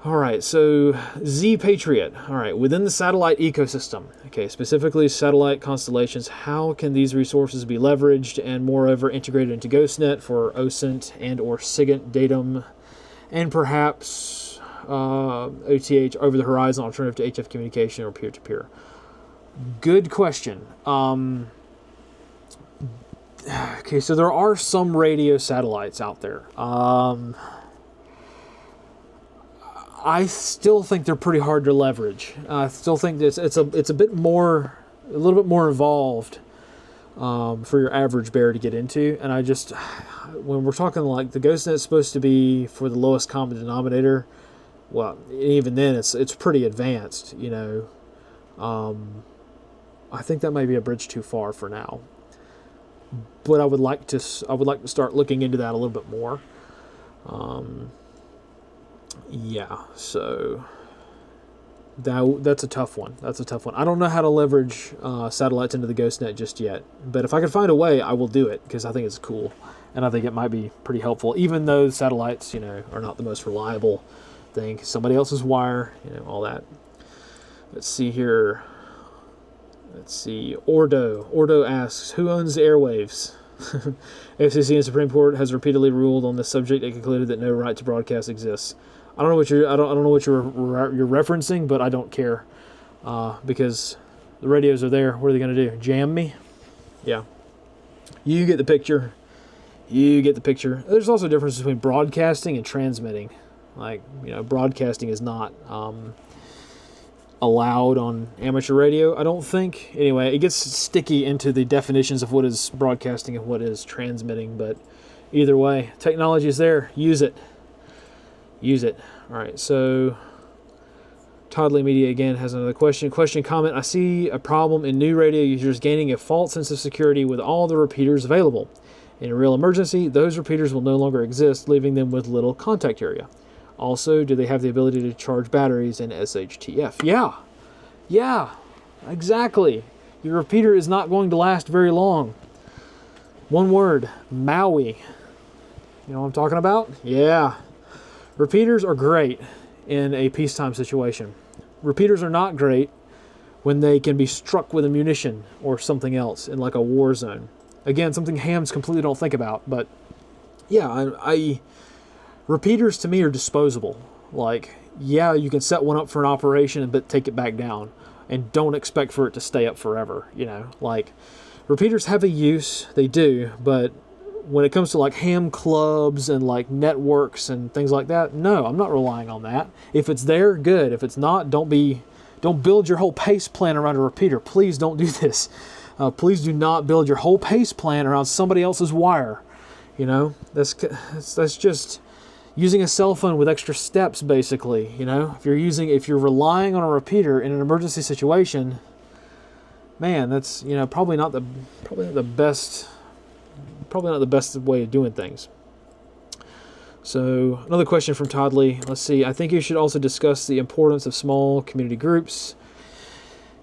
All right, so Z Patriot. All right, within the satellite ecosystem, okay, specifically satellite constellations, how can these resources be leveraged and moreover integrated into GhostNet for OSINT and or SIGINT datum, and perhaps OTH over the horizon alternative to HF communication or peer-to-peer? Good question. Okay, so there are some radio satellites out there. I still think they're pretty hard to leverage. I still think it's a little bit more involved for your average bear to get into. And I just, when we're talking like the GhostNet is supposed to be for the lowest common denominator, well, even then it's pretty advanced, you know. I think that may be a bridge too far for now. But I would like to start looking into that a little bit more. Yeah, so that's a tough one. That's a tough one. I don't know how to leverage satellites into the GhostNet just yet. But if I can find a way, I will do it because I think it's cool. And I think it might be pretty helpful, even though satellites, you know, are not the most reliable thing. Somebody else's wire, you know, all that. Let's see here. Let's see. Ordo asks, who owns the airwaves? FCC and Supreme Court has repeatedly ruled on this subject and concluded that no right to broadcast exists. I don't know what you're referencing, but I don't care because the radios are there. What are they going to do? Jam me? Yeah. You get the picture. You get the picture. There's also a difference between broadcasting and transmitting. Like, you know, broadcasting is not allowed on amateur radio, I don't think. Anyway, it gets sticky into the definitions of what is broadcasting and what is transmitting, but either way, technology is there. Use it. Use it. All right, so Toddley Media again has another question. Comment, I see a problem in new radio users gaining a false sense of security with all the repeaters available. In a real emergency, those repeaters will no longer exist, leaving them with little contact area. Also, do they have the ability to charge batteries in SHTF? Yeah, exactly. Your repeater is not going to last very long. One word, Maui. You know what I'm talking about? Yeah. Repeaters are great in a peacetime situation. Repeaters are not great when they can be struck with a munition or something else in like a war zone. Again, something hams completely don't think about, but yeah, repeaters to me are disposable. Like, yeah, you can set one up for an operation but take it back down and don't expect for it to stay up forever, you know. Like, repeaters have a use, they do, but when it comes to like ham clubs and like networks and things like that, no, I'm not relying on that. If it's there, good. If it's not, don't build your whole PACE plan around a repeater. Please don't do this. Please do not build your whole PACE plan around somebody else's wire. You know, that's just using a cell phone with extra steps, basically. You know, if you're relying on a repeater in an emergency situation, man, that's, you know, probably not the best way of doing things. So another question from Toddley. Let's see. I think you should also discuss the importance of small community groups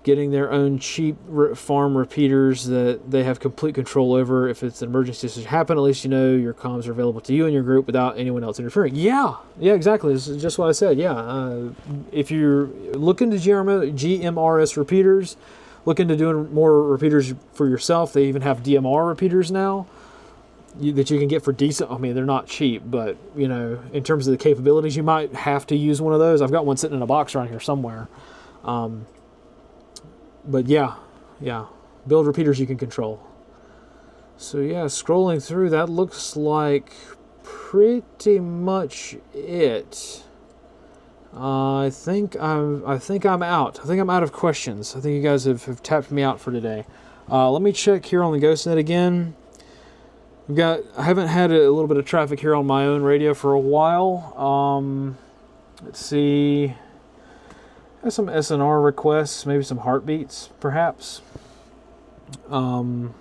getting their own cheap farm repeaters that they have complete control over. If it's an emergency to happen, at least you know your comms are available to you and your group without anyone else interfering. Yeah, exactly. This is just what I said. Yeah, if you're looking to GMRS repeaters, look into doing more repeaters for yourself. They even have DMR repeaters now that you can get for decent. I mean, they're not cheap, but you know, in terms of the capabilities, you might have to use one of those. I've got one sitting in a box around here somewhere. But yeah, build repeaters you can control. So yeah, scrolling through, that looks like pretty much it. I think I'm out. I think I'm out of questions. I think you guys have tapped me out for today. Let me check here on the GhostNet again. I haven't had a little bit of traffic here on my own radio for a while. Let's see. Got some SNR requests, maybe some heartbeats, perhaps. We'll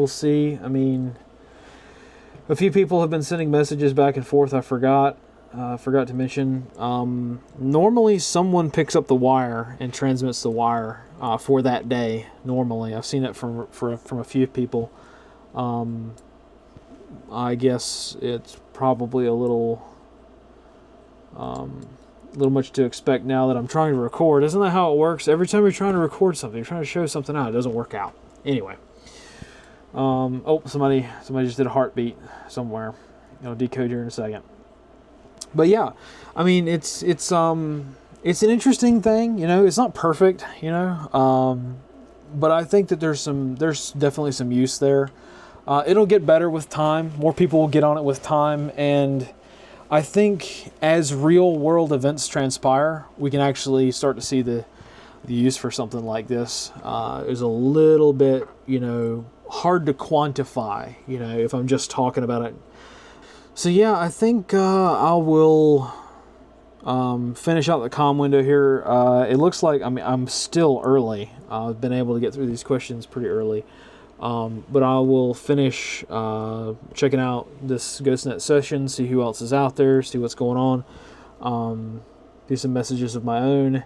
see. I mean, a few people have been sending messages back and forth. I forgot to mention. Normally, someone picks up the wire and transmits the wire for that day. Normally, I've seen it from a few people. I guess it's probably a little much to expect now that I'm trying to record. Isn't that how it works? Every time you're trying to record something, you're trying to show something out, it doesn't work out. Anyway. Somebody just did a heartbeat somewhere. I'll decode here in a second. But yeah, I mean, it's an interesting thing, you know. It's not perfect, you know. But I think that there's definitely some use there. It'll get better with time. More people will get on it with time, and I think as real world events transpire, we can actually start to see the the use for something like this is a little bit, hard to quantify, if I'm just talking about it. So yeah, I think I will finish out the comm window here. It looks like, I'm still early. I've been able to get through these questions pretty early. But I will finish checking out this GhostNet session, see who else is out there, see what's going on, do some messages of my own,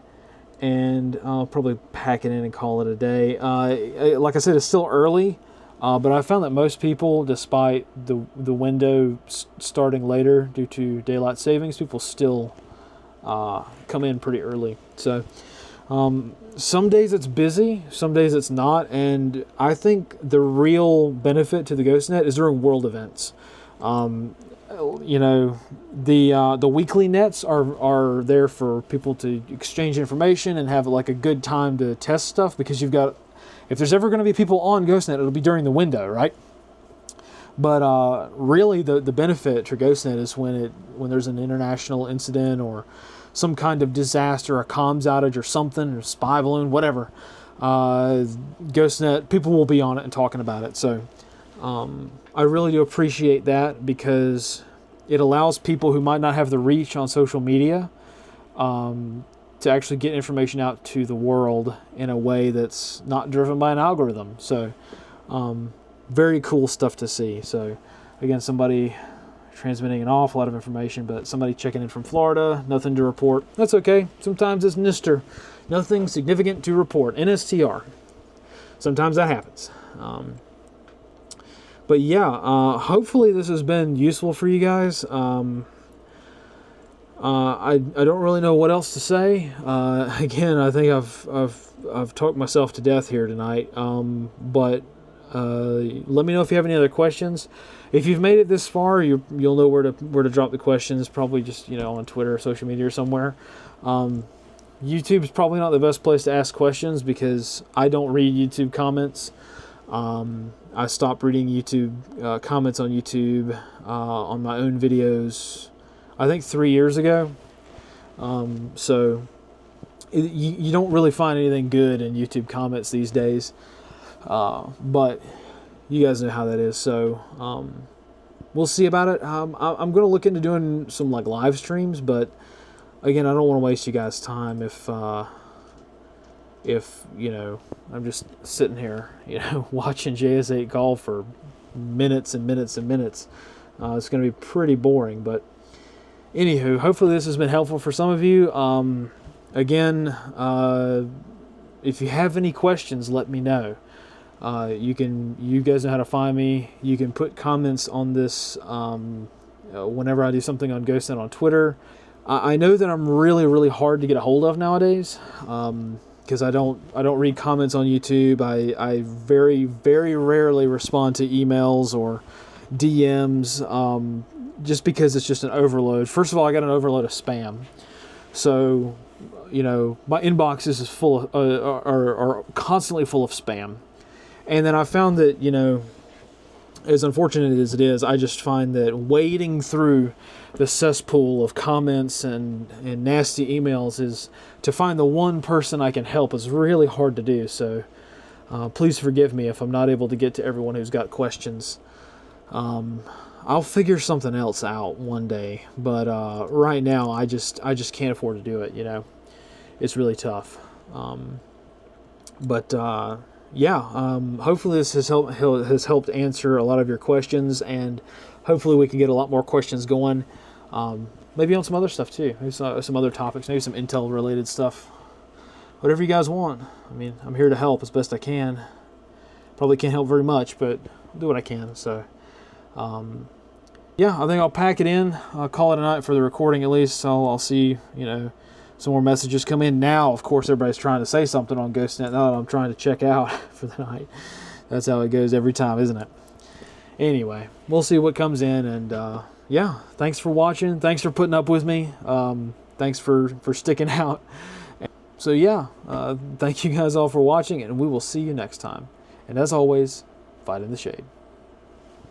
and I'll probably pack it in and call it a day. Like I said, it's still early, but I found that most people, despite the window starting later due to daylight savings, people still come in pretty early. So some days it's busy, some days it's not, and I think the real benefit to the GhostNet is during world events. The weekly nets are there for people to exchange information and have like a good time to test stuff, because if there's ever going to be people on GhostNet, it'll be during the window, right? But really the benefit to GhostNet is when there's an international incident or some kind of disaster, a comms outage or something, or a spy balloon, whatever. GhostNet, people will be on it and talking about it. So I really do appreciate that, because it allows people who might not have the reach on social media to actually get information out to the world in a way that's not driven by an algorithm. So very cool stuff to see. So again, somebody transmitting an awful lot of information, but somebody checking in from Florida, nothing to report. That's okay. Sometimes it's NISTR, nothing significant to report, NSTR. Sometimes that happens. But yeah, hopefully this has been useful for you guys. I don't really know what else to say. Again, I think I've talked myself to death here tonight. But let me know if you have any other questions. If you've made it this far, you'll know where to drop the questions. Probably just on Twitter or social media or somewhere. YouTube's probably not the best place to ask questions, because I don't read YouTube comments. I stopped reading YouTube comments on YouTube on my own videos, I think 3 years ago. So you don't really find anything good in YouTube comments these days. But you guys know how that is. So we'll see about it. I'm going to look into doing some like live streams, but again, I don't want to waste you guys' time if I'm just sitting here, watching JS8 call for minutes and minutes and minutes. It's going to be pretty boring, but anywho, hopefully this has been helpful for some of you. Again, if you have any questions, let me know. You guys know how to find me. You can put comments on this whenever I do something on GhostNet on Twitter. I know that I'm really, really hard to get a hold of nowadays, because I don't read comments on YouTube. I very, very rarely respond to emails or DMs, just because it's just an overload. First of all, I got an overload of spam, so my inbox is full of, are constantly full of spam. And then I found that, as unfortunate as it is, I just find that wading through the cesspool of comments and nasty emails is to find the one person I can help is really hard to do. So please forgive me if I'm not able to get to everyone who's got questions. I'll figure something else out one day, but right now I just can't afford to do it. It's really tough. Hopefully this has helped answer a lot of your questions, and hopefully we can get a lot more questions going. Maybe on some other stuff too, maybe some other topics, maybe some Intel related stuff. Whatever you guys want. I'm here to help as best I can. Probably can't help very much, but I'll do what I can. So I think I'll pack it in. I'll call it a night for the recording at least. So I'll see some more messages come in. Now, of course, everybody's trying to say something on GhostNet now that I'm trying to check out for the night. That's how it goes every time, isn't it? Anyway, we'll see what comes in, and thanks for watching. Thanks for putting up with me. Thanks for sticking out. So thank you guys all for watching, and we will see you next time. And as always, fight in the shade.